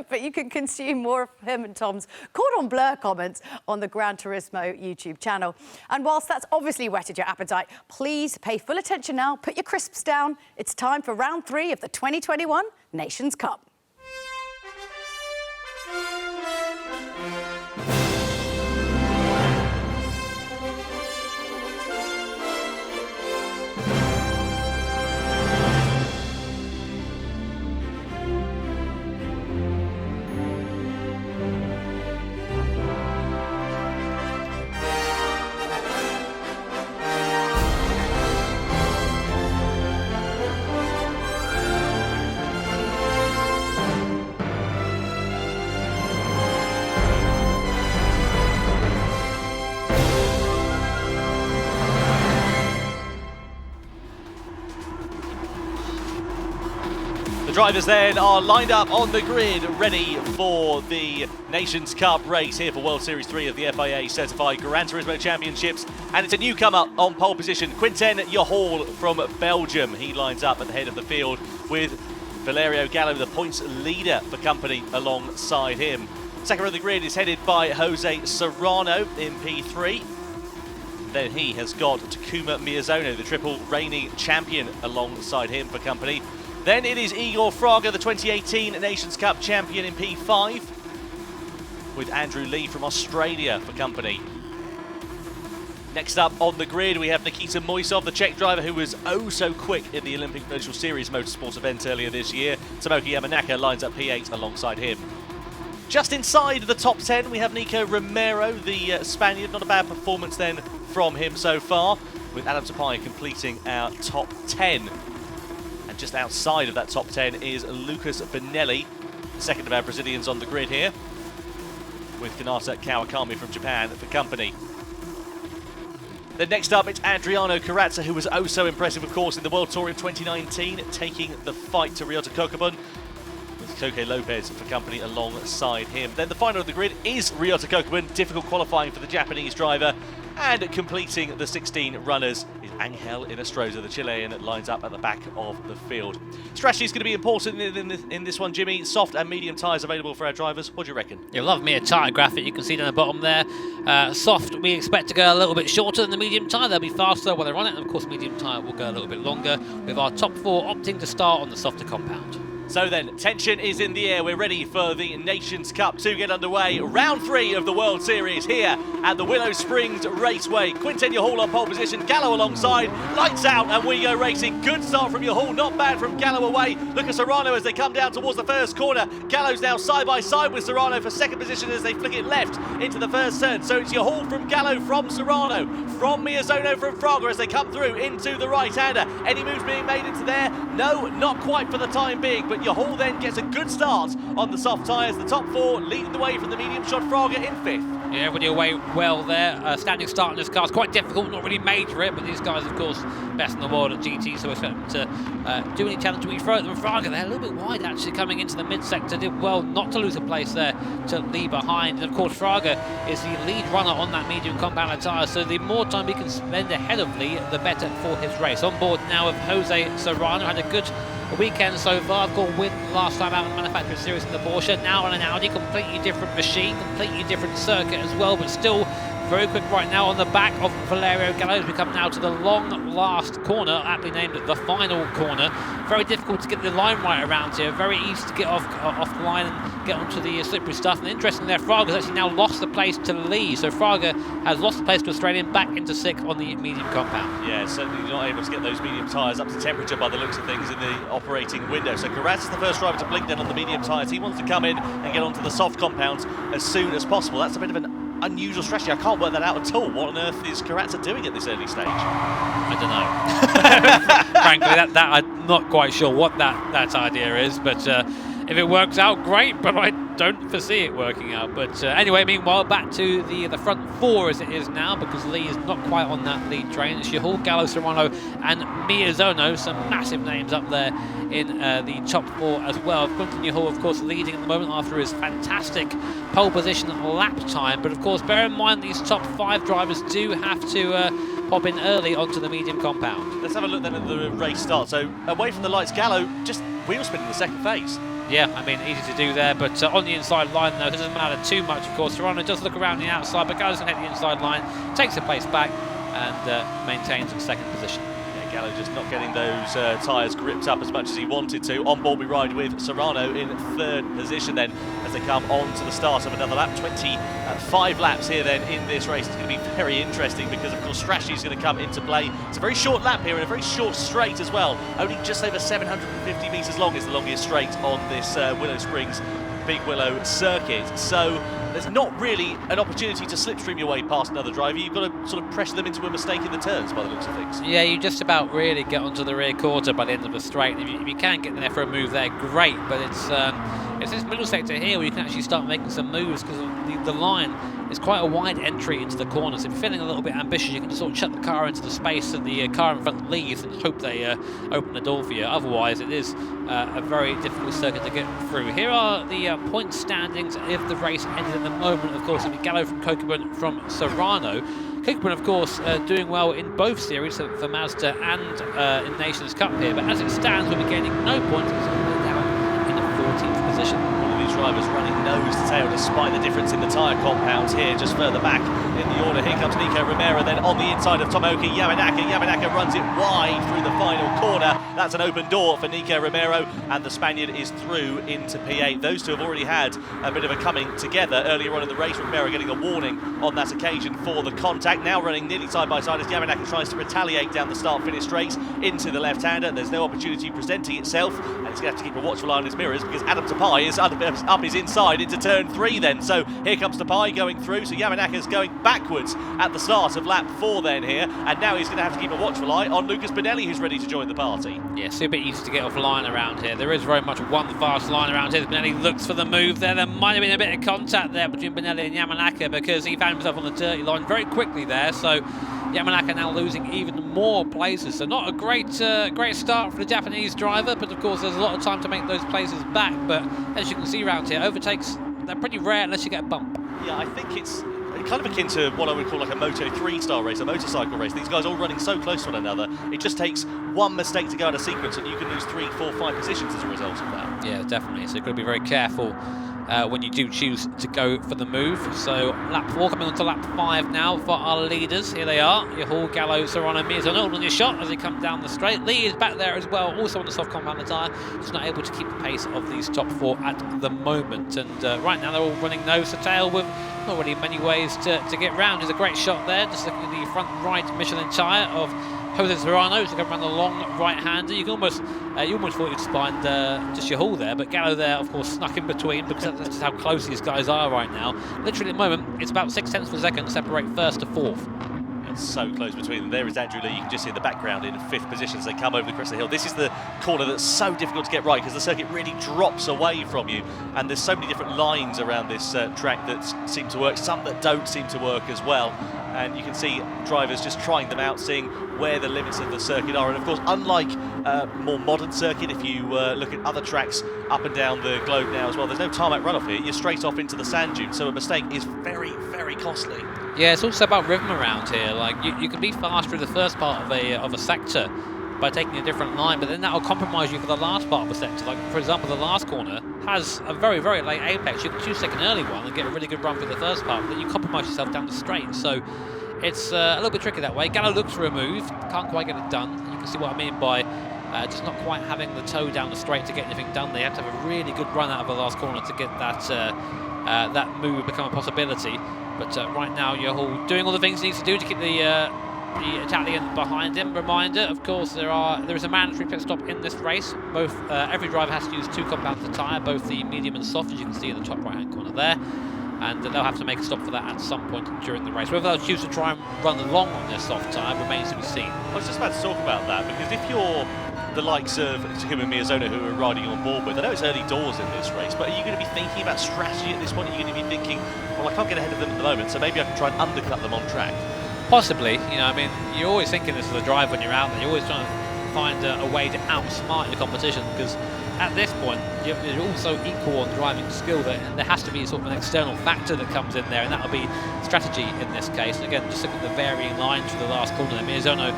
But you can consume more of him and Tom's Cordon Bleu comments on the Gran Turismo YouTube channel. And whilst that's obviously whetted your appetite, please pay full attention now, put your crisps down. It's time for round 3 of the 2021 Nations Cup. The drivers then are lined up on the grid, ready for the Nations Cup race here for World Series 3 of the FIA certified Gran Turismo Championships. And it's a newcomer on pole position, Quinten Yohol from Belgium. He lines up at the head of the field with Valerio Gallo, the points leader for company, alongside him. Second row of the grid is headed by Jose Serrano in P3. Then he has got Takuma Miyazono, the triple reigning champion, alongside him for company. Then it is Igor Fraga, the 2018 Nations Cup champion, in P5, with Andrew Lee from Australia for company. Next up on the grid, we have Nikita Moisov, the Czech driver who was oh so quick in the Olympic Virtual Series Motorsport event earlier this year. Tomoki Yamanaka lines up P8 alongside him. Just inside the top 10, we have Nico Romero, the Spaniard. Not a bad performance then from him so far, with Adam Tapai completing our top 10. And just outside of that top 10 is Lucas Benelli, the second of our Brazilians on the grid here, with Kanata Kawakami from Japan for company. Then next up, it's Adriano Carrazza, who was oh so impressive, of course, in the World Tour in 2019, taking the fight to Ryota Kokubun, with Koke Lopez for company alongside him. Then the final of the grid is Ryota Kokubun, difficult qualifying for the Japanese driver, and completing the 16 runners is Angel Inestrosa, the Chilean, that lines up at the back of the field. Strategy is going to be important in this one, Jimmy. Soft and medium tyres available for our drivers. What do you reckon? You'll love me a tyre graphic you can see down the bottom there. Soft, we expect to go a little bit shorter than the medium tyre. They'll be faster while they're on it, and of course medium tyre will go a little bit longer, with our top 4 opting to start on the softer compound. So then, tension is in the air. We're ready for the Nations Cup to get underway. Round 3 of the World Series here at the Willow Springs Raceway. Quinten Yohol on pole position, Gallo alongside. Lights out and we go racing. Good start from Yohol, not bad from Gallo away. Look at Serrano as they come down towards the first corner. Gallo's now side by side with Serrano for second position as they flick it left into the first turn. So it's Yohol from Gallo, from Serrano, from Miyazono, from Fraga as they come through into the right-hander. Any moves being made into there? No, not quite for the time being, but Yohol then gets a good start on the soft tyres. The top 4 leading the way from the medium shot, Fraga in 5th. Yeah, everybody away well there. Standing start in this car is quite difficult, not really made for it, but these guys, of course, best in the world at GT, so we expect them to do any challenge we throw at them. Fraga there, a little bit wide actually, coming into the mid-sector, did well not to lose a place there to leave behind. And of course, Fraga is the lead runner on that medium compound tyre, so the more time we can spend ahead of Lee, the better for his race. On board now with Jose Serrano, had a good weekend so far. Got a win last time out in the Manufacturer Series in the Porsche. Now on an Audi, completely different machine, completely different circuit as well, but still very quick right now on the back of Valerio Gallo as we come now to the long last corner, aptly named the final corner. Very difficult to get the line right around here, very easy to get off the line and get onto the slippery stuff. And interesting there, Fraga's actually now lost the place to Lee, so Fraga has lost the place to Australian, back into 6th on the medium compound. Yeah, certainly not able to get those medium tyres up to temperature by the looks of things in the operating window. So Karaz is the first driver to blink then on the medium tyres. He wants to come in and get onto the soft compounds as soon as possible. That's a bit of an unusual strategy. I can't work that out at all. What on earth is Karatza doing at this early stage? I don't know. Frankly, that I'm not quite sure what that idea is, but if it works out, great, but I don't foresee it working out. But anyway, meanwhile, back to the front 4 as it is now, because Lee is not quite on that lead train. It's Yahul, Gallo, Serrano and Miyazono, some massive names up there in the top 4 as well. Quentin Yahul, of course, leading at the moment after his fantastic pole position lap time. But of course, bear in mind these top 5 drivers do have to pop in early onto the medium compound. Let's have a look then at the race start. So away from the lights, Gallo just wheel spinning the second phase. Yeah, I mean, easy to do there, but on the inside line, though, it doesn't matter too much, of course. Serrano does look around the outside, but Gallo's going to hit the inside line, takes a place back, and maintains 2nd position. Yeah, Gallo just not getting those tyres gripped up as much as he wanted to. On board we ride with Serrano in 3rd position then, as they come on to the start of another lap. 25 laps here then in this race. It's going to be very interesting because, of course, strategy is going to come into play. It's a very short lap here and a very short straight as well. Only just over 750 metres long is the longest straight on this Willow Springs Big Willow circuit. So there's not really an opportunity to slipstream your way past another driver. You've got to sort of pressure them into a mistake in the turns by the looks of things. Yeah, you just about really get onto the rear quarter by the end of the straight. If you can get there for a move there, great, but it's this middle sector here where you can actually start making some moves, because the line is quite a wide entry into the corners. If you're feeling a little bit ambitious, you can just sort of chuck the car into the space and the car in front leaves and hope they open the door for you. Otherwise, it is a very difficult circuit to get through. Here are the point standings if the race ended at the moment. Of course, it'll be Gallo from Kokubun from Serrano. Kokubun, of course, doing well in both series for Mazda and in Nations Cup here, but as it stands, we'll be gaining no points. It's all the way down in the 14th position. One of these drivers running nose to tail despite the difference in the tyre compounds here, just further back in the order. Here comes Nico Romero, then on the inside of Tomoki Yamanaka. Yamanaka runs it wide through the final corner. That's an open door for Nico Romero, and the Spaniard is through into P8. Those two have already had a bit of a coming together earlier on in the race. Romero getting a warning on that occasion for the contact. Now running nearly side by side as Yamanaka tries to retaliate down the start-finish straight into the left-hander. There's no opportunity presenting itself, and he's going to have to keep a watchful eye on his mirrors because Adam Tapai is up his inside into turn 3 then. So here comes Tapai going through. So Yamanaka's going backwards at the start of lap 4 then here, and now he's going to have to keep a watchful eye on Lucas Benelli, who's ready to join the party. Yeah, super easy to get off line around here. There is very much one fast line around here. Benelli looks for the move there. There might have been a bit of contact there between Benelli and Yamanaka because he found himself on the dirty line very quickly there. So Yamanaka now losing even more places. So not a great start for the Japanese driver, but of course there's a lot of time to make those places back. But as you can see around here, overtakes, they're pretty rare unless you get a bump. Yeah, I think it's kind of akin to what I would call like a Moto3 style race, a motorcycle race. These guys all running so close to one another. It just takes one mistake to go out of sequence and you can lose 3, 4, 5 positions as a result of that. Yeah, definitely. So you've got to be very careful when you do choose to go for the move. So lap 4 coming on to lap 5 now for our leaders. Here they are. Yahul, Gallo, Serrano, Miyazono all on your shot as they come down the straight. Lee is back there as well, also on the soft compound tyre. Just not able to keep the pace of these top 4 at the moment. And right now they're all running nose to tail with not really many ways to get round. There's a great shot there. Just looking at the front right Michelin tyre of Jose Serrano, who's going around the long right-hander. You almost thought you'd find just Yahul there, but Gallo there, of course, snuck in between because that's just how close these guys are right now. Literally at the moment, it's about 0.6 of a second to separate first to fourth. It's so close between them. There is Andrew Lee. You can just see in the background in 5th position as they come over the crest of the hill. This is the corner that's so difficult to get right because the circuit really drops away from you, and there's so many different lines around this track that seem to work, some that don't seem to work as well. And you can see drivers just trying them out, seeing where the limits of the circuit are. And of course, unlike more modern circuit, if you look at other tracks up and down the globe now as well, there's no tarmac runoff here. You're straight off into the sand dune, so a mistake is very, very costly. Yeah, it's also about rhythm around here. Like you can be fast through the first part of a sector, by taking a different line, but then that will compromise you for the last part of the sector. Like, for example, the last corner has a very, very late apex. You can choose take an early one and get a really good run for the first part, but then you compromise yourself down the straight. So it's a little bit tricky that way. Gallo looks for a move, can't quite get it done. You can see what I mean by just not quite having the toe down the straight to get anything done. They have to have a really good run out of the last corner to get that that move become a possibility. But right now, Yahoo doing all the things he needs to do to keep the Italian behind him. Reminder, of course, there is a mandatory pit stop in this race. Both every driver has to use 2 compounds of tyre, both the medium and soft, as you can see in the top right-hand corner there. And they'll have to make a stop for that at some point during the race. Whether they'll choose to try and run along on their soft tyre remains to be seen. I was just about to talk about that, because if you're the likes of Takuma Miyazono who are riding on board with, I know it's early doors in this race, but are you going to be thinking about strategy at this point? Are you going to be thinking, well, I can't get ahead of them at the moment, so maybe I can try and undercut them on track? Possibly, you know, I mean, you're always thinking this as a driver when you're out there. You're always trying to find a way to outsmart your competition, because at this point, you're also equal on driving skill, that there has to be sort of an external factor that comes in there, and that'll be strategy in this case. And again, just look at the varying lines for the last corner there. Miyazono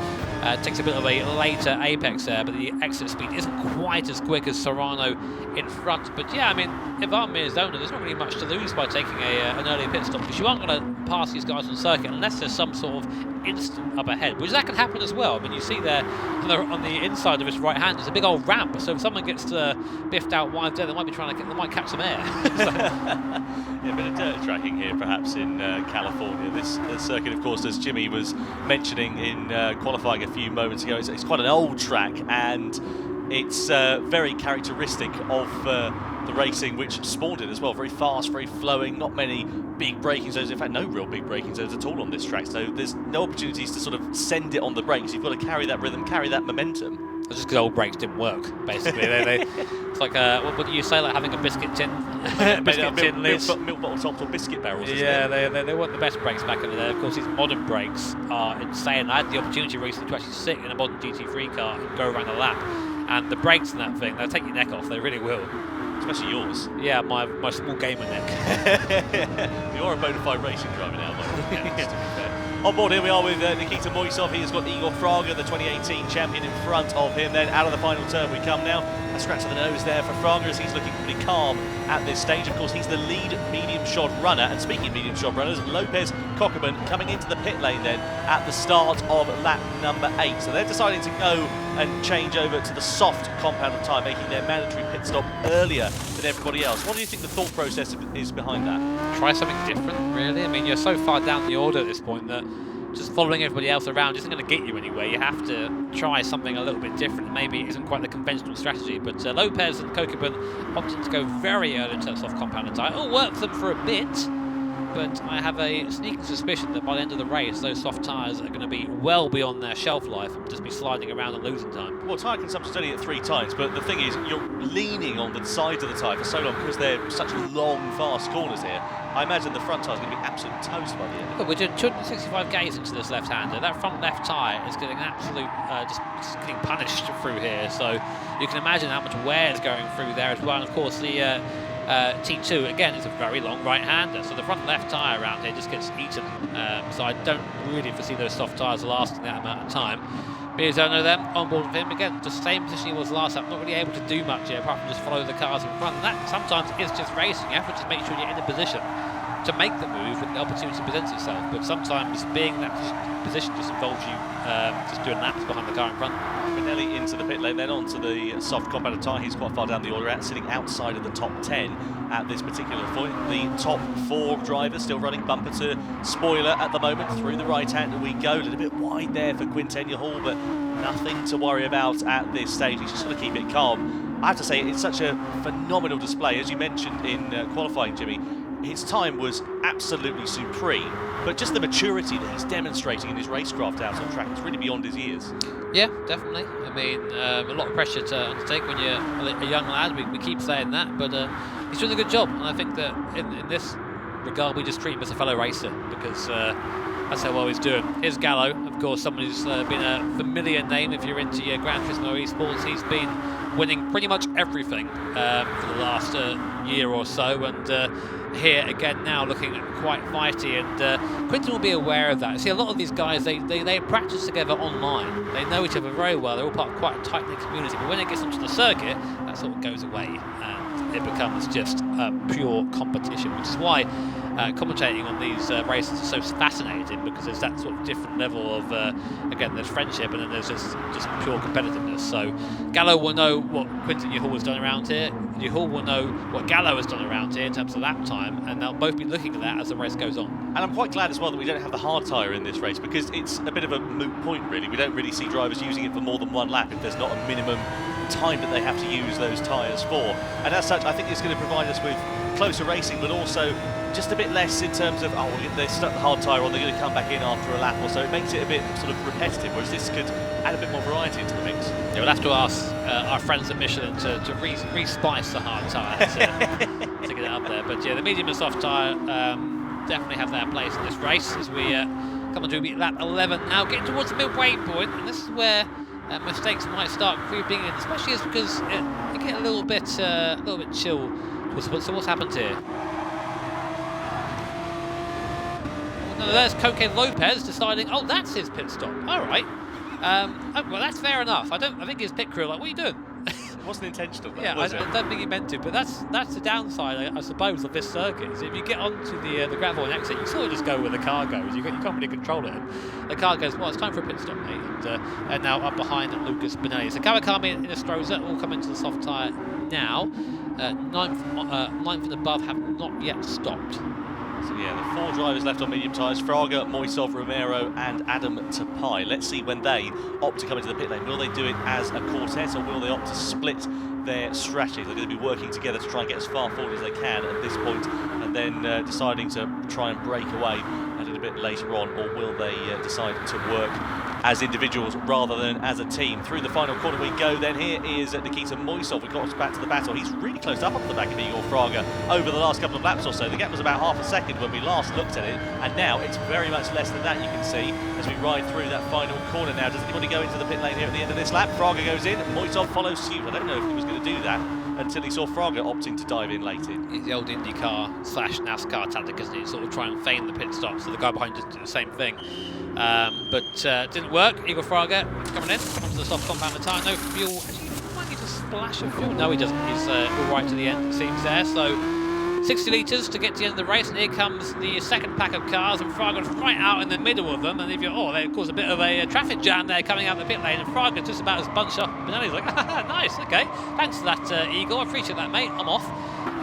takes a bit of a later apex there, but the exit speed isn't quite as quick as Serrano in front. But yeah, I mean, if I'm Miyazono, there's not really much to lose by taking an early pit stop, because you aren't going to pass these guys on circuit unless there's some sort of instant up ahead, which that can happen as well. I mean, you see there on the inside of his right hand, there's a big old ramp, so if someone gets biffed out wide there, they might be they might catch some air. Yeah, a bit of dirt tracking here perhaps in California. This circuit, of course, as Jimmy was mentioning in qualifying a few moments ago, it's quite an old track, and it's very characteristic of the racing which spawned it as well. Very fast, very flowing, not many big braking zones. In fact, no real big braking zones at all on this track, so there's no opportunities to sort of send it on the brakes. You've got to carry that rhythm, carry that momentum. It's just because old brakes didn't work, basically. It's like, what do you say, like having a biscuit tin? Biscuit tin lids. Milk bottle tops or biscuit barrels. Yeah, they weren't the best brakes back in the day. Of course, these modern brakes are insane. I had the opportunity recently to actually sit in a modern GT3 car and go around a lap. And the brakes in that thing, they'll take your neck off, they really will. Especially yours. Yeah, my small gamer neck. You're a bona fide racing driver now, by the way. On board here we are with Nikita Moisov. He has got Igor Fraga, the 2018 champion, in front of him. Then out of the final turn we come now. A scratch of the nose there for Fraga as he's looking pretty calm at this stage. Of course, he's the lead medium shod runner. And speaking of medium shod runners, Lopez Kocherman coming into the pit lane then at the start of lap number 8. So they're deciding to go and change over to the soft compound of tyre, making their mandatory pit stop earlier than everybody else. What do you think the thought process is behind that? Try something different, really. I mean, you're so far down the order at this point that just following everybody else around isn't going to get you anywhere. You have to try something a little bit different. Maybe it isn't quite the conventional strategy, but Lopez and Kocherman opted to go very early into that soft compound tyre. It'll work for them for a bit, but I have a sneaking suspicion that by the end of the race, those soft tyres are going to be well beyond their shelf life and just be sliding around and losing time. Well, tyre consumption's only at 3 times, but the thing is, you're leaning on the sides of the tyre for so long because they're such long, fast corners here. I imagine the front tyre's going to be absolute toast by the end. But we're doing 265 Ks into this left-hander. That front left tyre is getting absolute, just getting punished through here. So you can imagine how much wear is going through there as well. And of course, the T2, again, is a very long right-hander, so the front left tyre around here just gets eaten. So I don't really foresee those soft tyres lasting that amount of time. Miyazono then on board with him again, just the same position he was last lap, not really able to do much here apart from just follow the cars in front. And that sometimes is just racing. You have to just make sure you're in a position to make the move when the opportunity presents itself. But sometimes being in that position just involves you just doing laps behind the car in front. Spinelli into the pit lane, then onto the soft compound tyre. He's quite far down the order, sitting outside of the top 10 at this particular point. The top 4 drivers still running bumper to spoiler at the moment. Through the right hand we go, a little bit wide there for Quintana Hall, but nothing to worry about at this stage. He's just got to keep it calm. I have to say, it's such a phenomenal display. As you mentioned in qualifying, Jimmy, his time was absolutely supreme, but just the maturity that he's demonstrating in his racecraft out on track is really beyond his years. Yeah, definitely. I mean, a lot of pressure to undertake when you're a young lad. We keep saying that, but he's doing a good job. And I think that in this regard, we just treat him as a fellow racer, because That's how well he's doing. Here's Gallo, of course, someone who's been a familiar name if you're into your Gran Turismo esports. He's been winning pretty much everything for the last year or so, and here again now looking quite fighty, and Quinton will be aware of that. See, a lot of these guys, they practice together online. They know each other very well. They're all part of quite a tight-knit community, but when it gets onto the circuit, that sort of goes away, and it becomes just pure competition, which is why commentating on these races is so fascinating, because there's that sort of different level of, again, there's friendship, and then there's just pure competitiveness. So Gallo will know what Quinton Juhal has done around here. Juhal will know what Gallo has done around here in terms of lap time, and they'll both be looking at that as the race goes on. And I'm quite glad as well that we don't have the hard tyre in this race, because it's a bit of a moot point, really. We don't really see drivers using it for more than one lap if there's not a minimum time that they have to use those tyres for. And as such, I think it's going to provide us with closer racing, but also just a bit less in terms of, they stuck the hard tyre on, they're going to come back in after a lap or so. It makes it a bit sort of repetitive, whereas this could add a bit more variety into the mix. Yeah, we'll have to ask our friends at Michelin to re-spice the hard tyre to get it up there. But yeah, the medium and soft tyre definitely have their place in this race as we come on to lap 11 now, getting towards the midway point, and this is where mistakes might start creeping in, especially because you get a little bit chill. So what's happened here? Oh, no, there's Coque Lopez deciding, oh, that's his pit stop. All right. Well, that's fair enough. I think his pit crew are like, what are you doing? It wasn't intentional, though, yeah, was I don't think he meant to, but that's the downside, I suppose, of this circuit. Is if you get onto the gravel and exit, you sort of just go where the car goes. You can't really control it. The car goes, well, it's time for a pit stop, mate. And now up behind Lucas Benelli. So Kawakami and Inestrosa all come into the soft tyre now. Ninth and above have not yet stopped. So yeah, the 4 drivers left on medium tyres: Fraga, Moisov, Romero and Adam Tapai. Let's see when they opt to come into the pit lane. Will they do it as a quartet, or will they opt to split their strategy? They're going to be working together to try and get as far forward as they can at this point, and then deciding to try and break away a little bit later on, or will they decide to work as individuals rather than as a team? Through the final corner we go then. Here is Nikita Moisov. We got back to the battle. He's really close up the back of Igor Fraga over the last couple of laps or so. The gap was about half a second when we last looked at it, and now it's very much less than that, you can see, as we ride through that final corner now. Does anybody go into the pit lane here at the end of this lap? Fraga goes in, Moisov follows suit. I don't know if he was going to do that until he saw Fraga opting to dive in late in. It's the old IndyCar/NASCAR tactic, isn't it? Sort of try and feign the pit stop, so the guy behind just did the same thing. But didn't work. Igor Fraga coming in, onto the soft compound of tyre, no fuel. Actually, he might need to splash of fuel. No, he doesn't. He's all right to the end, it seems there. So 60 litres to get to the end of the race, and here comes the second pack of cars, and Fraga's right out in the middle of them. And if you're, they cause a bit of a traffic jam there coming out of the pit lane, and Fraga's just about as bunched up. Benelli's like, nice, okay, thanks for that, Igor. I appreciate that, mate. I'm off.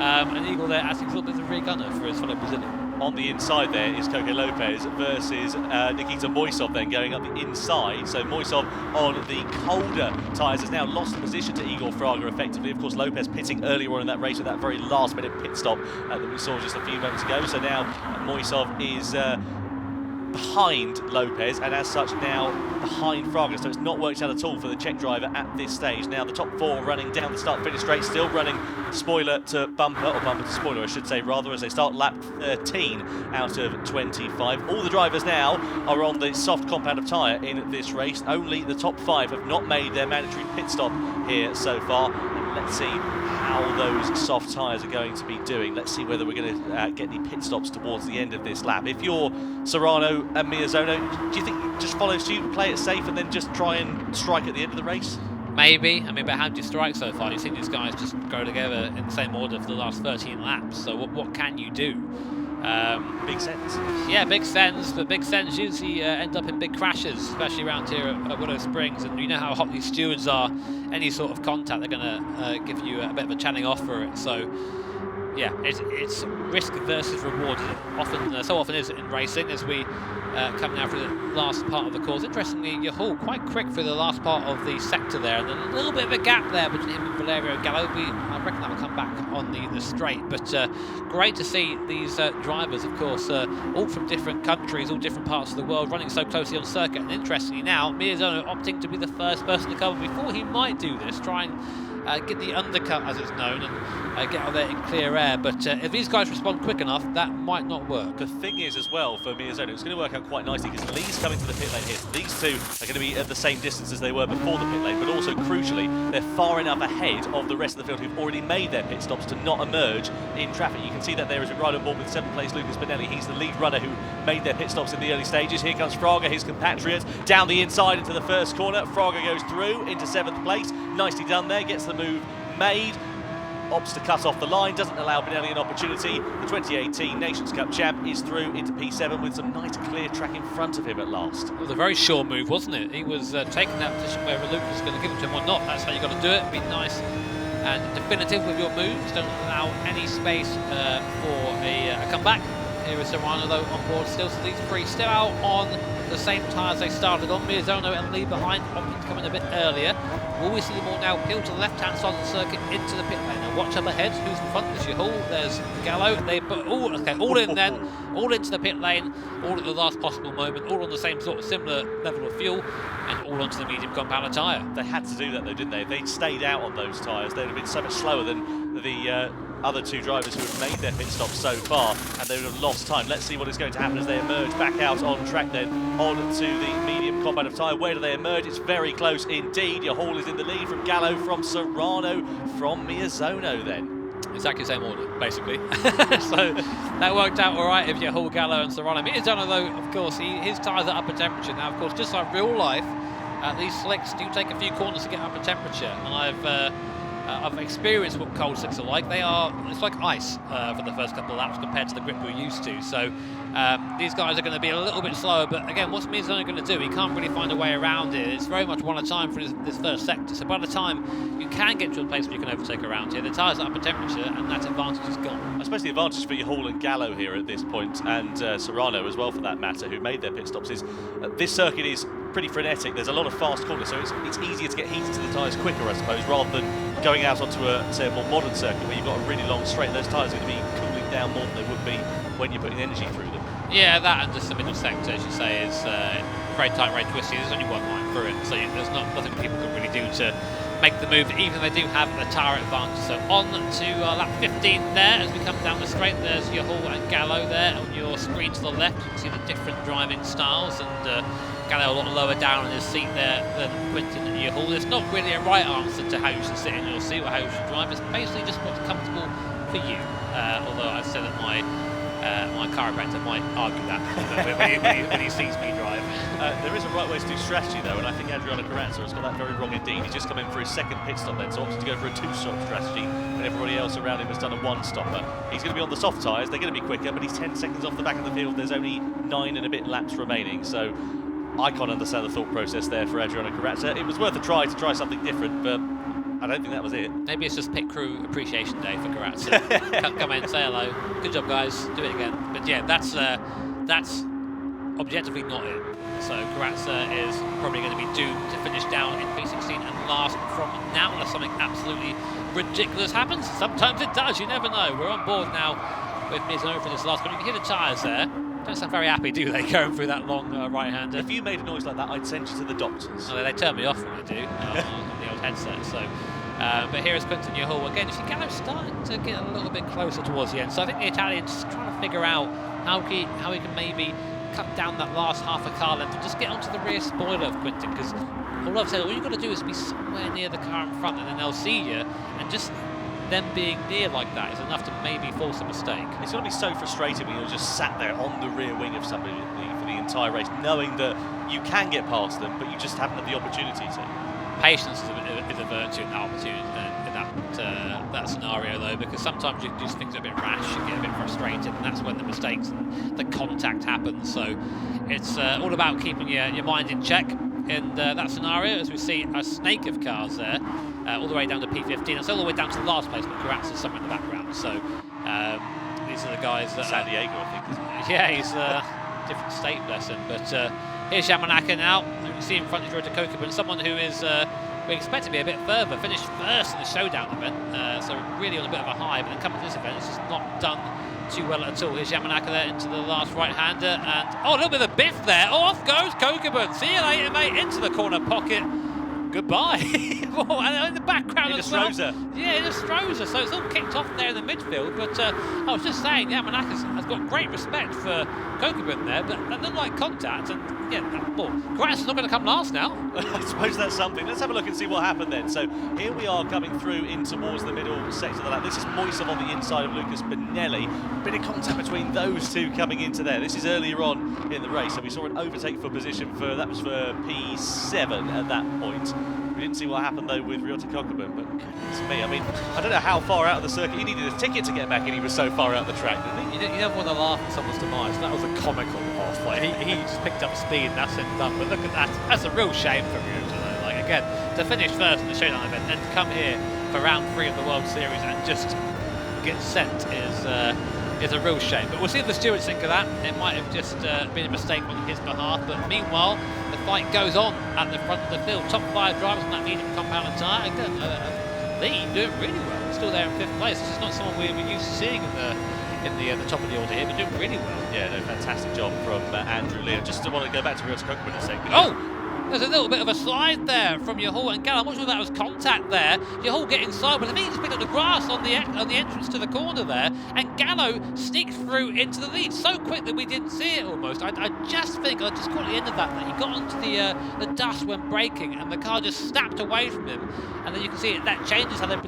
And Igor there asking for a little bit of a rear gunner for his fellow Brazilian. On the inside there is Coque Lopez versus Nikita Moisov then going up the inside. So Moisov on the colder tyres has now lost the position to Igor Fraga effectively. Of course, Lopez pitting earlier on in that race with that very last minute pit stop that we saw just a few moments ago. So now Moisov is behind Lopez, and as such now behind Fraga, so it's not worked out at all for the Czech driver at this stage. Now the top 4 running down the start-finish straight, still running spoiler to bumper, or bumper to spoiler I should say rather, as they start lap 13 out of 25. All the drivers now are on the soft compound of tyre in this race. Only the top 5 have not made their mandatory pit stop here so far. And let's see how those soft tyres are going to be doing. Let's see whether we're going to get any pit stops towards the end of this lap. If you're Serrano and Miyazono, do you think you just follow suit, play it safe, and then just try and strike at the end of the race? Maybe. I mean, but how do you strike so far? You've seen these guys just go together in the same order for the last 13 laps. So what can you do? Big sense. Yeah, big sense, but big sense usually end up in big crashes, especially around here at Willow Springs. And you know how hot these stewards are. Any sort of contact, they're going to give you a bit of a channing off for it. So, yeah, it's risk versus reward. So often is in racing as we come now through the last part of the course. Interestingly, Juhal quite quick through the last part of the sector there, and then a little bit of a gap there between him and Valerio Gallo. I reckon that will come back on the straight, but great to see these drivers, of course, all from different countries, all different parts of the world, running so closely on circuit. And interestingly now, Miyazono opting to be the first person to cover before he might do this, try and get the undercut, as it's known, and get out there in clear air. But if these guys respond quick enough, that might not work. The thing is, as well, for Miyazono, it's going to work out quite nicely because Lee's coming to the pit lane here. So these two are going to be at the same distance as they were before the pit lane, but also, crucially, they're far enough ahead of the rest of the field who've already made their pit stops to not emerge in traffic. You can see that there is a right on board with 7th place Lucas Benelli. He's the lead runner who made their pit stops in the early stages. Here comes Fraga, his compatriot, down the inside into the first corner. Fraga goes through into 7th place. Nicely done there, gets the move made. Opts to cut off the line, doesn't allow Benelli an opportunity. The 2018 Nations Cup champ is through into P7 with some nice clear track in front of him at last. It was a very sure move, wasn't it? He was taking that position where Lucas was going to give it to him or not. That's how you got to do it. Be nice and definitive with your moves. Don't allow any space for a comeback. Here is Serrano though on board still, so these three still out on the same tyres they started on. Miyazono and Lee behind, opting to come in a bit earlier. Will we see them all now peel to the left-hand side of the circuit into the pit lane? Now watch up ahead, who's in front? There's your Hall, there's Gallo. They put all in then, all into the pit lane, all at the last possible moment, all on the same sort of similar level of fuel, and all onto the medium compound tyre. They had to do that though, didn't they? If they'd stayed out on those tyres, they'd have been so much slower than the other two drivers who have made their pit stops so far, and they would have lost time. Let's see what is going to happen as they emerge back out on track then, on to the medium compound of tyre. Where do they emerge? It's very close indeed. Your Hall is in the lead from Gallo, from Serrano, from Miyazono then. Exactly the same order, basically. So that worked out all right if you Hall, Gallo and Serrano. Miyazono though, of course, his tyres are up in temperature. Now, of course, just like real life, these slicks do take a few corners to get up in temperature, and I've experienced what cold slicks are like. It's like ice for the first couple of laps compared to the grip we're used to. So these guys are going to be a little bit slower, but again, what's Miyazono going to do? He can't really find a way around it. It's very much one at a time for this first sector. So by the time you can get to a place where you can overtake around here, the tyres are up in temperature and that advantage is gone. I suppose the advantage for your Hall and Gallo here at this point, and Serrano as well for that matter, who made their pit stops, is this circuit is pretty frenetic. There's a lot of fast corners, so it's easier to get heated to the tyres quicker, I suppose, rather than going out onto a more modern circuit where you've got a really long straight. Those tyres are going to be cooling down more than they would be when you're putting energy through them. Yeah, that and just the middle sector, as you say, is very tight, very twisty. There's only one line through it, so there's nothing people can really do to make the move, even if they do have a tyre advantage. So on to lap 15 there, as we come down the straight. There's your Hall and Gallo there on your screen to the left. You can see the different driving styles, and Gallo a lot lower down in his seat there than Quinton and your Hall. There's not really a right answer to how you should sit in your seat or how you should drive. It's basically just what's comfortable for you. Although I'd say that my chiropractor might argue that when he sees me drive. There is a right way to do strategy though, and I think Adriano Carranza has got that very wrong indeed. He's just come in for his second pit stop then, so opted to go for a 2-stop strategy when everybody else around him has done a 1-stopper. He's going to be on the soft tyres, they're going to be quicker, but he's 10 seconds off the back of the field. There's only 9 and a bit laps remaining, so I can't understand the thought process there for Adriano Carranza. It was worth a try to try something different, but I don't think that was it. Maybe it's just pit crew appreciation day for Carranza. Come in, say hello. Good job, guys. Do it again. But yeah, that's objectively not it. So Carranza is probably going to be doomed to finish down in P16 and last from now, unless something absolutely ridiculous happens. Sometimes it does. You never know. We're on board now with Miyazono for this last one. You can hear the tyres there. Don't sound very happy, do they, going through that long right-hander? If you made a noise like that, I'd send you to the doctors. Oh, they turn me off when I do on the old headset. So, but here is Quinton your Hall again. You see Gallo starting to get a little bit closer towards the end. So I think the Italian's trying to figure out how he can maybe cut down that last half a car length and just get onto the rear spoiler of Quinton. Because all I've said, all you've got to do is be somewhere near the car in front, and then they'll see you, and just them being near like that is enough to maybe force a mistake. It's going to be so frustrating when you're just sat there on the rear wing of somebody for the entire race, knowing that you can get past them, but you just haven't had the opportunity to. Patience is a virtue in that opportunity, in that scenario though, because sometimes you do things a bit rash, you get a bit frustrated, and that's when the mistakes and the contact happens. So it's all about keeping your mind in check in that scenario, as we see a snake of cars there, all the way down to P15, and so all the way down to the last place, but Carranza's somewhere in the background. So these are the guys that... San Diego, I think, isn't it? Yeah, he's a different state, bless him. But here's Yamanaka now. You can see in front of Toyota Kokubun, someone who is... we expect to be a bit further, finished first in the Showdown event, so really on a bit of a high, but then coming to this event, it's just not done too well at all. Here's Yamanaka there into the last right-hander, and a little bit of a biff there. Off goes Kokubun. See you later, mate, into the corner pocket. goodbye. And in the background as well. Yeah, in Estrosza. So it's all kicked off there in the midfield. But I was just saying, Yamanakis has got great respect for Kokubun there, but that looked like contact. And yeah, Gratz is not going to come last now. I suppose that's something. Let's have a look and see what happened then. So here we are coming through in towards the middle sector of the lap. This is Moisov on the inside of Lucas Benelli. Bit of contact between those two coming into there. This is earlier on in the race, so we saw an overtake for position that was for P7 at that point. We didn't see what happened though with Ryota Kokubun, but goodness me, I mean, I don't know how far out of the circuit. He needed a ticket to get back and he was so far out the track, didn't he? You never want to laugh at someone's demise. That was a comical loss. Like, he just picked up speed and that's it done. But look at that. That's a real shame for Ryota though. Like, again, to finish first in the Showdown event and to come here for round 3 of the World Series and just get sent is a real shame. But we'll see if the stewards think of that. It might have just been a mistake on his behalf. But meanwhile, the fight goes on at the front of the field. Top 5 drivers on that medium compound tyre. Again, Lee doing really well. He's still there in 5th place. This is not someone we're used to seeing in the top of the order here, but doing really well. Yeah, no, fantastic job from Andrew Lee. Just want to go back to Ryota Kokubun a second. Oh! There's a little bit of a slide there from Yahul and Gallo. I'm not sure that was contact there. Yahul getting slide, but I think he just picked up the grass on the entrance to the corner there, and Gallo sneaked through into the lead so quick that we didn't see it almost. I just think, I just caught the end of that he got onto the dust when braking, and the car just snapped away from him, and then you can see it, that changes how the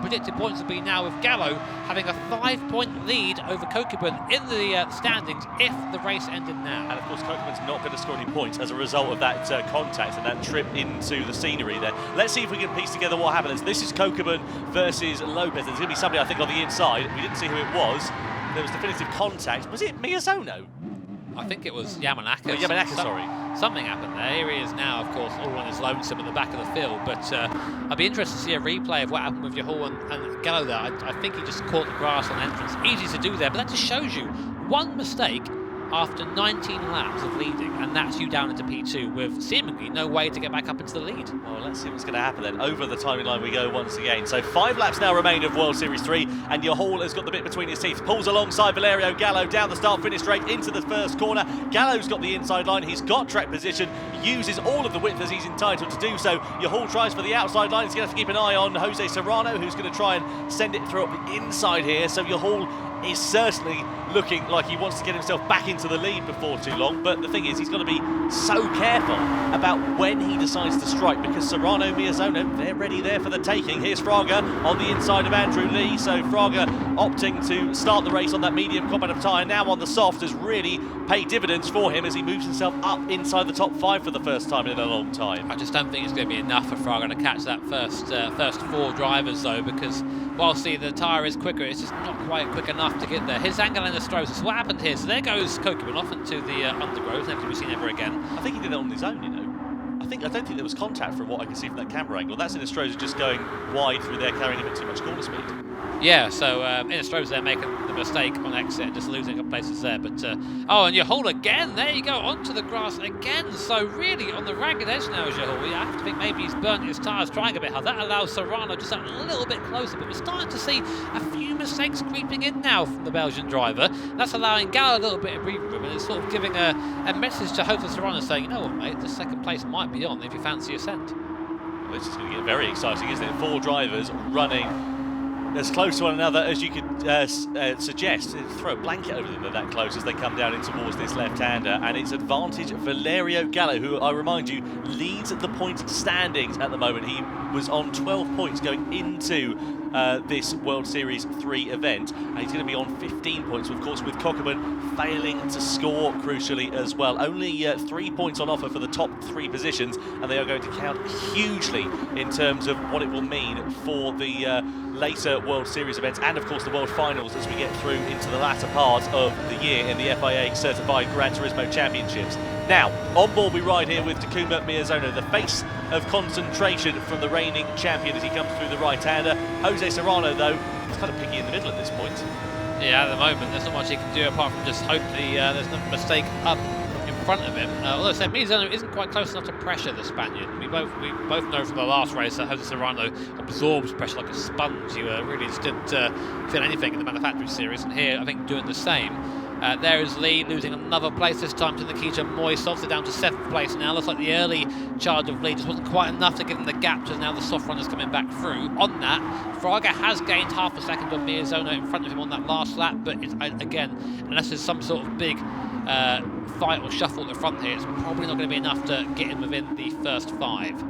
predicted points will be now, with Gallo having a 5-point lead over Kokubun in the standings if the race ended now. And of course Kokubun's not going to score any points as a result of that contact and that trip into the scenery there. Let's see if we can piece together what happens. This is Kokubun versus Lopez. There's going to be somebody I think on the inside. We didn't see who it was. There was definitive contact. Was it Miyazono? I think it was Yamanaka. Oh, Yamanaka, sorry. Something happened there. Here he is now, of course, all on his lonesome at the back of the field. But I'd be interested to see a replay of what happened with Yahul and Gallo there. I think he just caught the grass on entrance. Easy to do there, but that just shows you one mistake after 19 laps of leading, and that's you down into P2 with seemingly no way to get back up into the lead. Well, let's see what's going to happen then. Over the timing line we go once again. So 5 laps now remain of World Series 3, and Yahul has got the bit between his teeth. Pulls alongside Valerio Gallo down the start-finish straight into the first corner. Gallo's got the inside line. He's got track position, uses all of the width as he's entitled to do so. Yahul tries for the outside line. He's going to have to keep an eye on Jose Serrano, who's going to try and send it through up the inside here. So Yahul is certainly looking like he wants to get himself back into the lead before too long, but the thing is he's got to be so careful about when he decides to strike, because Serrano, Miyazono, they're ready there for the taking. Here's Fraga on the inside of Andrew Lee, so Fraga opting to start the race on that medium compound of tyre, now on the soft, has really paid dividends for him as he moves himself up inside the top 5 for the first time in a long time. I just don't think it's going to be enough for Fraga to catch that first 4 drivers though, because whilst the tyre is quicker, it's just not quite quick enough to get there. His angle in the Estrosza. So what happened here? So there goes Kokubun off into the undergrowth, never to be seen ever again. I think he did it on his own, you know. I don't think there was contact from what I can see from that camera angle. That's in Estrosza just going wide through there, carrying a bit too much corner speed. Yeah, so in Estrosza they're making the mistake on exit and just losing a couple places there. But oh, and Yahul again, there you go, onto the grass again. So really on the ragged edge now is Yahul. You have to think maybe he's burnt his tyres trying a bit hard. That allows Serrano just a little bit closer, but we're starting to see a few mistakes creeping in now from the Belgian driver. That's allowing Gallo a little bit of breathing room, and it's sort of giving a message to Jose Serrano saying, you know what, mate, the second place might be on if you fancy a scent. Well, this is going to get very exciting, isn't it? 4 drivers running as close to one another as you could suggest. Throw a blanket over them, they're that close as they come down in towards this left-hander, and it's advantage Valerio Gallo, who I remind you leads the point standings at the moment. He was on 12 points going into this World Series 3 event, and he's going to be on 15 points, of course, with Kokubun failing to score crucially as well. Only 3 points on offer for the top 3 positions, and they are going to count hugely in terms of what it will mean for the later World Series events, and of course the World Finals as we get through into the latter part of the year in the FIA certified Gran Turismo Championships. Now, on board we ride here with Takuma Miyazono, the face of concentration from the reigning champion as he comes through the right-hander. Jose Serrano, though, is kind of picky in the middle at this point. Yeah, at the moment there's not much he can do apart from just hope there's no mistake up in front of him. Although Miyazono isn't quite close enough to pressure the Spaniard. We both know from the last race that Jose Serrano absorbs pressure like a sponge. He really just didn't feel anything in the manufacturing series, and here I think doing the same. There is Lee losing another place, this time to Nikita Moisov. They're down to 7th place now. Looks like the early charge of Lee just wasn't quite enough to give him the gap, so now the soft runners coming back through. On that, Fraga has gained half a second on Miyazono in front of him on that last lap, but it's, again, unless there's some sort of big fight or shuffle at the front here, it's probably not going to be enough to get him within the first 5.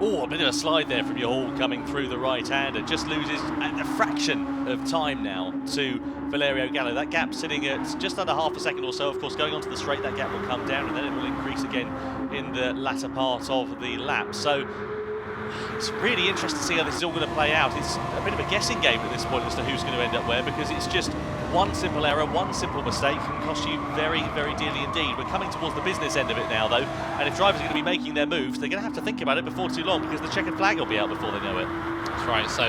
Oh, a bit of a slide there from Yahul coming through the right-hander. Just loses a fraction of time now to Valerio Gallo. That gap sitting at just under half a second or so. Of course, going onto the straight, that gap will come down and then it will increase again in the latter part of the lap. So it's really interesting to see how this is all going to play out. It's a bit of a guessing game at this point as to who's going to end up where, because it's just one simple error, one simple mistake can cost you very, very dearly indeed. We're coming towards the business end of it now, though, and if drivers are going to be making their moves, they're going to have to think about it before too long, because the checkered flag will be out before they know it. That's right, so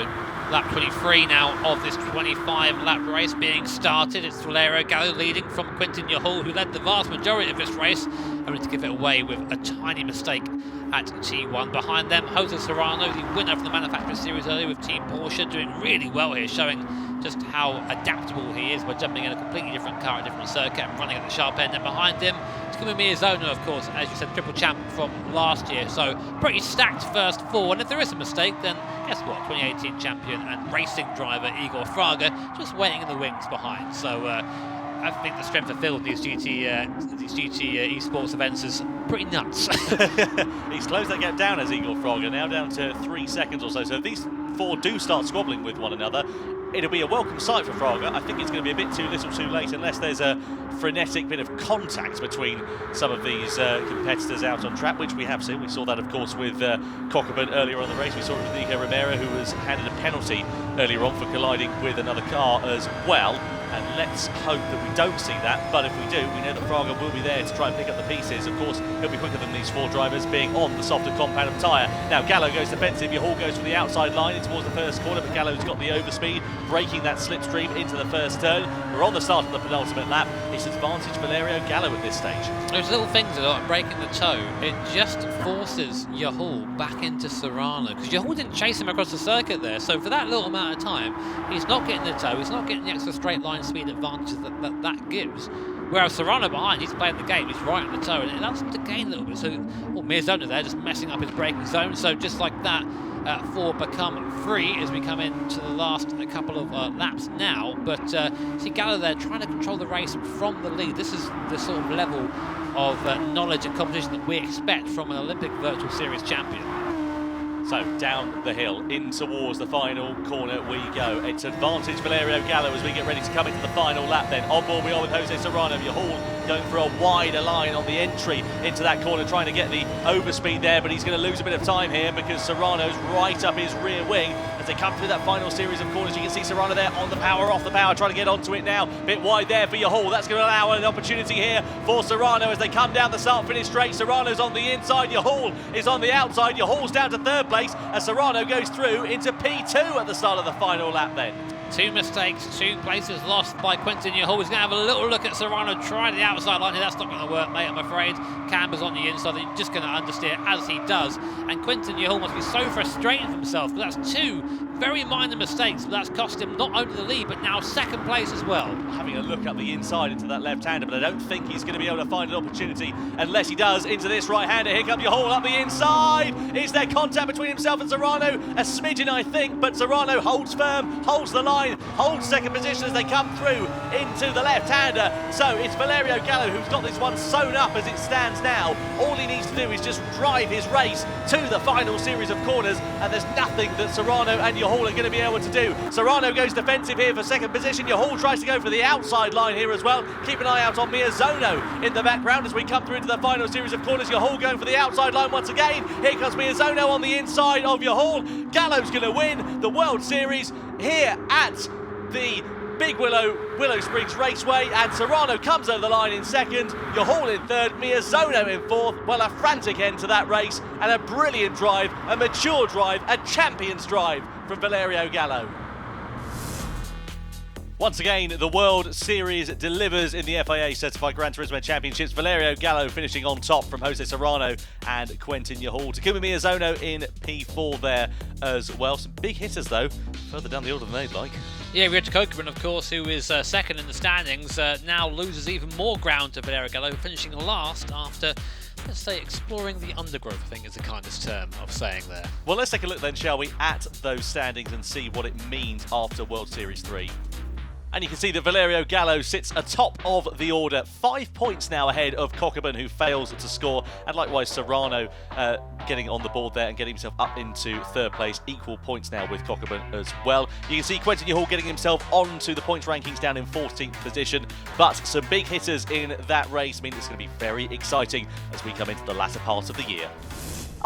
lap 23 now of this 25-lap race being started. It's Valerio Gallo leading from Quintin Yahul, who led the vast majority of this race, only to give it away with a tiny mistake at T1. Behind them, Jose Serrano, the winner from the Manufacturers Series earlier with Team Porsche, doing really well here, showing just how adaptable he is by jumping in a completely different car, a different circuit, and running at the sharp end. And behind him, Takuma Miyazono, of course, as you said, triple champ from last year, so pretty stacked first 4. And if there is a mistake, then guess what? 2018 champion and racing driver Igor Fraga just waiting in the wings behind. So I think the strength of field in these GT esports events is pretty nuts. He's closed that gap down as Igor Fraga, now down to 3 seconds or so. So if these 4 do start squabbling with one another, it'll be a welcome sight for Fraga. I think it's going to be a bit too little too late unless there's a frenetic bit of contact between some of these competitors out on track, which we have seen. We saw that, of course, with Cockburn earlier on in the race. We saw it with Nico Romero, who was handed a penalty earlier on for colliding with another car as well. And let's hope that we don't see that, but if we do, we know that Fraga will be there to try and pick up the pieces. Of course, he'll be quicker than these 4 drivers, being on the softer compound of tyre. Now Gallo goes defensive, Yahul goes for the outside line in towards the first corner, but Gallo's got the overspeed, breaking that slipstream into the first turn. We're on the start of the penultimate lap. It's advantage Valerio Gallo at this stage. Those little things like breaking the toe, it just forces Yahul back into Serrano, because Yahul didn't chase him across the circuit there, so for that little amount of time, he's not getting the toe, he's not getting the extra straight line speed advantages that gives. Whereas Serrano behind, he's playing the game, he's right on the toe, and it allows him to gain a little bit. So, Miyazono there just messing up his braking zone, so just like that, 4 become 3 as we come into the last couple of laps now. But see Gallo there trying to control the race from the lead. This is the sort of level of knowledge and competition that we expect from an Olympic Virtual Series champion. So down the hill, in towards the final corner we go. It's advantage Valerio Gallo as we get ready to come into the final lap then. On board we are with Jose Serrano. Yahul going for a wider line on the entry into that corner, trying to get the overspeed there, but he's going to lose a bit of time here because Serrano's right up his rear wing. As they come through that final series of corners, you can see Serrano there on the power, off the power, trying to get onto it now. Bit wide there for Yahul. That's going to allow an opportunity here for Serrano as they come down the start-finish straight. Serrano's on the inside, Yahul is on the outside. Yahul's down to 3rd place as Serrano goes through into P2 at the start of the final lap then. 2 mistakes, 2 places lost by Quintin Yahul. He's going to have a little look at Serrano, try the outside line here. That's not going to work, mate, I'm afraid. Camber's on the inside, he's just going to understeer as he does. And Quintin Yahul must be so frustrated with himself, because that's 2 very minor mistakes, but that's cost him not only the lead, but now 2nd place as well. Having a look up the inside into that left-hander, but I don't think he's going to be able to find an opportunity unless he does into this right-hander. Here comes Yahul up the inside. Is there contact between himself and Serrano? A smidgen, I think, but Serrano holds firm, holds the line, holds 2nd position as they come through into the left-hander. So it's Valerio Gallo who's got this one sewn up as it stands now. All he needs to do is just drive his race to the final series of corners, and there's nothing that Serrano and Yahul are going to be able to do. Serrano goes defensive here for 2nd position. Yahul tries to go for the outside line here as well. Keep an eye out on Miyazono in the background as we come through to the final series of corners. Yahul going for the outside line once again. Here comes Miyazono on the inside of Yahul. Gallo's going to win the World Series here at the Big Willow Springs Raceway, and Serrano comes over the line in 2nd, Yahul in 3rd, Miyazono in 4th. Well, a frantic end to that race, and a brilliant drive, a mature drive, a champion's drive from Valerio Gallo. Once again, the World Series delivers in the FIA Certified Gran Turismo Championships. Valerio Gallo finishing on top from Jose Serrano and Quintin Yahul. Takuma Miyazono in P4 there as well. Some big hitters, though, further down the order than they'd like. Yeah, we had Kokubun, of course, who is second in the standings, now loses even more ground to Valerio Gallo, finishing last after, let's say, exploring the undergrowth, I think is the kindest term of saying there. Well, let's take a look then, shall we, at those standings and see what it means after World Series 3. And you can see that Valerio Gallo sits atop of the order, 5 points now ahead of Kokubun, who fails to score, and likewise Serrano getting on the board there and getting himself up into third place, equal points now with Kokubun as well. You can see Quentin Yahul getting himself onto the points rankings down in 14th position, but some big hitters in that race mean it's going to be very exciting as we come into the latter part of the year.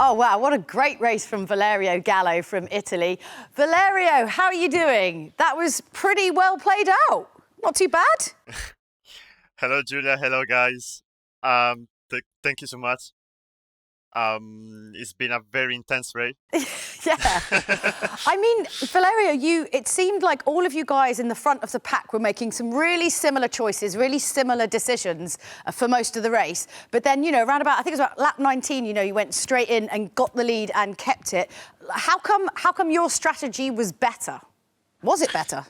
Oh, wow, what a great race from Valerio Gallo from Italy. Valerio, how are you doing? That was pretty well played out. Not too bad? Hello, Julia. Hello, guys. Thank you so much. It's been a very intense race. Yeah. I mean, Valerio, it seemed like all of you guys in the front of the pack were making some really similar choices, really similar decisions for most of the race. But then, around about, I think it was about lap 19, you went straight in and got the lead and kept it. How come your strategy was better? Was it better?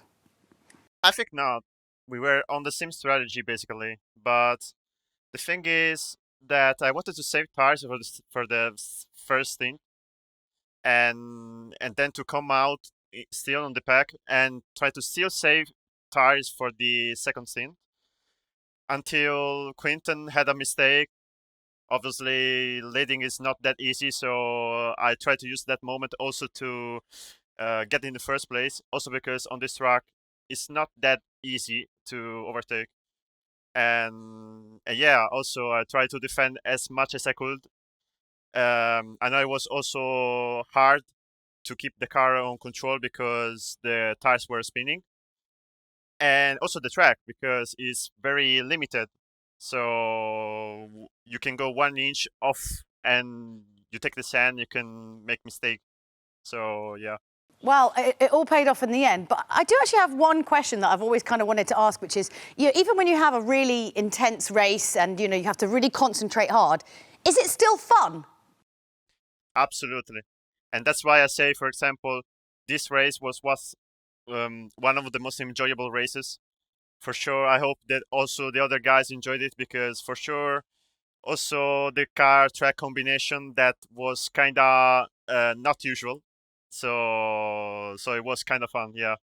I think not. We were on the same strategy, basically. But the thing is that I wanted to save tires for the first stint, and then to come out still on the pack and try to still save tires for the second stint until Quinten had a mistake. Obviously, leading is not that easy, so I tried to use that moment also to get in the first place. Also because on this track, it's not that easy to overtake. And yeah, also I tried to defend as much as I could. I know it was also hard to keep the car on control because the tires were spinning. And also the track, because it's very limited. So you can go 1 inch off and you take the sand, you can make mistake. So yeah. Well, it all paid off in the end. But I do actually have one question that I've always kind of wanted to ask, which is, even when you have a really intense race and, you have to really concentrate hard, is it still fun? Absolutely. And that's why I say, for example, this race was one of the most enjoyable races. For sure, I hope that also the other guys enjoyed it, because for sure, also the car-track combination that was kind of not usual. So it was kind of fun, yeah.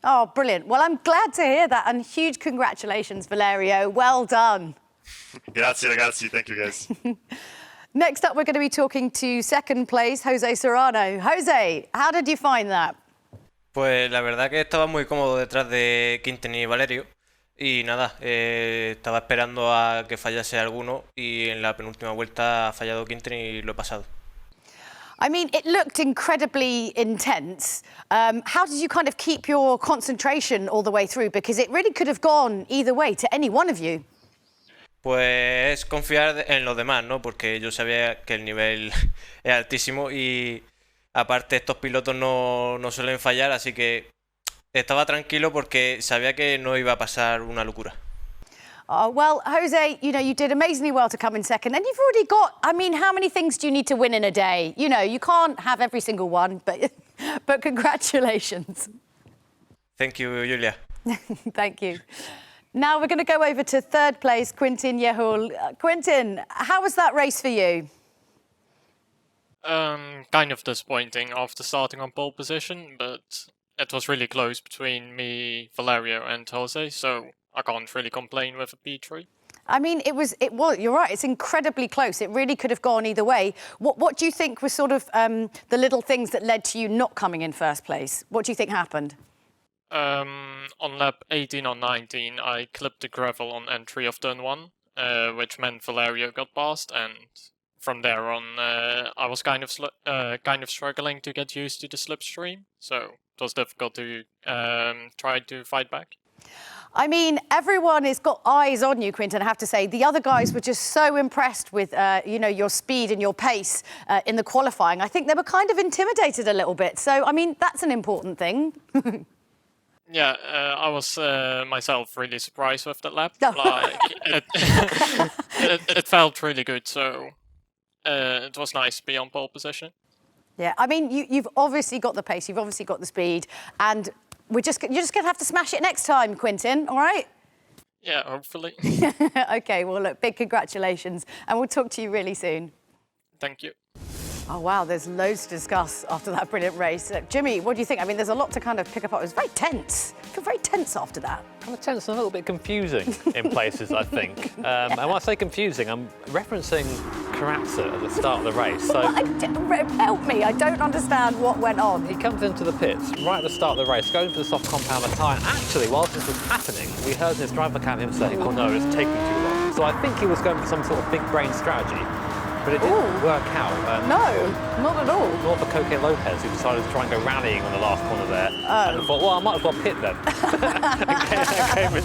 Oh, brilliant. Well, I'm glad to hear that, and huge congratulations, Valerio. Well done. Grazie, ragazzi. Thank you, guys. Next up, we're going to be talking to second place, Jose Serrano. Jose, how did you find that? Pues la verdad que estaba muy cómodo detrás de Quinten y Valerio. Y nada, estaba esperando a que fallase alguno y en la penúltima vuelta ha fallado Quinten y lo he pasado. I mean, it looked incredibly intense. How did you kind of keep your concentration all the way through? Because it really could have gone either way to any one of you. Pues confiar en los demás, ¿no? Porque yo sabía que el nivel es altísimo y aparte estos pilotos no suelen fallar, así que estaba tranquilo porque sabía que no iba a pasar una locura. Well, Jose, you did amazingly well to come in second. And you've already got, I mean, how many things do you need to win in a day? You can't have every single one, but congratulations. Thank you, Julia. Thank you. Now we're going to go over to third place, Quinten Yehul. Quinten, how was that race for you? Kind of disappointing after starting on pole position, but it was really close between me, Valerio and Jose, so I can't really complain with a P3. I mean, it was, you're right, it's incredibly close. It really could have gone either way. What do you think was sort of the little things that led to you not coming in first place? What do you think happened? On lap 18 or 19, I clipped the gravel on entry of turn 1, which meant Valerio got past, and from there on, I was kind of struggling to get used to the slipstream, so it was difficult to try to fight back. I mean, everyone has got eyes on you, Quinten, I have to say. The other guys were just so impressed with, your speed and your pace in the qualifying. I think they were kind of intimidated a little bit. So, I mean, that's an important thing. Yeah, I was myself really surprised with that lap. It felt really good, so it was nice to be on pole position. Yeah, I mean, you've obviously got the pace, you've obviously got the speed, and you're just going to have to smash it next time, Quintin, all right? Yeah, hopefully. OK, well, look, big congratulations, and we'll talk to you really soon. Thank you. Oh, wow, there's loads to discuss after that brilliant race. Jimmy, what do you think? I mean, there's a lot to kind of pick up on. It was very tense. I feel very tense after that. Kind of tense and a little bit confusing in places, I think. And when I say confusing, I'm referencing Karatza at the start of the race. So help me, I don't understand what went on. He comes into the pits right at the start of the race, going for the soft compound tyre. And actually, whilst this was happening, we heard in his driver cam him saying, oh no, it's taking too long. So I think he was going for some sort of big brain strategy. But it didn't work out. No, not at all. Nor for Coque Lopez, who decided to try and go rallying on the last corner there. And thought, well, I might as well pit then. and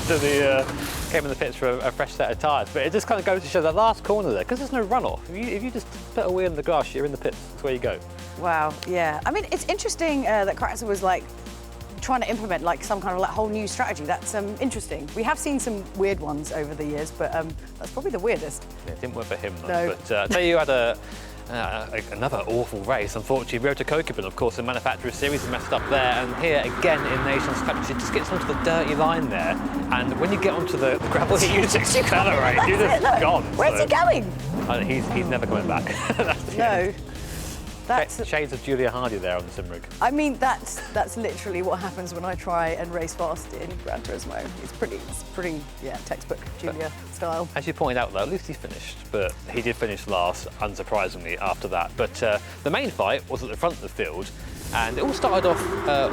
came in the pits for a fresh set of tyres. But it just kind of goes to show that last corner there, because there's no runoff. If you just put a wheel in the grass, you're in the pits. That's where you go. Wow, yeah. I mean, it's interesting that Karatza was like trying to implement like some kind of like whole new strategy. That's interesting. We have seen some weird ones over the years, but that's probably the weirdest. Yeah, it didn't work for him though. No. But I tell you, had another awful race. Unfortunately, Ryota Kokubun, of course, in Manufacturers Series, messed up there, and here again in Nations Cup, she just gets onto the dirty line there, and when you get onto the gravel, you just accelerate. You're just gone. Where's he going? He's never coming back. No. That's shades of Julia Hardy there on the sim rig. I mean, that's literally what happens when I try and race fast in Gran Turismo. It's pretty, yeah, textbook Julia style. As you pointed out, though, at least he finished, but he did finish last, unsurprisingly, after that. But the main fight was at the front of the field, and it all started off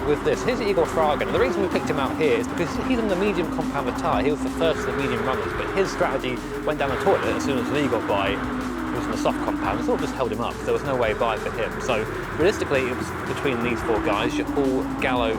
with this. Here's Igor Fraga. And the reason we picked him out here is because he's on the medium compound tyre. He was the first of the medium runners, but his strategy went down the toilet as soon as Lee got by. He was in the soft compound. It sort of just held him up. There was no way by for him. So realistically, it was between these four guys: Yahul, Gallo,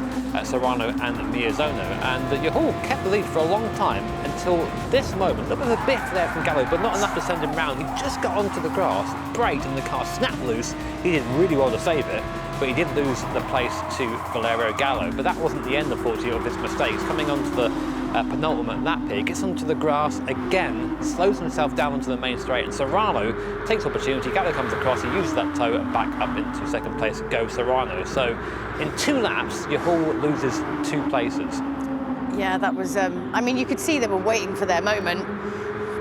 Serrano, and Miyazono. And Yahul kept the lead for a long time until this moment. There was a bit there from Gallo, but not enough to send him round. He just got onto the grass, braked, and the car snapped loose. He did really well to save it, but he did lose the place to Valerio Gallo. But that wasn't the end, unfortunately, of his mistakes. Coming onto the penultimate lap here, gets onto the grass again, slows himself down onto the main straight, and Serrano takes opportunity. Gallo comes across, he uses that toe back up into second place, go Serrano. So in 2 laps, Yahul loses 2 places. Yeah, that was, I mean, you could see they were waiting for their moment,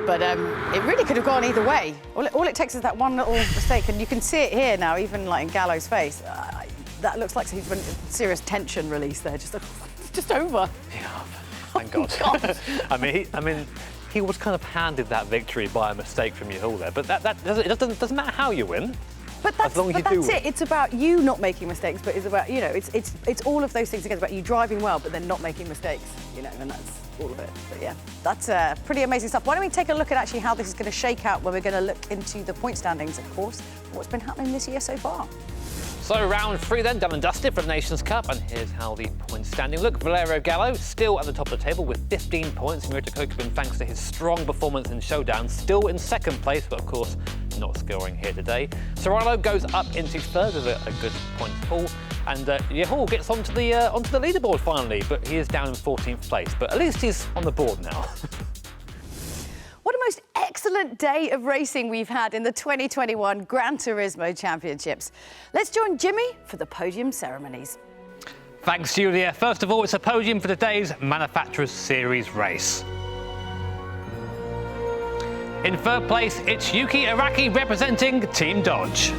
but it really could have gone either way. All it takes is that one little mistake, and you can see it here now, even like in Gallo's face. That looks like he's been serious tension release there, just over. Yeah. Thank God. I mean, he was kind of handed that victory by a mistake from Yahul there. But it doesn't matter how you win. But that's it. It's about you not making mistakes, but it's about, you know, it's all of those things together. About you driving well, but then not making mistakes, you know, and that's all of it. But yeah, that's pretty amazing stuff. Why don't we take a look at actually how this is going to shake out when we're going to look into the point standings, of course, what's been happening this year so far. So round 3 then, done and dusted for the Nations Cup, and here's how the points standing look. Valerio Gallo still at the top of the table with 15 points. Ryota Kokubun, thanks to his strong performance in Showdown, still in second place, but of course not scoring here today. Serrano goes up into third with a good point haul, and Yahul gets onto the leaderboard finally, but he is down in 14th place. But at least he's on the board now. What a most excellent day of racing we've had in the 2021 Gran Turismo Championships. Let's join Jimmy for the podium ceremonies. Thanks, Julia. First of all, it's a podium for today's Manufacturers Series race. In third place, it's Yuki Araki representing Team Dodge.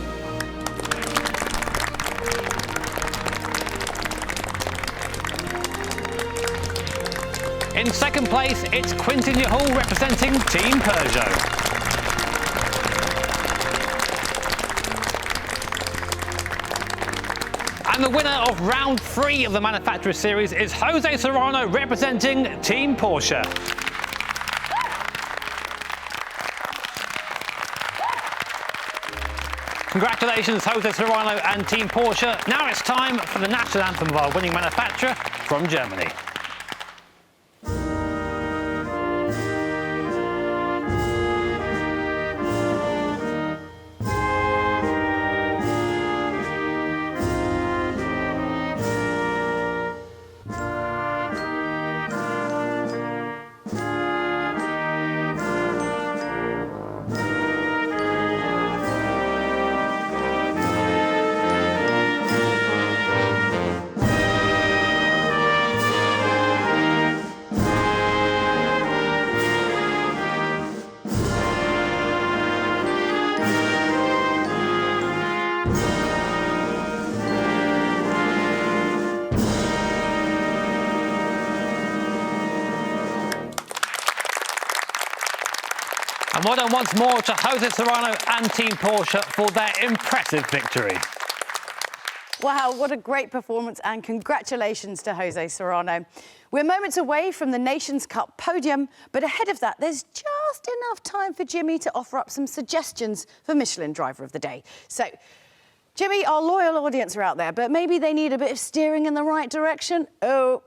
In second place, it's Quintin Yahul representing Team Peugeot. And the winner of round 3 of the Manufacturer Series is Jose Serrano representing Team Porsche. Congratulations, Jose Serrano and Team Porsche. Now it's time for the national anthem of our winning manufacturer from Germany. And well done once more to Jose Serrano and Team Porsche for their impressive victory. Wow, what a great performance, and congratulations to Jose Serrano. We're moments away from the Nations Cup podium, but ahead of that, there's just enough time for Jimmy to offer up some suggestions for Michelin Driver of the Day. So, Jimmy, our loyal audience are out there, but maybe they need a bit of steering in the right direction. Oh,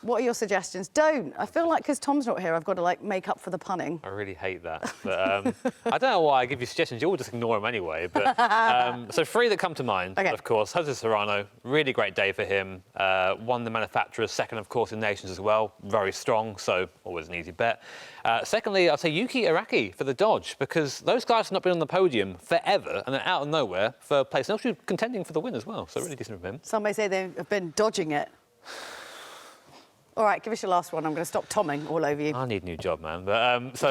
what are your suggestions? Don't. I feel like because Tom's not here, I've got to like make up for the punning. I really hate that. But I don't know why I give you suggestions. You all just ignore them anyway. But so 3 that come to mind, of course, Jose Serrano, really great day for him. Won the manufacturers, second, of course, in Nations as well. Very strong, so always an easy bet. Secondly, I'll say Yuki Araki for the Dodge, because those guys have not been on the podium forever and they're out of nowhere for place, and actually contending for the win as well. So really decent of him. Some may say they have been dodging it. All right, give us your last one. I'm going to stop tomming all over you. I need a new job, man. But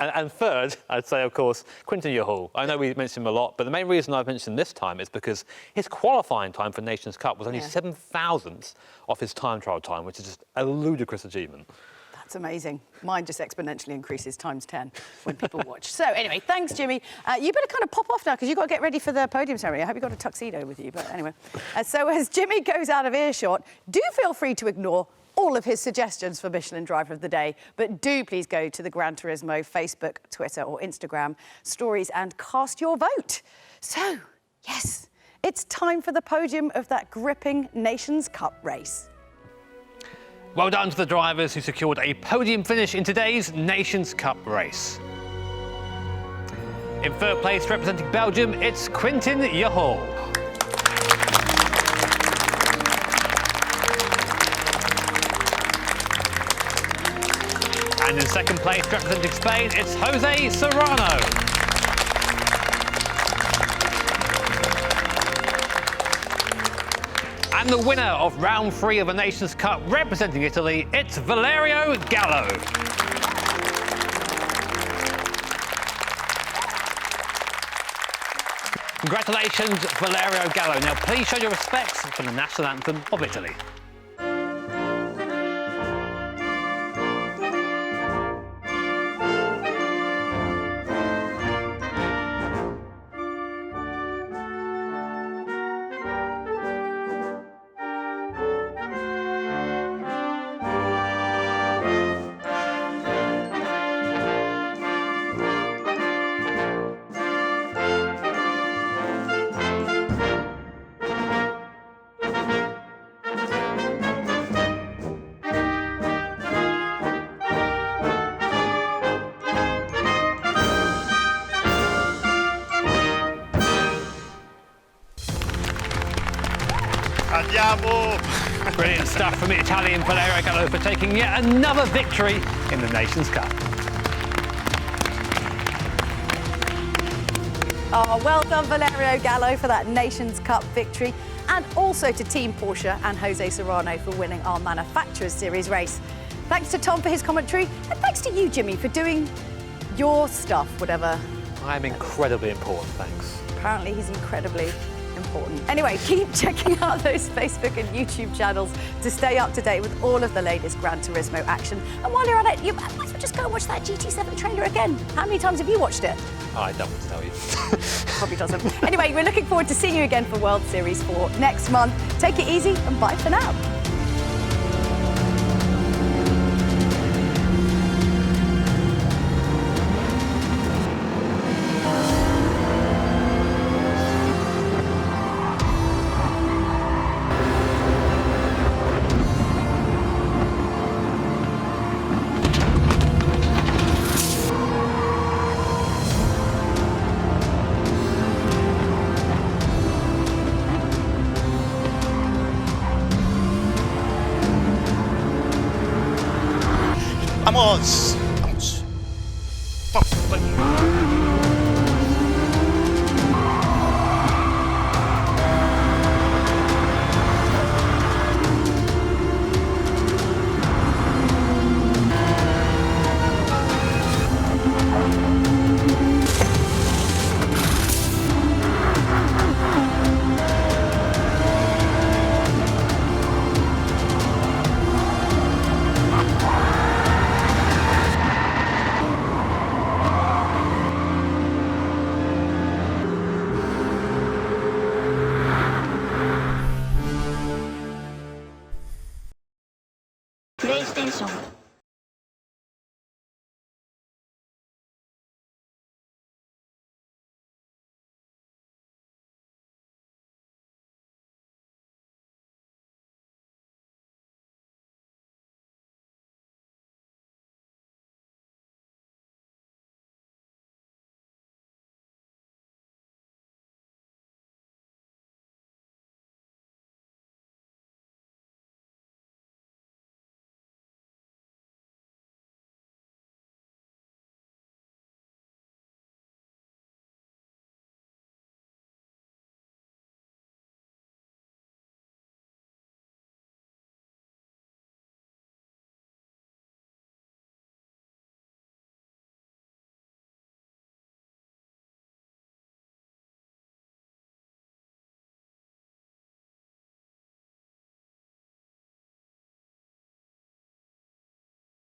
and third, I'd say, of course, Quinton Yahul. I know we mentioned him a lot, but the main reason I've mentioned him this time is because his qualifying time for Nations Cup was only 7 thousandths of his time trial time, which is just a ludicrous achievement. That's amazing. Mine just exponentially increases times 10 when people watch. So anyway, thanks, Jimmy. You better kind of pop off now because you've got to get ready for the podium ceremony. I hope you've got a tuxedo with you. But anyway, so as Jimmy goes out of earshot, do feel free to ignore all of his suggestions for Michelin Driver of the Day, but do please go to the Gran Turismo Facebook, Twitter or Instagram stories and cast your vote. So, yes, it's time for the podium of that gripping Nations Cup race. Well done to the drivers who secured a podium finish in today's Nations Cup race. In third place, representing Belgium, it's Quinton Yahul. And in second place, representing Spain, it's Jose Serrano. And the winner of round 3 of the Nations Cup, representing Italy, it's Valerio Gallo. Congratulations, Valerio Gallo. Now, please show your respects for the national anthem of Italy. Brilliant stuff from the Italian Valerio Gallo for taking yet another victory in the Nations Cup. Oh, well done, Valerio Gallo, for that Nations Cup victory, and also to Team Porsche and Jose Serrano for winning our Manufacturers Series race. Thanks to Tom for his commentary, and thanks to you, Jimmy, for doing your stuff, whatever. I'm incredibly important, thanks. Apparently he's incredibly important. Anyway, keep checking out those Facebook and YouTube channels to stay up to date with all of the latest Gran Turismo action. And while you're at it, you might as well just go and watch that GT7 trailer again. How many times have you watched it? I don't want to tell you. Probably doesn't. Anyway, we're looking forward to seeing you again for World Series 4 next month. Take it easy and bye for now. Vamos! イステーション